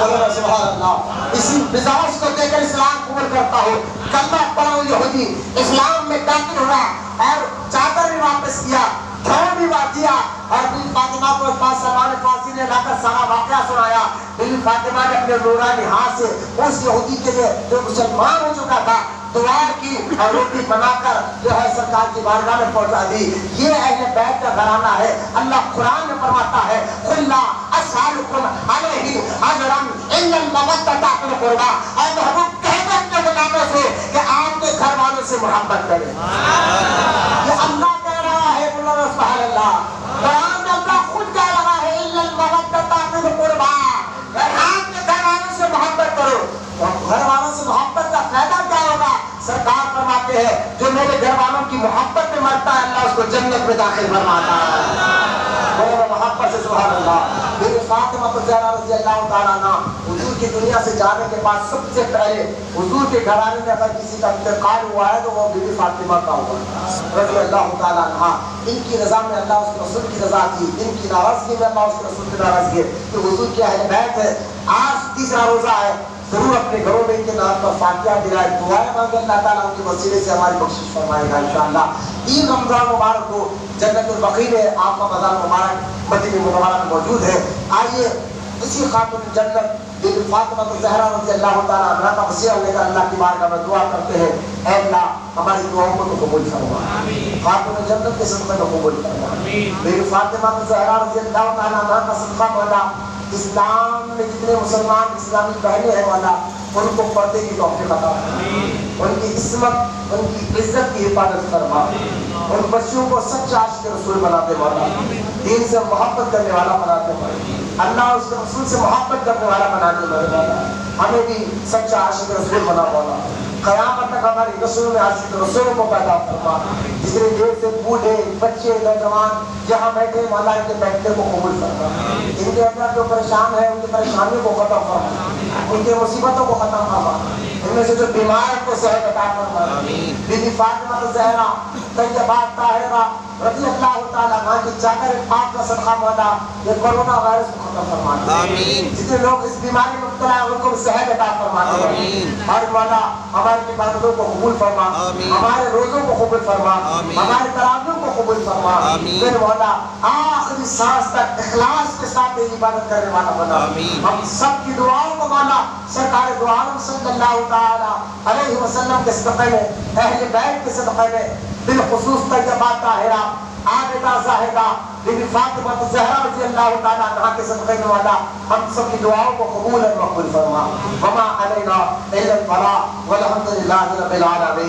بولو سبحان اللہ. اسی مزاج کو دیکھ کر اسلام قبول کرتا ہوں. کلمہ پڑھا ہوں یہودی اسلام میں داخل ہوا اور چادر بھی واپس کیا, گھر بھی دیا اور بی فاطمہ کو پاس سلمان فارسی نے لا کر سارا واقعہ سنایا. بی فاطمہ نے اپنے نورانی ہاتھ سے اس یہودی کے لیے جو مسلمان ہو چکا تھا دعا کی اور روٹی بنا کر جو ہے سرکار کی بارگاہ میں پہنچا دی. یہ اہل بیت کا گھرانہ ہے. اللہ قرآن میں فرماتا ہے قل لا اسألکم علیہ اجرا الا المودۃ فی القربى. اے محبوب کہہ دو اپنے غلاموں سے کہ آپ کے گھر والوں سے محبت کریں. یہ اللہ کہہ رہا ہے. بولو سبحان اللہ. قرآن میں اللہ خود کہہ رہا ہے الا المودۃ فی القربى. آپ کے گھر والوں سے محبت کرو. گھر والوں سے محبت کا فائدہ کیا ہوگا؟ سرکار فرماتے ہیں جو میرے گھر والوں کی محبت میں مرتا ہے اللہ اس کو جنت میں داخل فرماتا ہے. محبت سے سبحان اللہ. میرے فاطمہ زہرا رضی اللہ تعالیٰ عنہ حضور کی دنیا سے جانے کے بعد سب سے پہلے حضور کے گھرانے میں اگر کسی کا انتقال ہوا ہے تو وہ بی بی فاطمہ کا ہوا رضی اللہ تعالیٰ عنہ. ان کی رضا میں اللہ اس کے رسول کی رضا کی, ان کی ناراضگی میں اللہ اس کے رسول کی ناراضگی ہے. تو حضور کے اہل بیت ہے. آج تیسرا روزہ ہے, ضرور اپنے گھروں میں ان کے نام پر فاتحہ دلائے, دعائیں مانگے اللہ تعالیٰ ان کے وسیلے سے ہماری بخشش فرمائے گا انشاءاللہ. 3 رمضان مبارک کو جنت البقیع میں آپ کا مزار مبارک مدینہ منورہ میں موجود ہے. آئیے اسی خاتون جنت بی بی فاطمہ زہرا رضی اللہ تعالیٰ عنہا کا وصیہ لے کر اللہ کی بارگاہ میں دعا کرتے ہیں اے اللہ ہماری دعاؤں کو تو قبول فرما, خاتون جنت کے صدقے کو قبول فرما. بی بی فاطمہ زہرا رضی اللہ تعالیٰ عنہا کا صدقہ مولا اسلام میں جتنے مسلمان اسلامی بہنیں ہیں والا ان کو پردے کی توفیق عطا فرما, ان کی عصمت ان کی عزت کی حفاظت فرما, ان بچوں کو سچا عاشق رسول بناتے والا, دین سے محبت کرنے والا بناتے والا, اللہ اس کے رسول سے محبت کرنے والا بنانے والا, ہمیں بھی سچا عاشق رسول بنا والا. قیامت تک ہماری نسلوں میں عاشق رسول کو پیدا فرما. جتنے دیر سے بوڑھے بچے نوجوان جہاں بیٹھے مولا ان کے بیٹھنے کو قبول فرما. ان کے اندر جو پریشان ہے ان کی پریشانیوں کو ختم فرما, ان کی مصیبتوں کو ختم فرما, ان میں سے جو بیمار کو صحت عطا فرما. بی بی فاطمہ زہرا طیبات طاہرہ رضی اللہ تعالیٰ عنہ کی چادر پاک کا صدقہ مولا یہ کورونا وائرس کو ختم فرمانا آمین جتنے لوگ اس بیماری میں مبتلا ہیں ان کو صحت عطا فرمانا آمین اور مولا ہماری عبادتوں کو قبول فرما آمین ہمارے روزوں کو قبول فرما آمین ہمارے تراویحوں کو قبول فرما آمین پھر مولا آخری سانس تک اخلاص کے ساتھ یہ عبادت کرنے والا بنا آمین ہم سب کی دعاؤں کو مولا سرکار دو عالم صلی اللہ تعالی علیہ وسلم کے صدقے میں اہل بیت کے صدقے میں بالخصوص طیبات طاہرہ عابدہ زاہدہ بی بی فاطمہ الزہرا رضی اللہ تعالی عنہا کے صدقے میں مولا ہم سب کی دعاؤں کو قبول و مقبول فرما وما علینا الا البلاغ والحمد للہ رب العالمین.